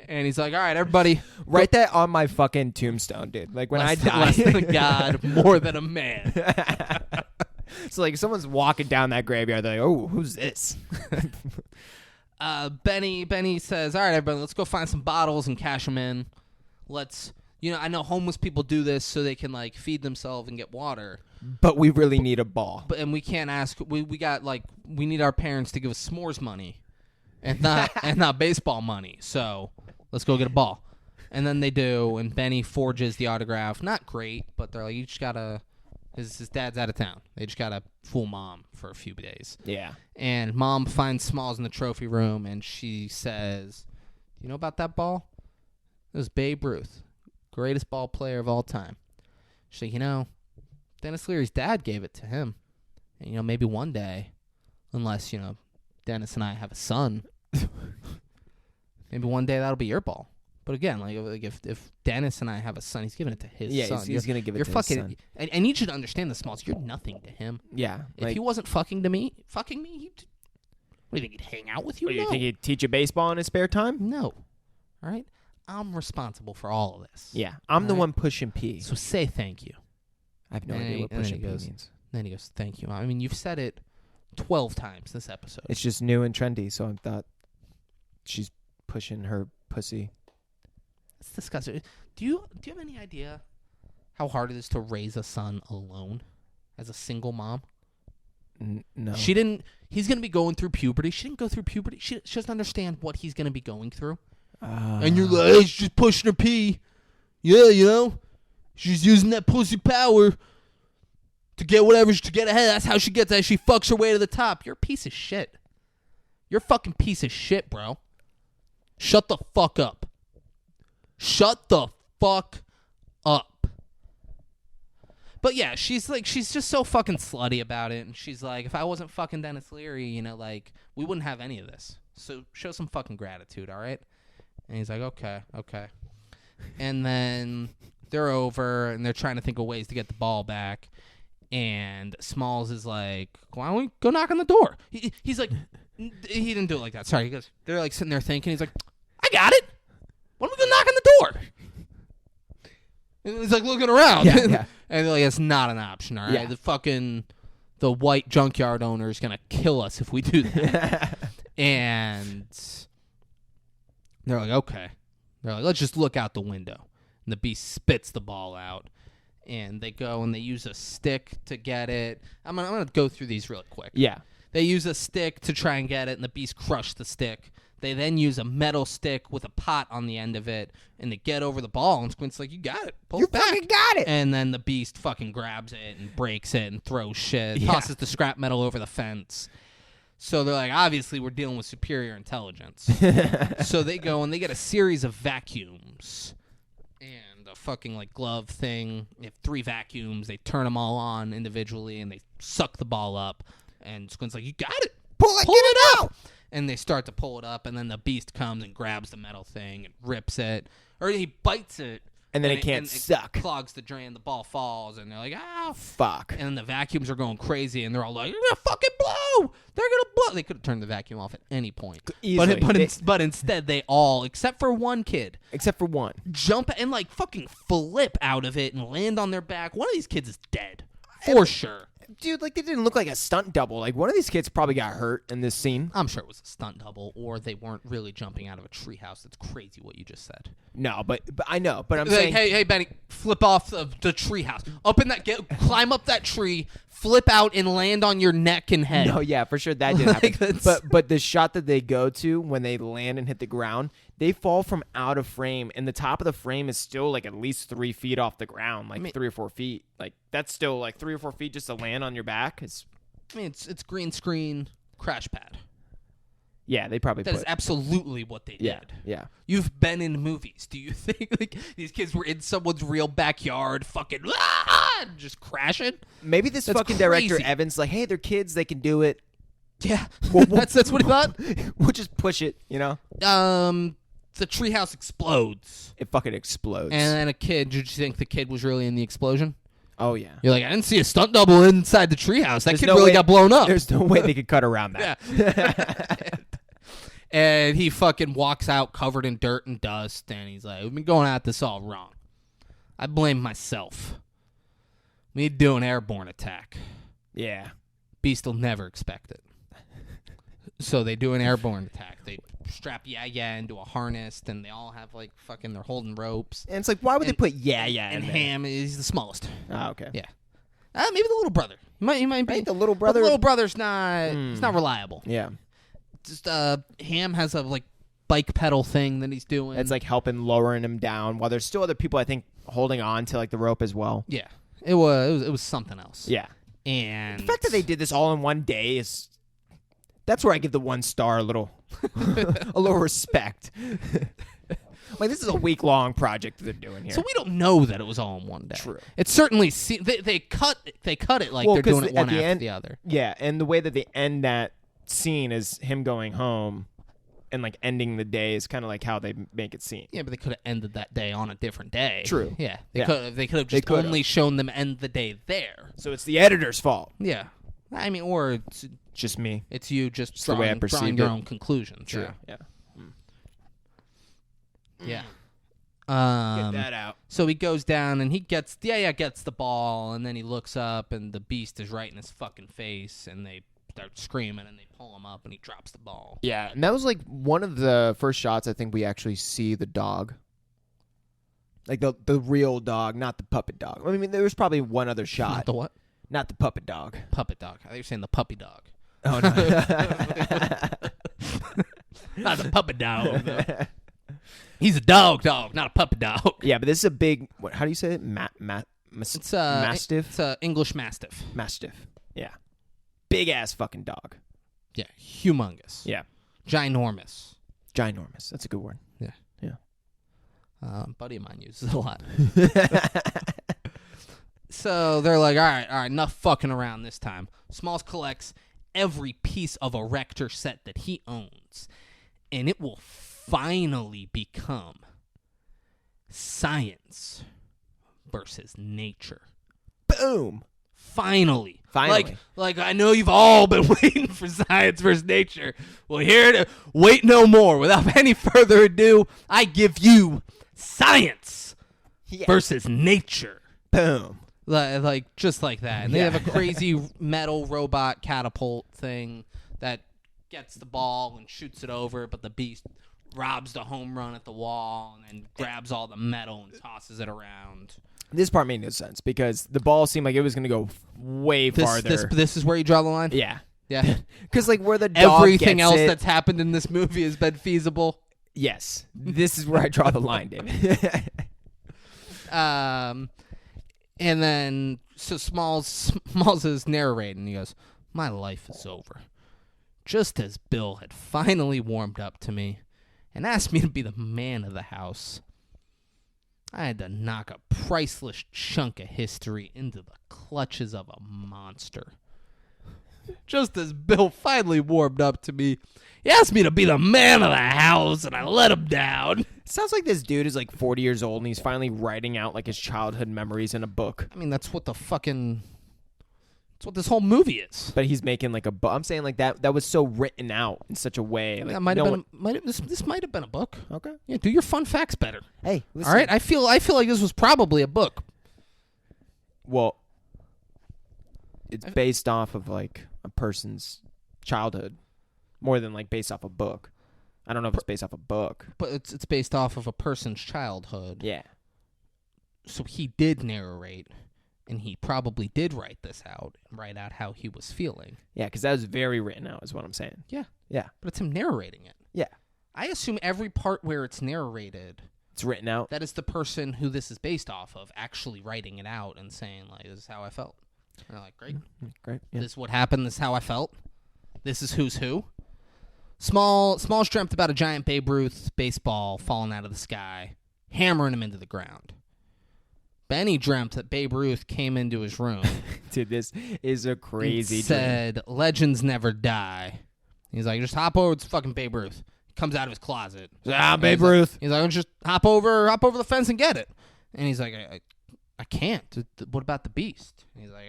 [SPEAKER 1] And he's like, all right, everybody.
[SPEAKER 2] Write that on my fucking tombstone, dude. Like, when I die.
[SPEAKER 1] Less than a god, more than a man.
[SPEAKER 2] So, like, if someone's walking down that graveyard, they're like, oh, who's this?
[SPEAKER 1] Benny says, all right, everybody, let's go find some bottles and cash them in. I know homeless people do this so they can, like, feed themselves and get water.
[SPEAKER 2] But we really need a ball.
[SPEAKER 1] And we can't ask, we need our parents to give us s'mores money and not baseball money. So let's go get a ball. And then they do, and Benny forges the autograph. Not great, but they're like, you just gotta, his dad's out of town. They just gotta fool Mom for a few days.
[SPEAKER 2] Yeah.
[SPEAKER 1] And Mom finds Smalls in the trophy room, and she says, do you know about that ball? It was Babe Ruth, greatest ball player of all time. She's like, Dennis Leary's dad gave it to him. And, maybe one day, unless, Dennis and I have a son, maybe one day that'll be your ball. But again, like if Dennis and I have a son, he's giving it to his son.
[SPEAKER 2] He's going to give it to his son.
[SPEAKER 1] I need you to understand this, Smalls. You're nothing to him.
[SPEAKER 2] Yeah.
[SPEAKER 1] If he wasn't fucking me, what do you think, he'd hang out with you?
[SPEAKER 2] What,
[SPEAKER 1] No.
[SPEAKER 2] you think he'd teach you baseball in his spare time?
[SPEAKER 1] No. All right? I'm responsible for all of this.
[SPEAKER 2] Yeah. I'm the one pushing P.
[SPEAKER 1] So say thank you.
[SPEAKER 2] I have no idea what pushing P means.
[SPEAKER 1] Then he goes, thank you. I mean, you've said it 12 times this episode.
[SPEAKER 2] It's just new and trendy, so I thought she's pushing her pussy.
[SPEAKER 1] Let's discuss it. Do you have any idea how hard it is to raise a son alone as a single mom?
[SPEAKER 2] No.
[SPEAKER 1] She didn't. He's going to be going through puberty. She didn't go through puberty. She doesn't understand what he's going to be going through. And you're like, hey, she's just pushing her pee. Yeah, she's using that pussy power to get to get ahead. That's how she gets that. She fucks her way to the top. You're a piece of shit. You're a fucking piece of shit, bro. Shut the fuck up. Shut the fuck up. But yeah, she's just so fucking slutty about it. And she's like, if I wasn't fucking Dennis Leary, we wouldn't have any of this. So show some fucking gratitude, all right? And he's like, okay. And then they're over, and they're trying to think of ways to get the ball back. And Smalls is like, why don't we go knock on the door? He's like, he didn't do it like that. Sorry. He goes, they're like sitting there thinking. He's like, I got it. Why don't we go knock on the door? And he's like looking around.
[SPEAKER 2] Yeah.
[SPEAKER 1] And they're like, it's not an option, all right?
[SPEAKER 2] Yeah.
[SPEAKER 1] The white junkyard owner is going to kill us if we do that. And they're like, okay. They're like, let's just look out the window. And the beast spits the ball out. And they go and they use a stick to get it. I'm gonna go through these real quick.
[SPEAKER 2] Yeah.
[SPEAKER 1] They use a stick to try and get it, and the beast crushed the stick. They then use a metal stick with a pot on the end of it, and they get over the ball, and Squint's like, you got it. Pull it back.
[SPEAKER 2] fucking got it.
[SPEAKER 1] And then the Beast fucking grabs it and breaks it and throws shit,
[SPEAKER 2] Yeah.
[SPEAKER 1] tosses the scrap metal over the fence. So they're like, obviously, we're dealing with superior intelligence. So they go and they get a series of vacuums and a fucking like glove thing. They have 3 vacuums. They turn them all on individually, and they suck the ball up. And Squint's like, you got it. Pull it out. And they start to pull it up, and then the Beast comes and grabs the metal thing and rips it. Or he bites it.
[SPEAKER 2] And then it can't suck.
[SPEAKER 1] It clogs the drain. The ball falls, and they're like, ow.
[SPEAKER 2] Fuck.
[SPEAKER 1] And then the vacuums are going crazy, and they're all like, "They're gonna fucking blow! They're gonna blow!" They could have turned the vacuum off at any point,
[SPEAKER 2] Easily.
[SPEAKER 1] but instead they all, except for one kid,
[SPEAKER 2] Except for one.
[SPEAKER 1] jump and like fucking flip out of it and land on their back. One of these kids is dead for sure.
[SPEAKER 2] Dude, like, they didn't look like a stunt double. Like, one of these kids probably got hurt in this scene.
[SPEAKER 1] I'm sure it was a stunt double, or they weren't really jumping out of a treehouse. That's crazy what you just said.
[SPEAKER 2] No, but I know. But I'm
[SPEAKER 1] Like,
[SPEAKER 2] saying...
[SPEAKER 1] hey, Benny, flip off the treehouse. Up in that, climb up that tree, flip out, and land on your neck and head.
[SPEAKER 2] No, yeah, for sure that did
[SPEAKER 1] Like,
[SPEAKER 2] happen. But the shot that they go to when they land and hit the ground, they fall from out of frame, and the top of the frame is still like at least 3 feet off the ground, like 3 or 4 feet. Like, that's still like 3 or 4 feet just to land on your back. It's
[SPEAKER 1] green screen crash pad.
[SPEAKER 2] yeah, they probably
[SPEAKER 1] That is absolutely what they
[SPEAKER 2] yeah,
[SPEAKER 1] did.
[SPEAKER 2] yeah.
[SPEAKER 1] You've been in movies. Do you think like these kids were in someone's real backyard, fucking just crashing?
[SPEAKER 2] Maybe this
[SPEAKER 1] That's
[SPEAKER 2] fucking director
[SPEAKER 1] crazy.
[SPEAKER 2] Evans like, hey, they're kids, they can do it.
[SPEAKER 1] Yeah,
[SPEAKER 2] We'll-
[SPEAKER 1] that's what he thought.
[SPEAKER 2] We'll just push it, you know.
[SPEAKER 1] The treehouse explodes,
[SPEAKER 2] It fucking explodes.
[SPEAKER 1] and then a kid. Did you think the kid was really in the explosion?
[SPEAKER 2] oh yeah.
[SPEAKER 1] You're like, I didn't see a stunt double inside the treehouse. That
[SPEAKER 2] There's
[SPEAKER 1] kid
[SPEAKER 2] no
[SPEAKER 1] really
[SPEAKER 2] way-
[SPEAKER 1] got blown up.
[SPEAKER 2] There's no way they could cut around that.
[SPEAKER 1] Yeah. And he fucking walks out covered in dirt and dust, and he's like, we've been going at this all wrong. I blame myself. We need to do an airborne attack.
[SPEAKER 2] Yeah.
[SPEAKER 1] Beast will never expect it. So they do an airborne attack. They strap Yeah into a harness, and they all have, like, fucking, they're holding ropes.
[SPEAKER 2] And it's like, why would they
[SPEAKER 1] And-
[SPEAKER 2] put yeah in
[SPEAKER 1] And
[SPEAKER 2] there?
[SPEAKER 1] Ham is the smallest.
[SPEAKER 2] Oh, okay.
[SPEAKER 1] Yeah. Maybe the little brother. He might be.
[SPEAKER 2] Right, the little
[SPEAKER 1] But
[SPEAKER 2] brother-
[SPEAKER 1] the little brother's not, he's not reliable.
[SPEAKER 2] Yeah.
[SPEAKER 1] Just Ham has a like bike pedal thing that he's doing.
[SPEAKER 2] It's like helping lowering him down while there's still other people I think holding on to like the rope as well.
[SPEAKER 1] yeah, it was something else.
[SPEAKER 2] Yeah.
[SPEAKER 1] And
[SPEAKER 2] The fact that they did this all in one day is that's where I give the 1 star a little a little respect. Like, this is a week-long project that they're doing here.
[SPEAKER 1] so we don't know that it was all in one day.
[SPEAKER 2] True.
[SPEAKER 1] It's certainly they cut it like
[SPEAKER 2] Well,
[SPEAKER 1] they're doing
[SPEAKER 2] 'cause
[SPEAKER 1] it one
[SPEAKER 2] at the
[SPEAKER 1] after
[SPEAKER 2] end-
[SPEAKER 1] the other.
[SPEAKER 2] Yeah, and the way that they end that scene is him going home and like ending the day is kind of like how they make it seem.
[SPEAKER 1] Yeah, but they could have ended that day on a different day.
[SPEAKER 2] True.
[SPEAKER 1] Yeah,
[SPEAKER 2] Yeah.
[SPEAKER 1] they could have
[SPEAKER 2] They
[SPEAKER 1] just
[SPEAKER 2] could've.
[SPEAKER 1] only shown them end the day there.
[SPEAKER 2] So it's the editor's fault.
[SPEAKER 1] Yeah, I mean, or
[SPEAKER 2] Just me.
[SPEAKER 1] it's you just
[SPEAKER 2] the way I
[SPEAKER 1] drawing
[SPEAKER 2] perceived
[SPEAKER 1] your
[SPEAKER 2] it.
[SPEAKER 1] own conclusions.
[SPEAKER 2] True. Yeah.
[SPEAKER 1] Yeah.
[SPEAKER 2] Get that out.
[SPEAKER 1] So he goes down and he gets the ball, and then he looks up and the Beast is right in his fucking face, and they start screaming and they pull him up and he drops the ball.
[SPEAKER 2] Yeah, and that was like one of the first shots I think we actually see the dog. Like the real dog, not the puppet dog. I mean, there was probably one other shot.
[SPEAKER 1] Not the what?
[SPEAKER 2] Not the puppet dog.
[SPEAKER 1] Puppet dog. I thought you were saying the puppy dog.
[SPEAKER 2] Oh no.
[SPEAKER 1] Not the puppet dog. though. He's a dog, not a puppet dog.
[SPEAKER 2] Yeah, but this is a big. What? How do you say it?
[SPEAKER 1] It's
[SPEAKER 2] Mastiff.
[SPEAKER 1] It's a English Mastiff.
[SPEAKER 2] Mastiff. Yeah. Big ass fucking dog.
[SPEAKER 1] Yeah, humongous.
[SPEAKER 2] Yeah.
[SPEAKER 1] Ginormous.
[SPEAKER 2] Ginormous. That's a good word.
[SPEAKER 1] Yeah.
[SPEAKER 2] Yeah.
[SPEAKER 1] A buddy of mine uses it a lot. So they're like, all right, enough fucking around this time. Smalls collects every piece of a Rector set that he owns, and it will finally become science versus nature.
[SPEAKER 2] Boom.
[SPEAKER 1] Finally.
[SPEAKER 2] Finally.
[SPEAKER 1] Like I know you've all been waiting for science versus nature. Well, here to wait no more. Without any further ado, I give you science
[SPEAKER 2] Yeah.
[SPEAKER 1] versus nature.
[SPEAKER 2] Boom.
[SPEAKER 1] Like just like that. And they have a crazy metal robot catapult thing that gets the ball and shoots it over, but the Beast robs the home run at the wall and then grabs all the metal and tosses it around.
[SPEAKER 2] This part made no sense because the ball seemed like it was going to go way farther.
[SPEAKER 1] This is where you draw the line?
[SPEAKER 2] Yeah.
[SPEAKER 1] Yeah.
[SPEAKER 2] Because like where the dog
[SPEAKER 1] Everything
[SPEAKER 2] gets
[SPEAKER 1] else
[SPEAKER 2] it,
[SPEAKER 1] that's happened in this movie has been feasible.
[SPEAKER 2] yes, this is where I draw the line, David.
[SPEAKER 1] And then so Smalls is narrating. He goes, "My life is over." Just as Bill had finally warmed up to me and asked me to be the man of the house, I had to knock a priceless chunk of history into the clutches of a monster. Just as Bill finally warmed up to me, he asked me to be the man of the house, and I let him down.
[SPEAKER 2] Sounds like this dude is like 40 years old and he's finally writing out like his childhood memories in a book.
[SPEAKER 1] I mean, that's what this whole movie is.
[SPEAKER 2] But he's making like a book. I'm saying like that was so written out in such a way. Like,
[SPEAKER 1] That might have been this might have been a book.
[SPEAKER 2] Okay.
[SPEAKER 1] Yeah, do your fun facts better.
[SPEAKER 2] Hey, listen.
[SPEAKER 1] All right, I feel like this was probably a book.
[SPEAKER 2] Well, it's based off of like a person's childhood more than like based off a book. I don't know if it's based off a book.
[SPEAKER 1] But it's based off of a person's childhood.
[SPEAKER 2] Yeah.
[SPEAKER 1] So he did narrate, and he probably did write this out and write out how he was feeling.
[SPEAKER 2] Yeah, because that was very written out is what I'm saying.
[SPEAKER 1] Yeah.
[SPEAKER 2] Yeah.
[SPEAKER 1] But it's him narrating it.
[SPEAKER 2] Yeah.
[SPEAKER 1] I assume every part where it's narrated,
[SPEAKER 2] It's written out.
[SPEAKER 1] that is the person who this is based off of actually writing it out and saying, like, this is how I felt. And they're like, great.
[SPEAKER 2] Great. Yeah.
[SPEAKER 1] This is what happened. This is how I felt. This is who's who. Smalls dreamt about a giant Babe Ruth baseball falling out of the sky, hammering him into the ground. Benny dreamt that Babe Ruth came into his room.
[SPEAKER 2] Dude, this is a crazy
[SPEAKER 1] and said, "Legends never die." He's like, just hop over. It's fucking Babe Ruth. He comes out of his closet.
[SPEAKER 2] Babe Ruth.
[SPEAKER 1] He's like, just hop over the fence and get it. And he's like, I can't. What about the beast? And he's like,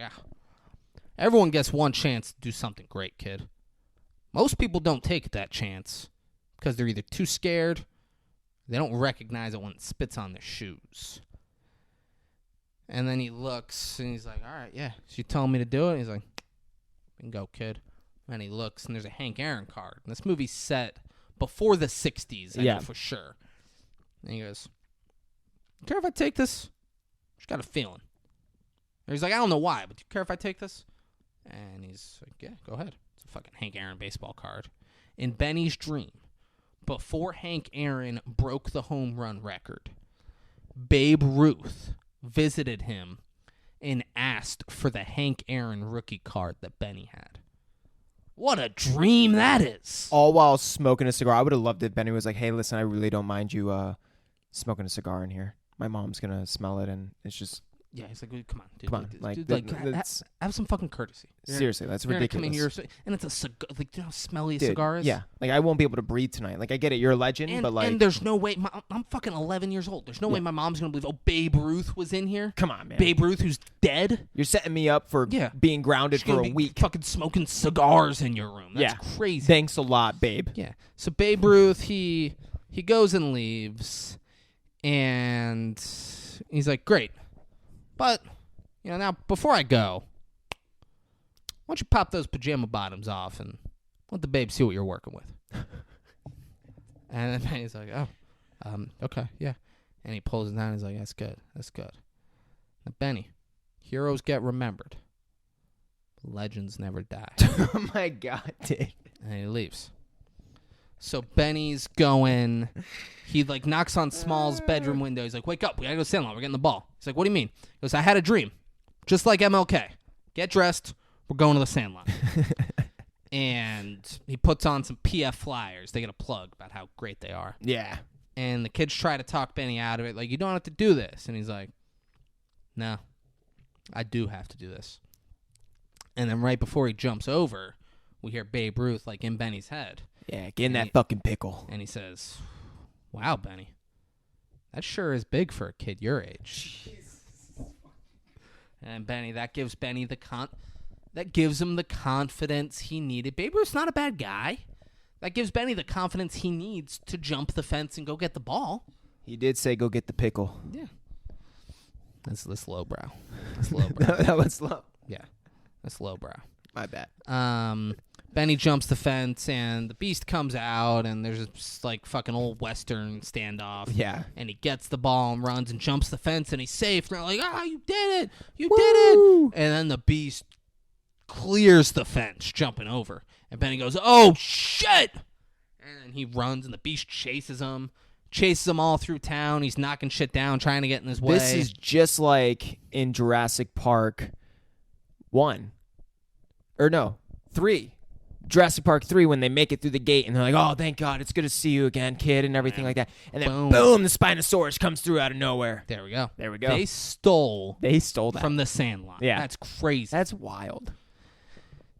[SPEAKER 1] everyone gets one chance to do something great, kid. Most people don't take that chance because they're either too scared, they don't recognize it when it spits on their shoes. And then he looks and he's like, all right, yeah. So you telling me to do it? And he's like, go, kid. And he looks and there's a Hank Aaron card. And this movie's set before the 60s, I know for sure. And he goes, care if I take this? Just got a feeling. And he's like, I don't know why, but do you care if I take this? And he's like, yeah, go ahead. It's a fucking Hank Aaron baseball card. In Benny's dream, before Hank Aaron broke the home run record, Babe Ruth visited him and asked for the Hank Aaron rookie card that Benny had. What a dream that is.
[SPEAKER 2] All while smoking a cigar. I would have loved it. Benny was like, hey, listen, I really don't mind you smoking a cigar in here. My mom's going to smell it, and it's just...
[SPEAKER 1] Yeah, he's like, come on, dude.
[SPEAKER 2] Come on.
[SPEAKER 1] Have some fucking courtesy.
[SPEAKER 2] Seriously, that's
[SPEAKER 1] You're
[SPEAKER 2] ridiculous.
[SPEAKER 1] Come in here, and it's a cigar. Like, do you know how smelly a
[SPEAKER 2] Dude,
[SPEAKER 1] cigar is?
[SPEAKER 2] Yeah. Like, I won't be able to breathe tonight. Like, I get it. You're a legend,
[SPEAKER 1] And,
[SPEAKER 2] but like...
[SPEAKER 1] and there's no way... I'm fucking 11 years old. There's no way my mom's going to believe, Babe Ruth was in here?
[SPEAKER 2] Come on, man.
[SPEAKER 1] Babe Ruth, who's dead?
[SPEAKER 2] You're setting me up for being grounded
[SPEAKER 1] She's
[SPEAKER 2] for
[SPEAKER 1] gonna
[SPEAKER 2] a
[SPEAKER 1] be
[SPEAKER 2] week.
[SPEAKER 1] fucking smoking cigars in your room. That's crazy.
[SPEAKER 2] Thanks a lot, babe.
[SPEAKER 1] Yeah. So Babe Ruth, he goes and leaves, and he's like, great. But, now, before I go, why don't you pop those pajama bottoms off and let the babe see what you're working with? And then he's like, okay, yeah. And he pulls it down, and he's like, that's good. Now, Benny, heroes get remembered. Legends never die.
[SPEAKER 2] Oh, my God, dude.
[SPEAKER 1] And he leaves. So Benny's going. He knocks on Small's bedroom window. He's like, "Wake up! We gotta go to Sandlot. We're getting the ball." He's like, "What do you mean?" He goes, "I had a dream, just like MLK. Get dressed. We're going to the Sandlot." And he puts on some PF flyers. They get a plug about how great they are.
[SPEAKER 2] Yeah.
[SPEAKER 1] And the kids try to talk Benny out of it. Like, you don't have to do this. And he's like, "No, I do have to do this." And then right before he jumps over, we hear Babe Ruth in Benny's head.
[SPEAKER 2] Yeah, get in that fucking pickle.
[SPEAKER 1] And he says, "Wow, Benny, that sure is big for a kid your age." And Benny, that gives Benny that gives him the confidence he needed. Babe Ruth's not a bad guy. That gives Benny the confidence he needs to jump the fence and go get the ball.
[SPEAKER 2] He did say go get the pickle.
[SPEAKER 1] Yeah. That's lowbrow. That's lowbrow.
[SPEAKER 2] That was low.
[SPEAKER 1] Yeah. That's lowbrow.
[SPEAKER 2] My bad.
[SPEAKER 1] Benny jumps the fence, and the beast comes out, and there's this fucking old Western standoff.
[SPEAKER 2] Yeah.
[SPEAKER 1] And he gets the ball and runs and jumps the fence, and he's safe. And they're like, you did it! You
[SPEAKER 2] Woo!
[SPEAKER 1] did it! And then the beast clears the fence, jumping over. And Benny goes, "Oh, shit!" And he runs, and the beast chases him all through town. He's knocking shit down, trying to get in his way.
[SPEAKER 2] This is just like in Jurassic Park 1. Or no, 3. Jurassic Park 3 when they make it through the gate and they're like, "Oh, thank God, it's good to see you again, kid," and everything like that. And then boom, the Spinosaurus comes through out of nowhere.
[SPEAKER 1] There we go.
[SPEAKER 2] There we go.
[SPEAKER 1] They stole
[SPEAKER 2] that
[SPEAKER 1] from the Sandlot.
[SPEAKER 2] Yeah.
[SPEAKER 1] That's crazy.
[SPEAKER 2] That's wild.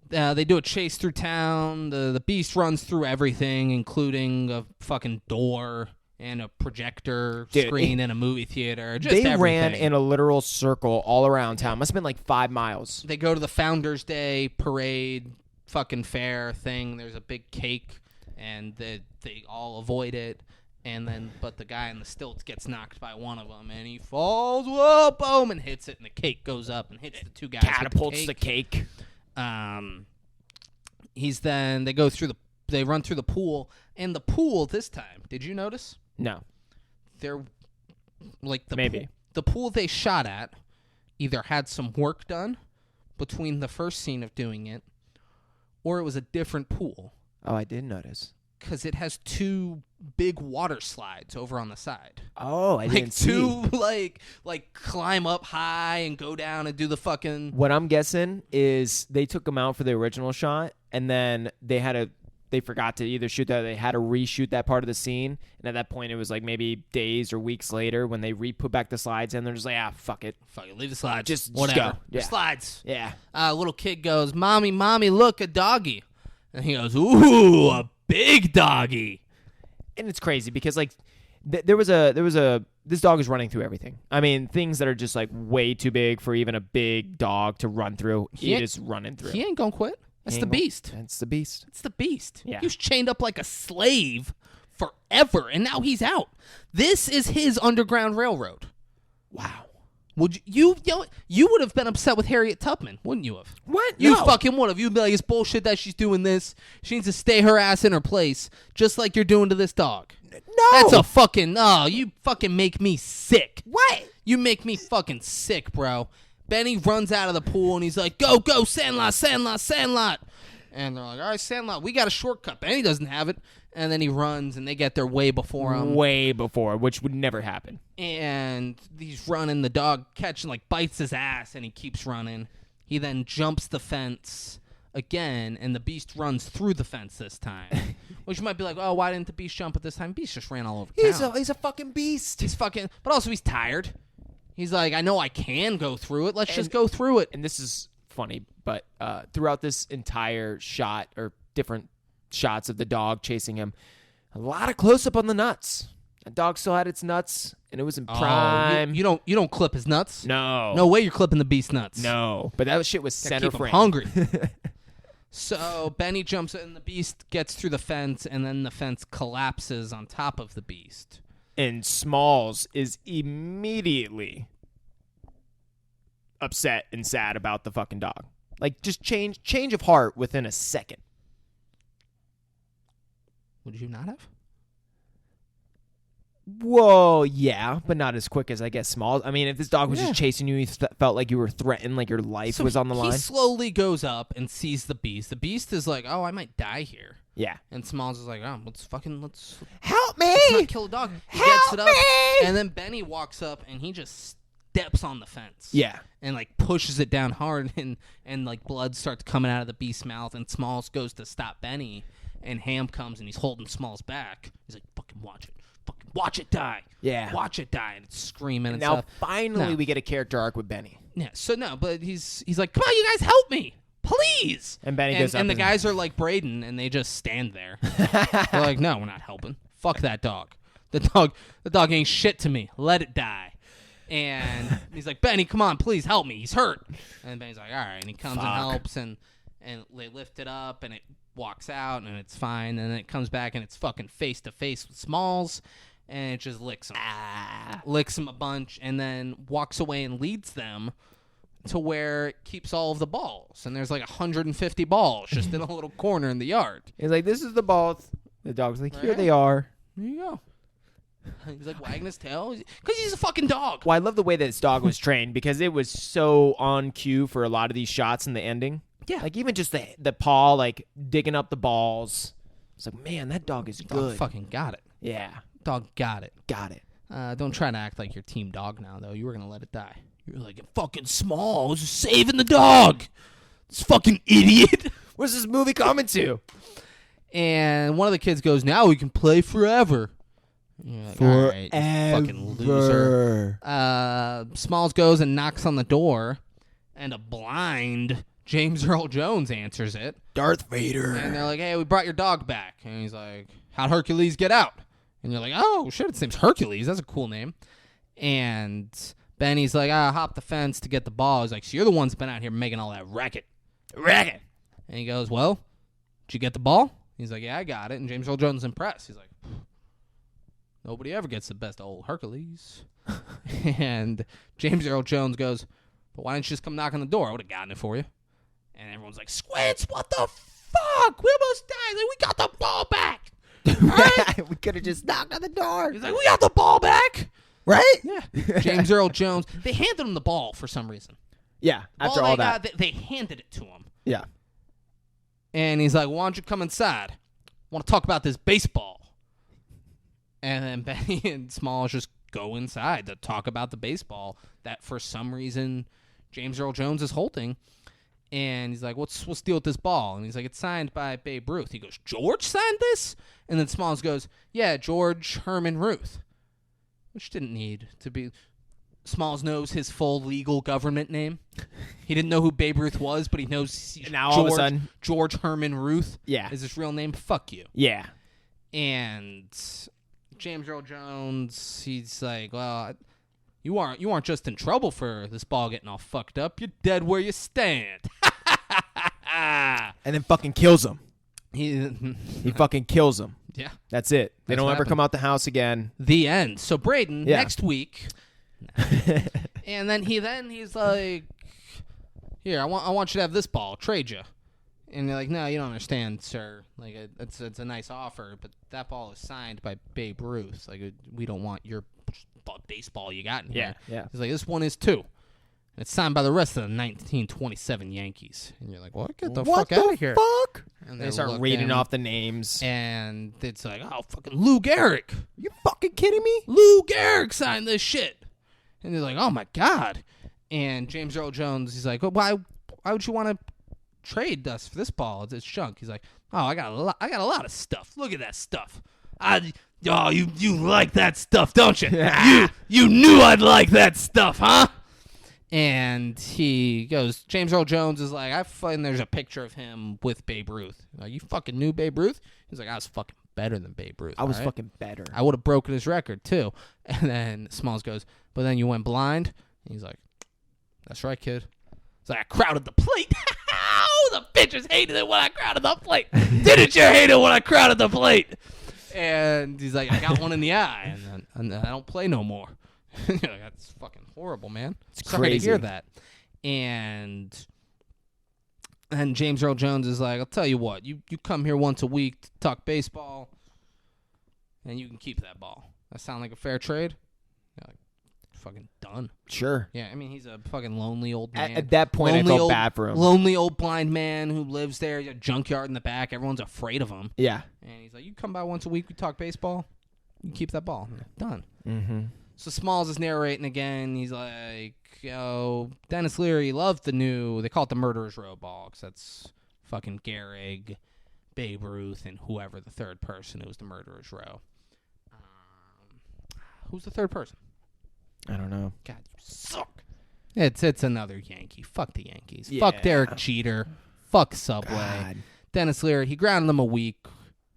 [SPEAKER 1] They do a chase through town. The beast runs through everything, including a fucking door and a projector screen in a movie theater. Just
[SPEAKER 2] they
[SPEAKER 1] everything.
[SPEAKER 2] ran in a literal circle all around town. Must have been like 5 miles.
[SPEAKER 1] They go to the Founders Day parade, fucking fair thing. There's a big cake, and they all avoid it. But the guy in the stilts gets knocked by one of them, and he falls, whoa, boom, and hits it, and the cake goes up and hits the two guys.
[SPEAKER 2] Catapults the cake.
[SPEAKER 1] They run through the pool, and the pool this time, did you notice?
[SPEAKER 2] No.
[SPEAKER 1] They're like
[SPEAKER 2] Maybe.
[SPEAKER 1] The pool they shot at either had some work done between the first scene of doing it, or it was a different pool.
[SPEAKER 2] Oh, I did notice.
[SPEAKER 1] Because it has 2 big water slides over on the side.
[SPEAKER 2] Oh, I didn't see.
[SPEAKER 1] 2 like climb up high and go down and do the fucking.
[SPEAKER 2] What I'm guessing is they took them out for the original shot, and then they forgot to either shoot that, or they had to reshoot that part of the scene. And at that point, it was like maybe days or weeks later when they put back the slides, and they're just like, fuck it.
[SPEAKER 1] Leave the slides.
[SPEAKER 2] Just
[SPEAKER 1] whatever.
[SPEAKER 2] go. Yeah.
[SPEAKER 1] Slides.
[SPEAKER 2] Yeah.
[SPEAKER 1] Little kid goes, "Mommy, look, a doggy." And he goes, "Ooh, a big doggy."
[SPEAKER 2] And it's crazy because like this dog is running through everything. I mean, things that are just like way too big for even a big dog to run through. He is running through.
[SPEAKER 1] He ain't gonna quit. That's the beast.
[SPEAKER 2] That's the beast.
[SPEAKER 1] It's the beast.
[SPEAKER 2] Yeah.
[SPEAKER 1] He was chained up like a slave forever, and now he's out. This is his Underground Railroad.
[SPEAKER 2] Wow.
[SPEAKER 1] Would you would have been upset with Harriet Tubman, wouldn't you have?
[SPEAKER 2] What?
[SPEAKER 1] You
[SPEAKER 2] No.
[SPEAKER 1] fucking would have. You'd be like, "It's bullshit that she's doing this. She needs to stay her ass in her place, just like you're doing to this dog."
[SPEAKER 2] No.
[SPEAKER 1] That's a fucking, you fucking make me sick.
[SPEAKER 2] What?
[SPEAKER 1] You make me fucking sick, bro. Benny runs out of the pool, and he's like, "Go, go, Sandlot, Sandlot, Sandlot." And they're like, "All right, Sandlot, we got a shortcut." Benny doesn't have it. And then he runs, and they get there way before him.
[SPEAKER 2] Way before, which would never happen.
[SPEAKER 1] And he's running. The dog bites his ass, and he keeps running. He then jumps the fence again, and the beast runs through the fence this time. Which you might be like, "Oh, why didn't the beast jump at this time?" Beast just ran all over town.
[SPEAKER 2] He's a fucking beast.
[SPEAKER 1] But also he's tired. He's like, "I know I can go through it. Let's just go through it."
[SPEAKER 2] And this is funny, but throughout this entire shot or different shots of the dog chasing him, a lot of close up on the nuts. The dog still had its nuts, and it was in prime.
[SPEAKER 1] You don't clip his nuts.
[SPEAKER 2] No
[SPEAKER 1] way you're clipping the beast's nuts.
[SPEAKER 2] No, but that shit was
[SPEAKER 1] Gotta
[SPEAKER 2] center
[SPEAKER 1] keep him
[SPEAKER 2] frame.
[SPEAKER 1] hungry. So Benny jumps in, the beast gets through the fence, and then the fence collapses on top of the beast.
[SPEAKER 2] And Smalls is immediately upset and sad about the fucking dog. Like, just change of heart within a second.
[SPEAKER 1] Would you not have?
[SPEAKER 2] Whoa, yeah, but not as quick as I guess Smalls. I mean, if this dog was just chasing you, you felt like you were threatened, like your life was on the line.
[SPEAKER 1] He slowly goes up and sees the beast. The beast is like, "Oh, I might die here."
[SPEAKER 2] Yeah.
[SPEAKER 1] And Smalls is like, "Oh, let's
[SPEAKER 2] Help me!
[SPEAKER 1] not kill a dog." He gets it up, and then Benny walks up and he just steps on the fence.
[SPEAKER 2] Yeah.
[SPEAKER 1] And like pushes it down hard, and like blood starts coming out of the beast's mouth, and Smalls goes to stop Benny, and Ham comes and he's holding Smalls back. He's like, "Fucking watch it. Fucking watch it die.
[SPEAKER 2] Yeah.
[SPEAKER 1] Watch it die." And it's screaming and
[SPEAKER 2] Now
[SPEAKER 1] stuff.
[SPEAKER 2] finally
[SPEAKER 1] No.
[SPEAKER 2] we get a character arc with Benny.
[SPEAKER 1] Yeah, so no, but he's like, "Come on, you guys, help me, please!"
[SPEAKER 2] And Benny goes up
[SPEAKER 1] and the
[SPEAKER 2] and-
[SPEAKER 1] guys are like Braden, and they just stand there. They're like, "No, we're not helping. Fuck that dog. The dog ain't shit to me. Let it die." And he's like, "Benny, come on, please help me. He's hurt." And Benny's like, "All right," and he comes and helps, and they lift it up, and it walks out, and it's fine, and then it comes back, and it's fucking face to face with Smalls. And it just licks him. Licks him a bunch, and then walks away and leads them to where it keeps all of the balls. And there's like 150 balls just in a little corner in the yard.
[SPEAKER 2] He's like, "This is the balls." The dog's like, "Here
[SPEAKER 1] Right.
[SPEAKER 2] they are."
[SPEAKER 1] There you go. He's like wagging his tail. Because he's a fucking dog.
[SPEAKER 2] Well, I love the way that this dog was trained because it was so on cue for a lot of these shots in the ending.
[SPEAKER 1] Yeah.
[SPEAKER 2] Like even just the paw, like digging up the balls. It's like, man, that dog is
[SPEAKER 1] Dog
[SPEAKER 2] good.
[SPEAKER 1] fucking got it.
[SPEAKER 2] Yeah,
[SPEAKER 1] Dog got it.
[SPEAKER 2] got it.
[SPEAKER 1] Don't try to act like your team dog now, though. You were going to let it die. You were like, fucking Smalls is saving the dog. This fucking idiot.
[SPEAKER 2] What's this movie coming to?
[SPEAKER 1] And one of the kids goes, now we can play forever. And you're like, all right, you fucking loser. Smalls goes and knocks on the door, and a blind James Earl Jones answers it.
[SPEAKER 2] Darth Vader.
[SPEAKER 1] And they're like, hey, we brought your dog back. And he's like, how'd Hercules get out? And you're like, oh, shit, its name's Hercules. That's a cool name. And Benny's like, hop the fence to get the ball. He's like, so you're the one's been out here making all that racket. Racket. And he goes, well, did you get the ball? He's like, yeah, I got it. And James Earl Jones is impressed. He's like, nobody ever gets the best of old Hercules. And James Earl Jones goes, but why didn't you just come knock on the door? I would have gotten it for you. And everyone's like, Squints, what the fuck? We almost died. Like, we got the ball back. Right?
[SPEAKER 2] We could have just knocked on the door.
[SPEAKER 1] He's like, we got the ball back.
[SPEAKER 2] Right?
[SPEAKER 1] Yeah. James Earl Jones. They handed him the ball for some reason.
[SPEAKER 2] Yeah, after
[SPEAKER 1] Ball
[SPEAKER 2] all
[SPEAKER 1] they
[SPEAKER 2] that.
[SPEAKER 1] got, they handed it to him.
[SPEAKER 2] Yeah.
[SPEAKER 1] And he's like, why don't you come inside? I want to talk about this baseball. And then Benny and Smalls just go inside to talk about the baseball that for some reason James Earl Jones is holding. And he's like, what's the deal with this ball? And he's like, it's signed by Babe Ruth. He goes, George signed this? And then Smalls goes, yeah, George Herman Ruth. Which didn't need to be. Smalls knows his full legal government name. He didn't know who Babe Ruth was, but he knows
[SPEAKER 2] Now all of a sudden.
[SPEAKER 1] George Herman Ruth
[SPEAKER 2] Yeah.
[SPEAKER 1] is his real name. Fuck you.
[SPEAKER 2] Yeah.
[SPEAKER 1] And James Earl Jones, he's like, well, you aren't just in trouble for this ball getting all fucked up. You're dead where you stand.
[SPEAKER 2] And then fucking kills him.
[SPEAKER 1] He
[SPEAKER 2] fucking kills him.
[SPEAKER 1] Yeah.
[SPEAKER 2] That's it. They
[SPEAKER 1] That's
[SPEAKER 2] don't
[SPEAKER 1] what
[SPEAKER 2] ever
[SPEAKER 1] happened.
[SPEAKER 2] come out the house again.
[SPEAKER 1] The end. So Braden,
[SPEAKER 2] Yeah.
[SPEAKER 1] next week. And then he's like, here, I want you to have this ball. I'll trade you. And you're like, no, you don't understand, sir. Like, it's a nice offer, but that ball is signed by Babe Ruth. Like, we don't want your baseball you got in here.
[SPEAKER 2] Yeah.
[SPEAKER 1] He's like, this one is too. And it's signed by the rest of the 1927 Yankees. And you're like, well, get the fuck out of here.
[SPEAKER 2] Fuck?
[SPEAKER 1] And
[SPEAKER 2] They start reading off the names.
[SPEAKER 1] And it's like, oh, fucking Lou Gehrig.
[SPEAKER 2] You fucking kidding me?
[SPEAKER 1] Lou Gehrig signed this shit. And they're like, oh, my God. And James Earl Jones, he's like, well, why would you want to trade us for this ball? It's junk. He's like, oh, I got a lot of stuff. Look at that stuff. You like that stuff, don't you? you knew I'd like that stuff, huh? And he goes, James Earl Jones is like, I find there's a picture of him with Babe Ruth. Like, you fucking knew Babe Ruth? He's like, I was fucking better than Babe Ruth.
[SPEAKER 2] I was
[SPEAKER 1] all right?
[SPEAKER 2] fucking better.
[SPEAKER 1] I would have broken his record, too. And then Smalls goes, but then you went blind? And he's like, that's right, kid. It's like, I crowded the plate. The bitches hated it when I crowded the plate. Didn't you hate it when I crowded the plate? And he's like, I got one in the eye, and I don't play no more. You're like, that's fucking horrible, man.
[SPEAKER 2] It's
[SPEAKER 1] Sorry
[SPEAKER 2] crazy
[SPEAKER 1] to hear that. And James Earl Jones is like, I'll tell you what, you come here once a week to talk baseball, and you can keep that ball. That sound like a fair trade? You're like, fucking done.
[SPEAKER 2] Sure.
[SPEAKER 1] Yeah, I mean, he's a fucking lonely old man.
[SPEAKER 2] At that point, I felt bad for him.
[SPEAKER 1] Lonely old blind man who lives there. A junkyard in the back. Everyone's afraid of him.
[SPEAKER 2] Yeah.
[SPEAKER 1] And he's like, you come by once a week, we talk baseball, you can keep that ball. Done.
[SPEAKER 2] Mm-hmm.
[SPEAKER 1] So Smalls is narrating again. He's like, Dennis Leary loved the new, they call it the Murderer's Row ball, because that's fucking Gehrig, Babe Ruth, and whoever the third person who was the Murderer's Row. Who's the third person?
[SPEAKER 2] I don't know.
[SPEAKER 1] God, you suck. It's another Yankee. Fuck the Yankees.
[SPEAKER 2] Yeah.
[SPEAKER 1] Fuck Derek Jeter. Fuck Subway.
[SPEAKER 2] God.
[SPEAKER 1] Dennis Leary, he grounded them a week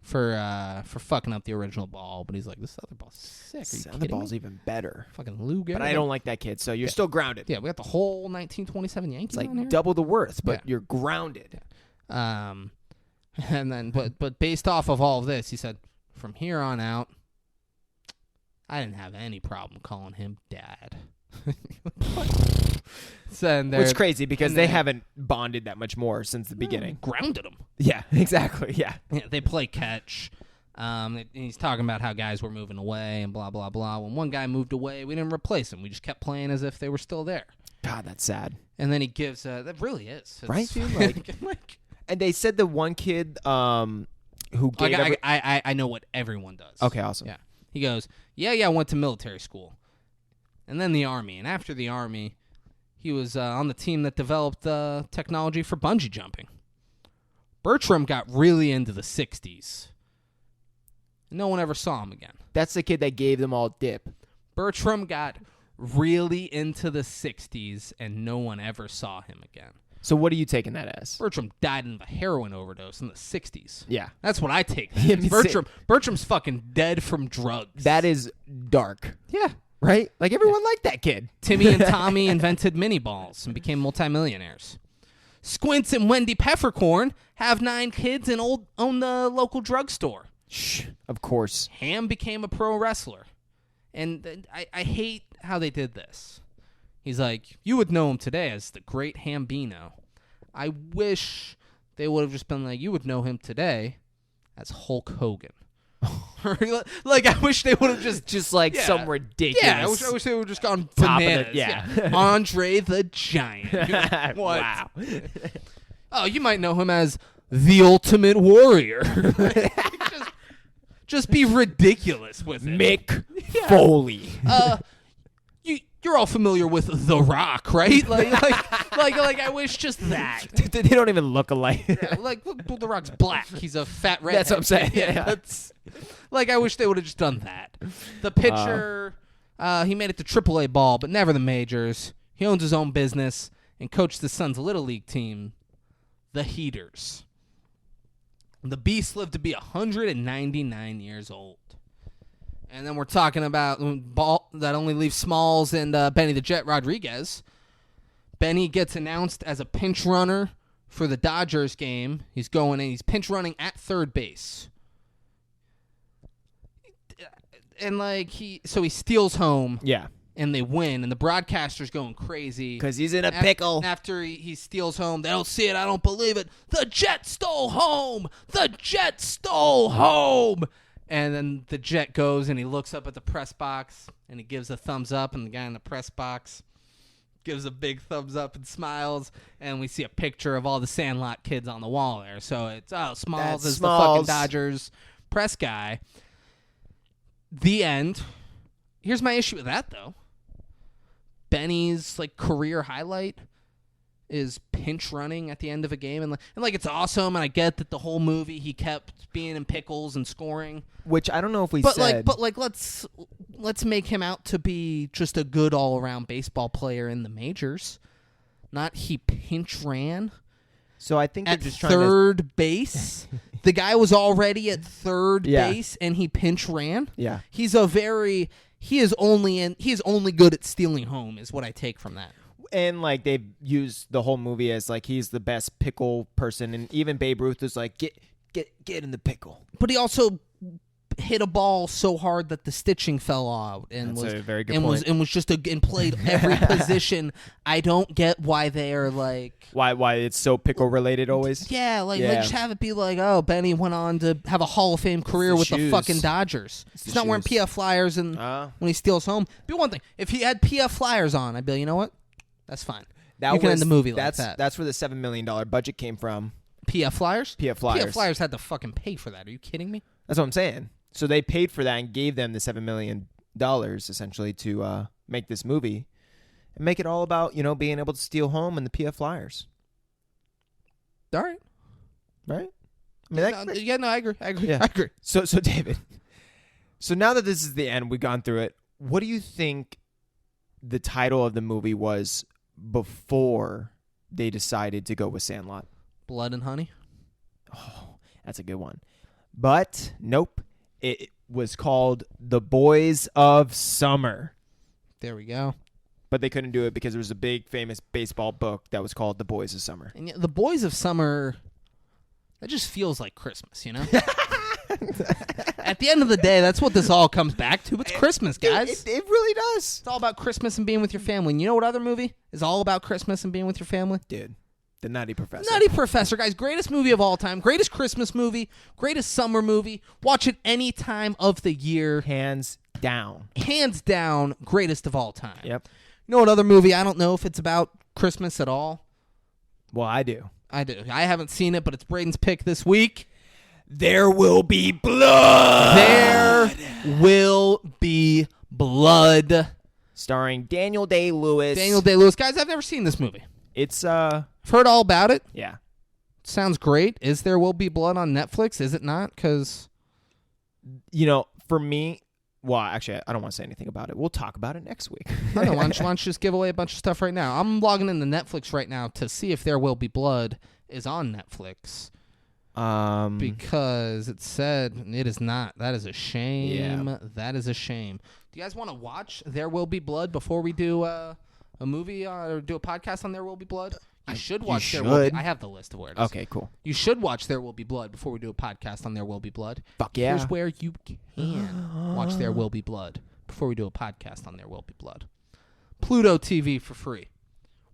[SPEAKER 1] for fucking up the original ball, but he's like, this other ball's sick. Are you
[SPEAKER 2] This other
[SPEAKER 1] kidding
[SPEAKER 2] ball's
[SPEAKER 1] me?
[SPEAKER 2] even better.
[SPEAKER 1] Fucking Lou Gehrig.
[SPEAKER 2] But I don't like that kid, so you're still grounded.
[SPEAKER 1] Yeah, we got the whole 1927 Yankees
[SPEAKER 2] It's like
[SPEAKER 1] on here.
[SPEAKER 2] double the worth, but
[SPEAKER 1] Yeah.
[SPEAKER 2] you're grounded.
[SPEAKER 1] And then, but based off of all of this, he said, from here on out, I didn't have any problem calling him Dad. So,
[SPEAKER 2] Which is crazy because
[SPEAKER 1] and
[SPEAKER 2] they
[SPEAKER 1] then-
[SPEAKER 2] haven't bonded that much more since the beginning.
[SPEAKER 1] Grounded him.
[SPEAKER 2] Yeah, exactly. Yeah.
[SPEAKER 1] Yeah, they play catch. And he's talking about how guys were moving away and blah, blah, blah. When one guy moved away, we didn't replace him. We just kept playing as if they were still there.
[SPEAKER 2] God, that's sad.
[SPEAKER 1] And then he gives that really is. It's,
[SPEAKER 2] Right, dude? Like, and they said the one kid who gave
[SPEAKER 1] I know what everyone does.
[SPEAKER 2] Okay, awesome.
[SPEAKER 1] Yeah. He goes, yeah, I went to military school. And then the Army. And after the Army, he was on the team that developed technology for bungee jumping. Bertram got really into the 60s. No one ever saw him again.
[SPEAKER 2] That's the kid that gave them all dip.
[SPEAKER 1] Bertram got really into the 60s, and no one ever saw him again.
[SPEAKER 2] So what are you taking that as?
[SPEAKER 1] Bertram died of a heroin overdose in the 60s.
[SPEAKER 2] Yeah.
[SPEAKER 1] That's what I take.
[SPEAKER 2] Yeah,
[SPEAKER 1] Bertram's fucking dead from drugs.
[SPEAKER 2] That is dark.
[SPEAKER 1] Yeah.
[SPEAKER 2] Right? Like, everyone liked that kid.
[SPEAKER 1] Timmy and Tommy invented mini balls and became multimillionaires. Squints and Wendy Peppercorn have 9 kids and own the local drugstore.
[SPEAKER 2] Shh. Of course.
[SPEAKER 1] Ham became a pro wrestler. And I hate how they did this. He's like, you would know him today as the great Hambino. I wish they would have just been like, you would know him today as Hulk Hogan. Like, I wish they would have just
[SPEAKER 2] like some ridiculous.
[SPEAKER 1] Yeah, I wish they would have just gone
[SPEAKER 2] Top of
[SPEAKER 1] bananas.
[SPEAKER 2] it, yeah.
[SPEAKER 1] Andre the Giant. What?
[SPEAKER 2] Wow.
[SPEAKER 1] Oh, you might know him as the Ultimate Warrior. just be ridiculous with it.
[SPEAKER 2] Mick Foley.
[SPEAKER 1] You're all familiar with The Rock, right? Like I wish just that.
[SPEAKER 2] They don't even look alike.
[SPEAKER 1] Yeah, like, look, The Rock's black. He's a fat redhead.
[SPEAKER 2] That's what I'm saying.
[SPEAKER 1] Yeah. That's, like, I wish they would have just done that. The pitcher, he made it to AAA ball, but never the majors. He owns his own business and coached the Suns' Little League team, the Heaters. The Beast lived to be 199 years old. And then we're talking about ball that only leaves Smalls and Benny the Jet Rodriguez. Benny gets announced as a pinch runner for the Dodgers game. He's going in. He's pinch running at third base. And he steals home.
[SPEAKER 2] Yeah.
[SPEAKER 1] And they win. And the broadcaster's going crazy.
[SPEAKER 2] Because he's in a pickle.
[SPEAKER 1] After he steals home, they don't see it. I don't believe it. The Jet stole home. The Jet stole home. And then the Jet goes and he looks up at the press box and he gives a thumbs up, and the guy in the press box gives a big thumbs up and smiles, and we see a picture of all the Sandlot kids on the wall there. So it's Smalls is the fucking Dodgers press guy. The end. Here's my issue with that though. Benny's career highlight is pinch running at the end of a game, and it's awesome, and I get that the whole movie he kept being in pickles and scoring,
[SPEAKER 2] which I don't know if we
[SPEAKER 1] but
[SPEAKER 2] said.
[SPEAKER 1] Let's make him out to be just a good all around baseball player in the majors, not he pinch ran.
[SPEAKER 2] So I think
[SPEAKER 1] at
[SPEAKER 2] they're just trying
[SPEAKER 1] third base. The guy was already at third base and he pinch ran.
[SPEAKER 2] Yeah,
[SPEAKER 1] he is only good at stealing home is what I take from that.
[SPEAKER 2] And they've used the whole movie as he's the best pickle person, and even Babe Ruth is get in the pickle.
[SPEAKER 1] But he also hit a ball so hard that the stitching fell out, and
[SPEAKER 2] That's
[SPEAKER 1] was
[SPEAKER 2] a very good
[SPEAKER 1] and
[SPEAKER 2] point.
[SPEAKER 1] was just and played every position. I don't get why they are
[SPEAKER 2] why it's so pickle related always.
[SPEAKER 1] Yeah, just have it be Benny went on to have a Hall of Fame career with the fucking Dodgers. He's not wearing PF Flyers and when he steals home. Be one thing. If he had PF Flyers on, I'd be you know what? That's fine. You can end the movie like that.
[SPEAKER 2] That's where the $7 million budget came from.
[SPEAKER 1] PF Flyers?
[SPEAKER 2] PF Flyers.
[SPEAKER 1] PF Flyers had to fucking pay for that. Are you kidding me?
[SPEAKER 2] That's what I'm saying. So they paid for that and gave them the $7 million essentially to make this movie and make it all about being able to steal home and the PF Flyers.
[SPEAKER 1] All right.
[SPEAKER 2] Right?
[SPEAKER 1] I agree.
[SPEAKER 2] Yeah.
[SPEAKER 1] I agree.
[SPEAKER 2] So David, so now that this is the end, we've gone through it. What do you think the title of the movie was before they decided to go with Sandlot?
[SPEAKER 1] Blood and Honey?
[SPEAKER 2] Oh, that's a good one. But nope. It was called The Boys of Summer.
[SPEAKER 1] There we go.
[SPEAKER 2] But they couldn't do it because there was a big famous baseball book that was called The Boys of Summer.
[SPEAKER 1] And The Boys of Summer, that just feels like Christmas, At the end of the day, that's what this all comes back to. It's Christmas, guys.
[SPEAKER 2] It really does.
[SPEAKER 1] It's all about Christmas and being with your family. And you know what other movie is all about Christmas and being with your family?
[SPEAKER 2] Dude, The Nutty Professor.
[SPEAKER 1] Nutty Professor, guys. Greatest movie of all time. Greatest Christmas movie. Greatest summer movie. Watch it any time of the year.
[SPEAKER 2] Hands down.
[SPEAKER 1] Hands down, greatest of all time.
[SPEAKER 2] Yep.
[SPEAKER 1] You know what other movie? I don't know if it's about Christmas at all.
[SPEAKER 2] Well, I do.
[SPEAKER 1] I do. I haven't seen it, but it's Braden's pick this week.
[SPEAKER 2] There will be blood.
[SPEAKER 1] There will be blood.
[SPEAKER 2] Starring Daniel Day-Lewis.
[SPEAKER 1] Daniel Day-Lewis. Guys, I've never seen this movie.
[SPEAKER 2] It's
[SPEAKER 1] I've heard all about it.
[SPEAKER 2] yeah.
[SPEAKER 1] Sounds great. Is There Will Be Blood on Netflix? Is it not? Because
[SPEAKER 2] For me, well, actually, I don't want to say anything about it. We'll talk about it next week.
[SPEAKER 1] I don't know. Why don't you just give away a bunch of stuff right now? I'm logging into Netflix right now to see if There Will Be Blood is on Netflix. Because it said it is not. That is a shame.
[SPEAKER 2] Yeah.
[SPEAKER 1] That is a shame. Do you guys want to watch There Will Be Blood before we do a movie or do a podcast on There Will Be Blood? You should watch There Will Be. I have the list of where it is.
[SPEAKER 2] Okay, cool.
[SPEAKER 1] You should watch There Will Be Blood before we do a podcast on There Will Be Blood.
[SPEAKER 2] Fuck yeah.
[SPEAKER 1] Here's where you can watch There Will Be Blood before we do a podcast on There Will Be Blood. Pluto TV for free,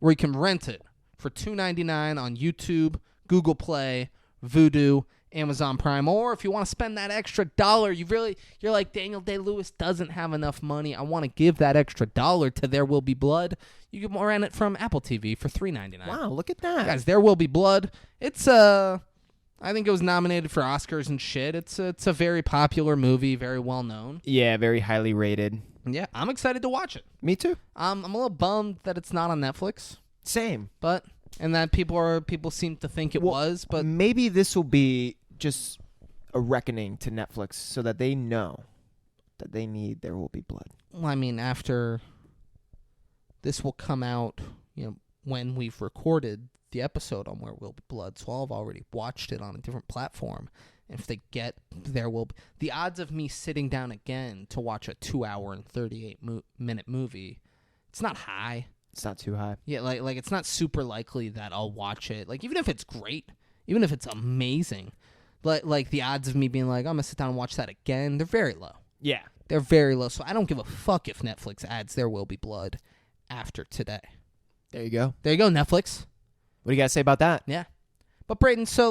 [SPEAKER 1] where you can rent it for $2.99 on YouTube, Google Play, Vudu, Amazon Prime, or if you want to spend that extra dollar, you're like, Daniel Day-Lewis doesn't have enough money. I want to give that extra dollar to There Will Be Blood. You can rent it from Apple TV for $3.99.
[SPEAKER 2] Wow, look at that.
[SPEAKER 1] Guys, There Will Be Blood. It's I think it was nominated for Oscars and shit. It's a very popular movie, very well known.
[SPEAKER 2] Yeah, very highly rated.
[SPEAKER 1] Yeah, I'm excited to watch it.
[SPEAKER 2] Me too.
[SPEAKER 1] I'm a little bummed that it's not on Netflix,
[SPEAKER 2] Same.
[SPEAKER 1] and that people seem to think it was, but
[SPEAKER 2] maybe this will be just a reckoning to Netflix so that they know that they need There Will Be Blood.
[SPEAKER 1] well, I mean, after this will come out, when we've recorded the episode on Where Will Be Blood, so I'll have already watched it on a different platform. If they get There Will Be, the odds of me sitting down again to watch a 2-hour and 38-minute movie, it's not high.
[SPEAKER 2] It's not too high.
[SPEAKER 1] Yeah, like it's not super likely that I'll watch it. Like, even if it's great, even if it's amazing, like the odds of me being like, I'm gonna sit down and watch that again, they're very low.
[SPEAKER 2] Yeah.
[SPEAKER 1] They're very low. So I don't give a fuck if Netflix adds There Will Be Blood after today.
[SPEAKER 2] There you go.
[SPEAKER 1] There you go, Netflix.
[SPEAKER 2] What do you guys say about that?
[SPEAKER 1] Yeah. But Braden, so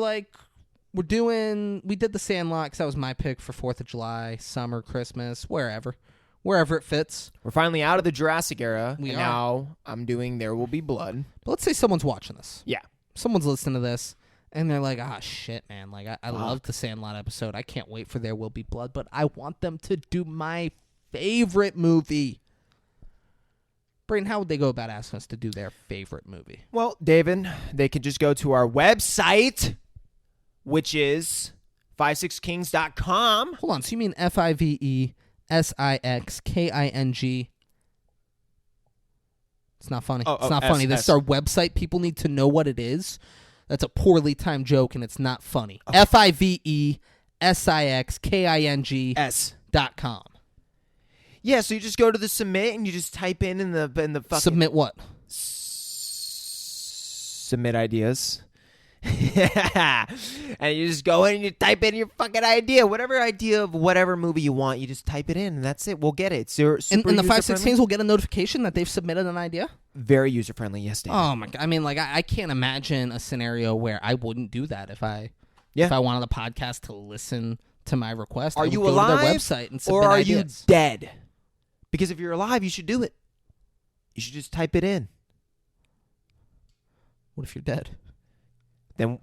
[SPEAKER 1] we did the Sandlot because that was my pick for 4th of July, summer, Christmas, wherever it fits.
[SPEAKER 2] We're finally out of the Jurassic era.
[SPEAKER 1] We
[SPEAKER 2] and
[SPEAKER 1] are.
[SPEAKER 2] now I'm doing There Will Be Blood.
[SPEAKER 1] But let's say someone's watching this.
[SPEAKER 2] Yeah.
[SPEAKER 1] Someone's listening to this, and they're like, shit, man. Like, I loved the Sandlot episode. I can't wait for There Will Be Blood, but I want them to do my favorite movie. Braden, how would they go about asking us to do their favorite movie?
[SPEAKER 2] Well, David, they could just go to our website, which is 56kings.com.
[SPEAKER 1] Hold on. So you mean FIVESIXKING? It's not funny. It's not funny. This is our website. People need to know what it is. That's a poorly timed joke, and it's not funny. FIVESIXKING.com.
[SPEAKER 2] Yeah, so you just go to the submit and you just type in the fucking
[SPEAKER 1] Submit what?
[SPEAKER 2] Submit ideas. And you just go in and you type in your fucking idea. Whatever idea of whatever movie you want, you just type it in and that's it. We'll get it. Super
[SPEAKER 1] And the
[SPEAKER 2] user-friendly.
[SPEAKER 1] 516s will get a notification that they've submitted an idea?
[SPEAKER 2] Very user-friendly, yes, David.
[SPEAKER 1] Oh, my God. I mean, like, I can't imagine a scenario where I wouldn't do that if I wanted the podcast to listen to my request.
[SPEAKER 2] Are
[SPEAKER 1] I would
[SPEAKER 2] you
[SPEAKER 1] go
[SPEAKER 2] alive
[SPEAKER 1] to their website and submit
[SPEAKER 2] or are
[SPEAKER 1] ideas.
[SPEAKER 2] you dead? Because if you're alive, you should do it. You should just type it in.
[SPEAKER 1] What if you're dead?
[SPEAKER 2] Then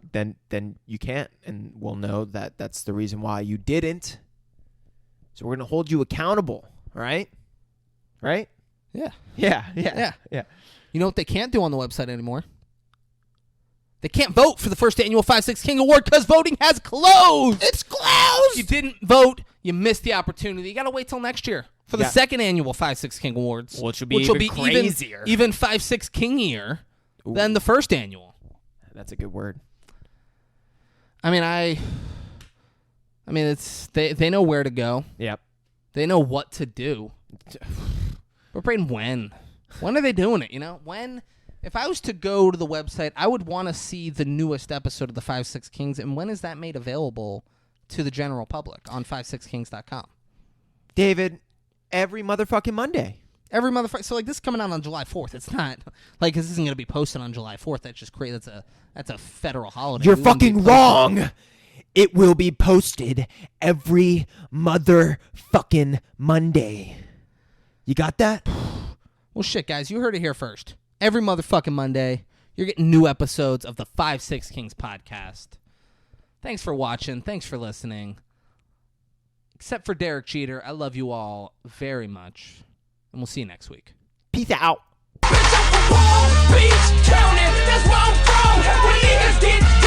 [SPEAKER 2] you can't, and we'll know that that's the reason why you didn't. So we're gonna hold you accountable, right? Right?
[SPEAKER 1] Yeah.
[SPEAKER 2] Yeah.
[SPEAKER 1] You know what they can't do on the website anymore? They can't vote for the first annual 5-6 King Award because voting has closed. It's closed. If you didn't vote, you missed the opportunity. You got to wait till next year for the second annual 5-6 King Awards.
[SPEAKER 2] Which will be crazier.
[SPEAKER 1] Even 5-6 Kingier than the first annual.
[SPEAKER 2] That's a good word.
[SPEAKER 1] I mean, it's they know where to go.
[SPEAKER 2] Yep.
[SPEAKER 1] They know what to do. But Braden, when are they doing it? When? If I was to go to the website, I would want to see the newest episode of the 5-6 Kings. And when is that made available to the general public on 56kings.com?
[SPEAKER 2] David, every motherfucking Monday.
[SPEAKER 1] Every motherfucker. So, this is coming out on July 4th. It's not like this isn't going to be posted on July 4th. That's just crazy. That's a federal holiday.
[SPEAKER 2] You're fucking wrong. It will be posted every motherfucking Monday. You got that?
[SPEAKER 1] Well, shit, guys, you heard it here first. Every motherfucking Monday, you're getting new episodes of the 5-6 Kings podcast. Thanks for watching. Thanks for listening. Except for Derek Jeter, I love you all very much. And we'll see you next week.
[SPEAKER 2] Peace out.
[SPEAKER 7] Bitch, I'm from Palm Beach County, that's where I'm from. When niggas get